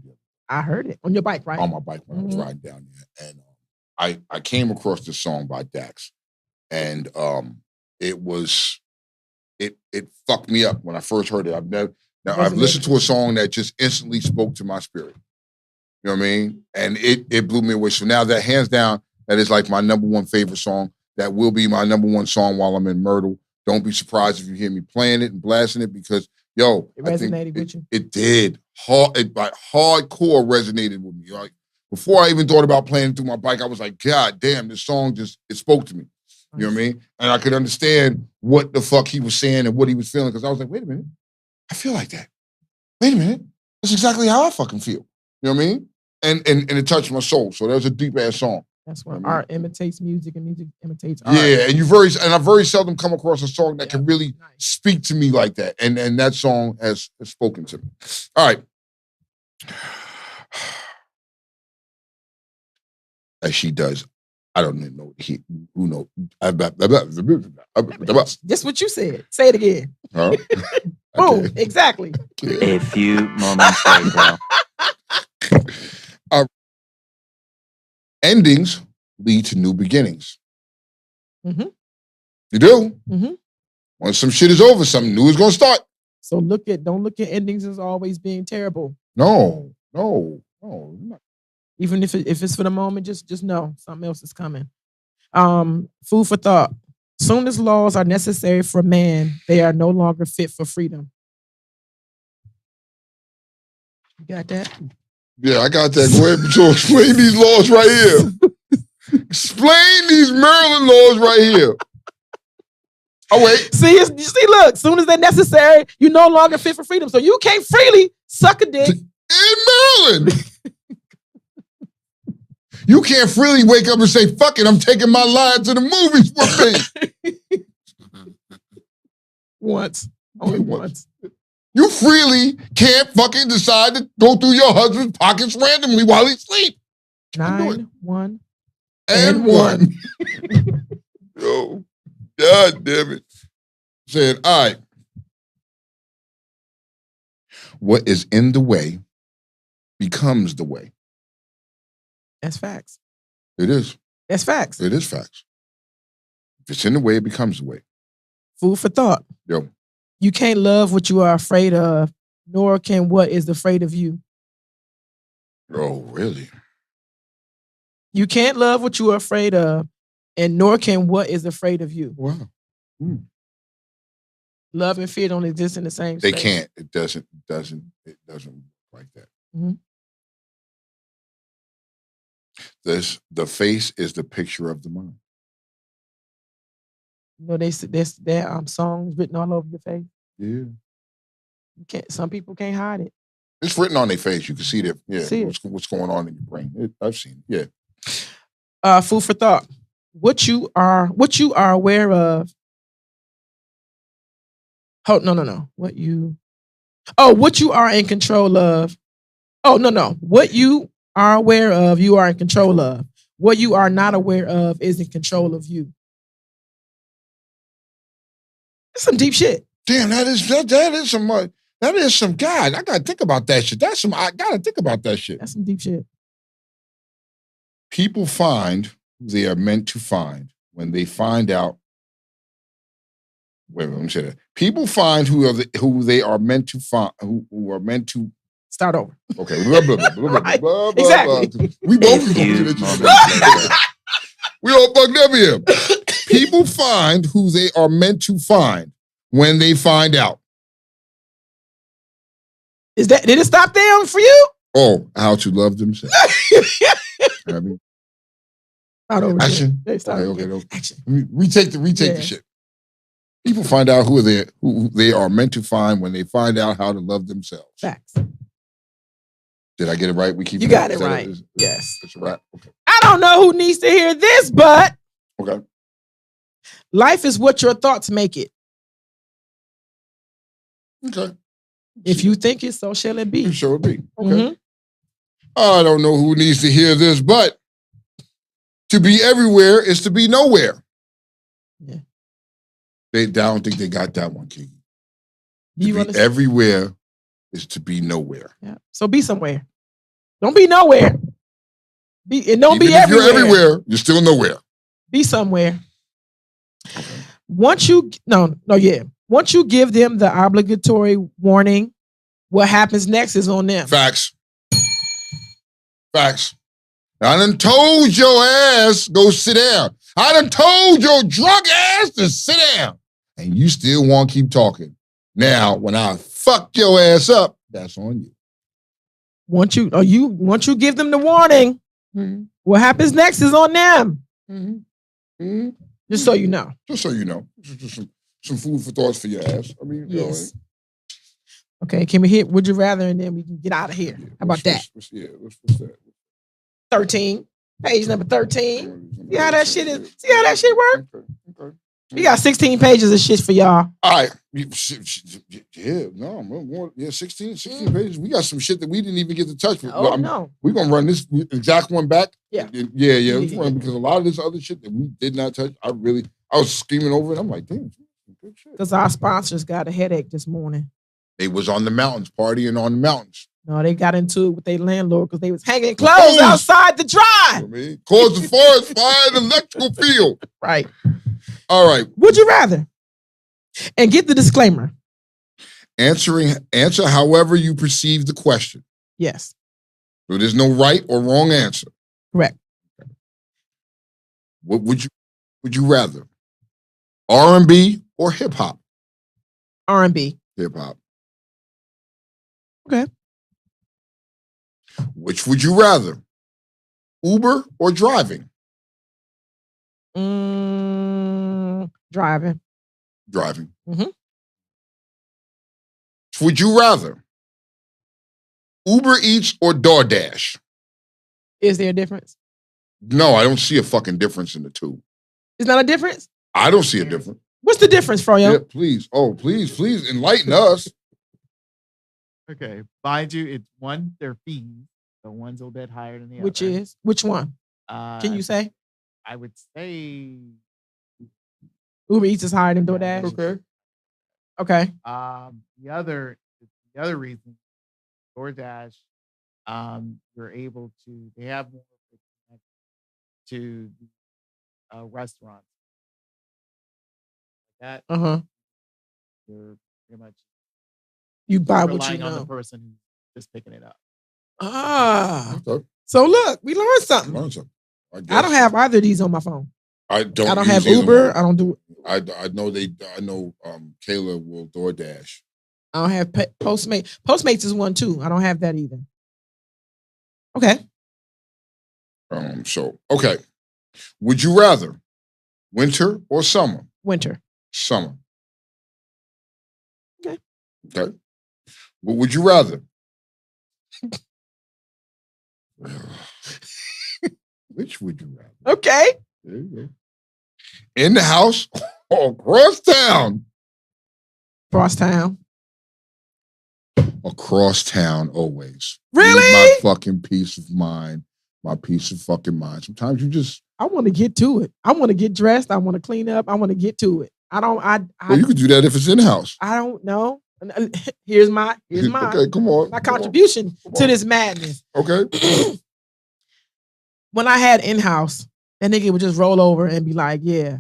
I heard it. On your bike, right? On my bike when I was riding down there. And I came across this song by Dax. And it fucked me up when I first heard it. I've listened to a song that just instantly spoke to my spirit. You know what I mean? And it blew me away. So now that hands down, that is like my number one favorite song. That will be my number one song while I'm in Myrtle. Don't be surprised if you hear me playing it and blasting it because, yo, it resonated with you. It did. Hardcore resonated with me. Like, before I even thought about playing it through my bike, I was like, God damn, this song it spoke to me. You know what I mean? And I could understand what the fuck he was saying and what he was feeling because I was like, wait a minute. I feel like that. Wait a minute. That's exactly how I fucking feel. You know what I mean? And it touched my soul. So that was a deep ass song. That's when art imitates music and music imitates art. Yeah, and I very seldom come across a song that can really speak to me like that. And that song has spoken to me. All right. As she does. I don't even know who knows. That's what you said. Say it again. Huh? Boom, exactly. A few moments later. Endings lead to new beginnings. Mm-hmm. You do. Mm-hmm. Once some shit is over, something new is going to start. So don't look at endings as always being terrible. No. Even if it's for the moment, just know something else is coming. Food for thought. Soon as laws are necessary for man, they are no longer fit for freedom. You got that? Yeah, I got that. Go ahead, so explain these laws right here. Explain these Maryland laws right here. Oh, wait. See, look, soon as they're necessary, you're no longer fit for freedom. So you can't freely suck a dick. In Maryland. You can't freely wake up and say, fuck it, I'm taking my line to the movies with me. Once. Only once. You freely can't fucking decide to go through your husband's pockets randomly while he's asleep. 9, 1, and 1. Yo, God damn it. Said, all right. What is in the way becomes the way. That's facts. It is. That's facts. It is facts. If it's in the way, it becomes the way. Food for thought. Yo. You can't love what you are afraid of, nor can what is afraid of you. Oh, really? You can't love what you are afraid of, and nor can what is afraid of you. Wow. Love and fear don't exist in the same They space. can't. It doesn't like that. Mm-hmm. The face is the picture of the mind. You know, there's songs written all over your face. Yeah. You can't. Some people can't hide it. It's written on their face. You can see that. Yeah. See what's going on in your brain. I've seen it. Yeah. Food for thought. What you are aware of. Oh, no. What you are in control of. Oh, no. What you are aware of, you are in control of. What you are not aware of is in control of you. That's some deep shit. Damn, that is some God. I gotta think about that shit. I gotta think about that shit. That's some deep shit. People find who they are meant to find when they find out. Wait, let me say that. People find who they are meant to find, who are meant to start over. Okay, blah, blah, blah, blah, Right. blah, blah, Exactly. blah. We both we all fucked up here. People find who they are meant to find when they find out. Did it stop there for you? Oh, how to love themselves. I mean, action. Okay. Action. Retake the shit. People find out who they are meant to find when they find out how to love themselves. Facts. Did I get it right? You got it right. Yes. It's a wrap. Okay. I don't know who needs to hear this, but okay. Life is what your thoughts make it. Okay. If you think it, so shall it be. So it be. Okay. Mm-hmm. I don't know who needs to hear this, but to be everywhere is to be nowhere. Yeah. I don't think they got that one, Kiki. You to be everywhere is to be nowhere. Yeah. So be somewhere. Don't be nowhere. Don't Even be if everywhere. You're everywhere, you're still nowhere. Be somewhere. Once you give them the obligatory warning, what happens next is on them. Facts. I done told your ass, go sit down. I done told your drunk ass to sit down. And you still want to keep talking. Now, when I fuck your ass up, that's on you. Once you give them the warning, what happens next is on them. Just so you know. Just some food for thoughts for your ass. I mean, yes. Okay, can we hit Would You Rather and then we can get out of here? How about that? What's that? 13. Page number 13. See how that shit is? See how that shit work? Okay. We got 16 pages of shit for y'all. All right. Yeah, 16 pages. We got some shit that we didn't even get to touch with. Oh, no. We're going to run this exact one back. Yeah. Yeah. Because a lot of this other shit that we did not touch, I was screaming over it. I'm like, damn, good shit. Because our sponsors got a headache this morning. They was on the mountains, partying on the mountains. No, they got into it with their landlord because they was hanging clothes outside the drive. Caused the forest fire in the electrical field. Right. All right. Would you rather? And get the disclaimer. Answer however you perceive the question. Yes. So there's no right or wrong answer. Correct. What would you would you rather? R&B or hip hop? R&B. Hip hop. Okay. Which would you rather? Uber or driving? Driving. Driving. Mm-hmm. Would you rather? Uber Eats or DoorDash? Is there a difference? No, I don't see a fucking difference in the two. Is not a difference? I don't see a difference. What's the difference, Froyo? Yeah, please. Oh, please enlighten us. Okay. Mind you, it's one, their fees. So one's a little bit higher than the other. Which one? Can you say? I would say Uber Eats is higher than DoorDash. Okay. The other reason, DoorDash, you're able to. They have more to restaurants. That you're pretty much you buy what you relying know. on the person who's just picking it up. Okay. So look, we learned something. I don't have either of these on my phone. I don't have use Uber. One. I don't do. I know Kayla will DoorDash. I don't have Postmates. Postmates is one too. I don't have that either. Okay. Okay. Would you rather winter or summer? Winter. Summer. Okay. Okay. What would you rather? Which would you rather? Okay. There you go. In the house or across town? Across town. Across town always. Really? My fucking peace of mind. My peace of fucking mind. Sometimes you just... I want to get to it. I want to get dressed. I want to clean up. I want to get to it. Well, you could do that if it's in-house. I don't know. Here's my okay, come on. My contribution to this madness. Okay. When I had in-house, that nigga would just roll over and be like, yeah.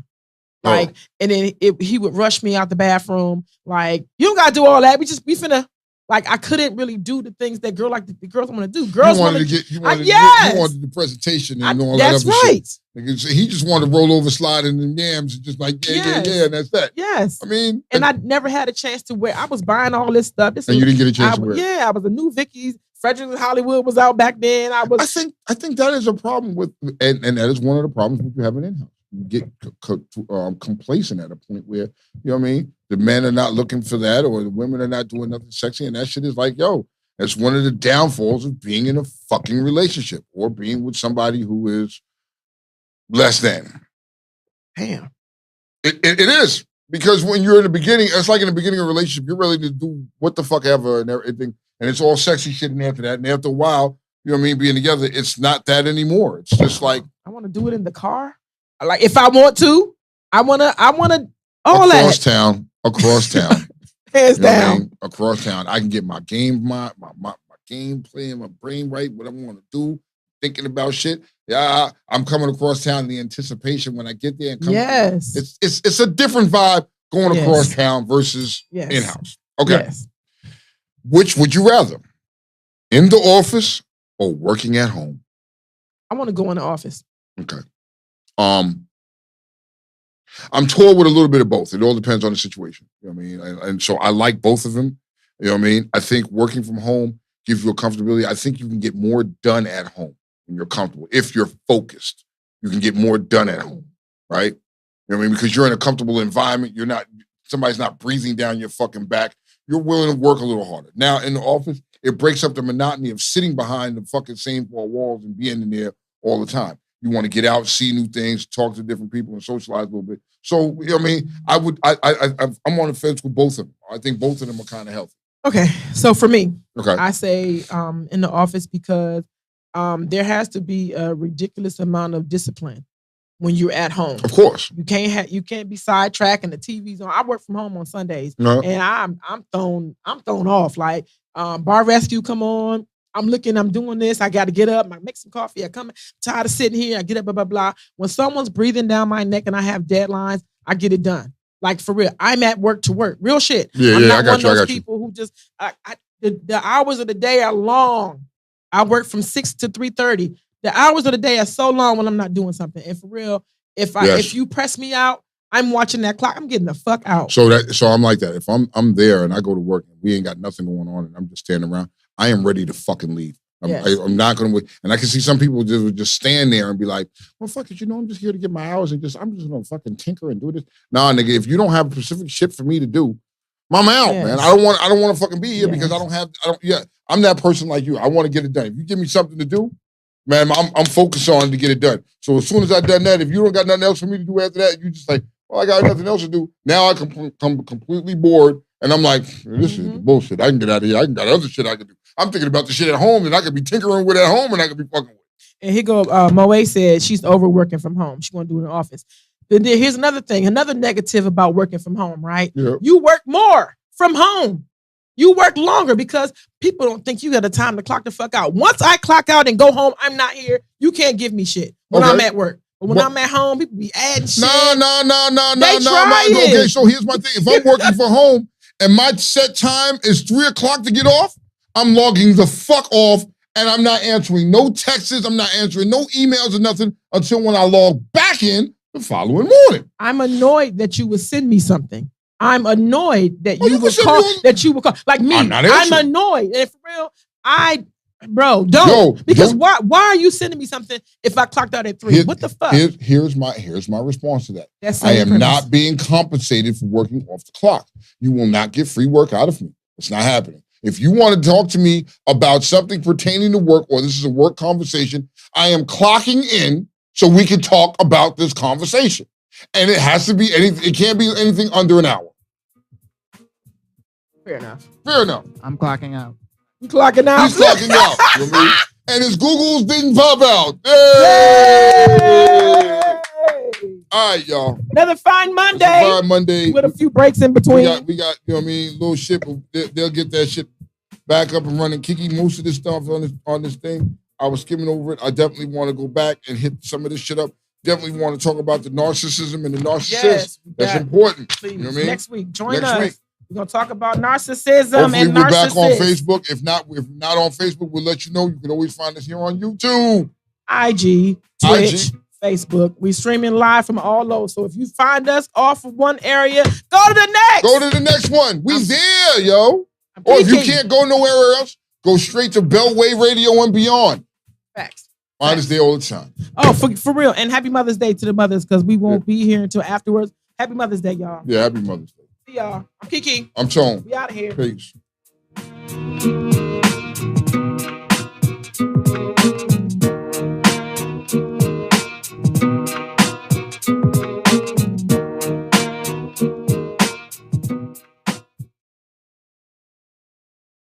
Like, and then he would rush me out the bathroom. Like, you don't gotta do all that. We finna. Like, I couldn't really do the things that the girls want to do. Girls want to get. You wanted the presentation and all that other shit. He just wanted to roll over, slide in the yams, and just like yeah, and that's that. Yes. I mean, and I never had a chance to wear. I was buying all this stuff. And you didn't get a chance to wear. Yeah, I was a new Vicky's. Frederick Hollywood was out back then. I think that is a problem with, and that is one of the problems with having in-house. You get complacent at a point where, you know what I mean? The men are not looking for that, or the women are not doing nothing sexy, and that shit is like, yo, that's one of the downfalls of being in a fucking relationship or being with somebody who is less than. Damn. It is. Because when you're in the beginning, it's like in the beginning of a relationship, you're ready to do what the fuck ever and everything, and it's all sexy shit, and after that, and after a while, you know what I mean, being together, it's not that anymore. It's just like, I want to do it in the car. Like, if I want to, I want to all across that. Across town. Hands down. I mean? Across town. I can get my game, my game plan, my brain right, what I want to do, thinking about shit. Yeah, I'm coming across town in the anticipation when I get there and come. Yes. It's a different vibe going across town versus in-house. Okay. Yes. Which would you rather? In the office or working at home? I want to go in the office. Okay. I'm torn with a little bit of both. It all depends on the situation. You know what I mean? And so I like both of them. You know what I mean? I think working from home gives you a comfortability. I think you can get more done at home when you're comfortable. If you're focused, you can get more done at home, right? You know what I mean? Because you're in a comfortable environment. Somebody's not breathing down your fucking back. You're willing to work a little harder. Now, in the office, it breaks up the monotony of sitting behind the fucking same four walls and being in there all the time. You want to get out, see new things, talk to different people, and socialize a little bit. So, you know what I mean? I'm on the fence with both of them. I think both of them are kind of healthy. Okay, so for me, okay, I say in the office because there has to be a ridiculous amount of discipline when you're at home. Of course, you can't be sidetracked and the TV's on. I work from home on Sundays, and I'm thrown off. Like bar rescue come on. I'm doing this. I got to get up. I make some coffee. I'm tired of sitting here. I get up, blah, blah, blah. When someone's breathing down my neck and I have deadlines, I get it done. Like, for real. I'm at work to work. Real shit. I'm not one of those people who just, the hours of the day are long. I work from 6 to 3:30. The hours of the day are so long when I'm not doing something. And for real, If you press me out, I'm watching that clock. I'm getting the fuck out. So I'm like that. If I'm there and I go to work and we ain't got nothing going on and I'm just standing around, I am ready to fucking leave. I'm not gonna wait. And I can see some people just stand there and be like, well, fuck it, I'm just here to get my hours and I'm just gonna fucking tinker and do this. Nah, nigga, if you don't have specific shit for me to do, I'm out, man. I don't want to fucking be here because I'm that person like you. I want to get it done. If you give me something to do, man, I'm focused on to get it done. So as soon as I've done that, if you don't got nothing else for me to do after that, you just like, well, I got nothing else to do. Now I come completely bored, and I'm like, this is bullshit. I can get out of here. I got other shit I can do. I'm thinking about the shit at home that I could be tinkering with at home, and I could be fucking with. And here go, Moe said she's over working from home. She want to do it in the office. Then here's another thing, another negative about working from home, right? Yeah. You work more from home. You work longer because people don't think you got the time to clock the fuck out. Once I clock out and go home, I'm not here. You can't give me shit when I'm at work. But when I'm at home, people be adding shit. No. They Okay, so here's my thing. If I'm working from home and my set time is 3 o'clock to get off, I'm logging the fuck off and I'm not answering no texts. I'm not answering no emails or nothing until when I log back in the following morning. I'm annoyed that you would send me something. I'm annoyed that you would call. Like me, I'm annoyed. And for real, don't. Because why are you sending me something if I clocked out at 3? What the fuck? Here's my response to that. I am not being compensated for working off the clock. You will not get free work out of me. It's not happening. If you want to talk to me about something pertaining to work or this is a work conversation, I am clocking in so we can talk about this conversation. And it has to be anything. It can't be anything under an hour. Fair enough. I'm clocking out. You clocking out? He's clocking out. You know what I mean? And his Googles didn't pop out. Hey! All right, y'all. Another fine Monday. With a few breaks in between. We got, you know what I mean, little shit, but they'll get that shit back up and running. Kiki, most of this stuff on this thing, I was skimming over it. I definitely want to go back and hit some of this shit up. Definitely want to talk about the narcissism and the narcissist. Yes, that's important. Please. You know what I mean? Next week, join us. We're gonna talk about narcissism. Hopefully and we're back on Facebook. If not on Facebook, we'll let you know. You can always find us here on YouTube, IG, Twitch, Facebook. We're streaming live from all over. So if you find us off of one area, go to the next. Go to the next one. We there, yo. Or if you can't go nowhere else, go straight to Beltway Radio and beyond. Facts. Mine is there all the time. Oh, for real. And happy Mother's Day to the mothers because we won't be here until afterwards. Happy Mother's Day, y'all. Yeah, happy Mother's Day. See y'all. I'm Kiki. I'm Tone. We out of here. Peace.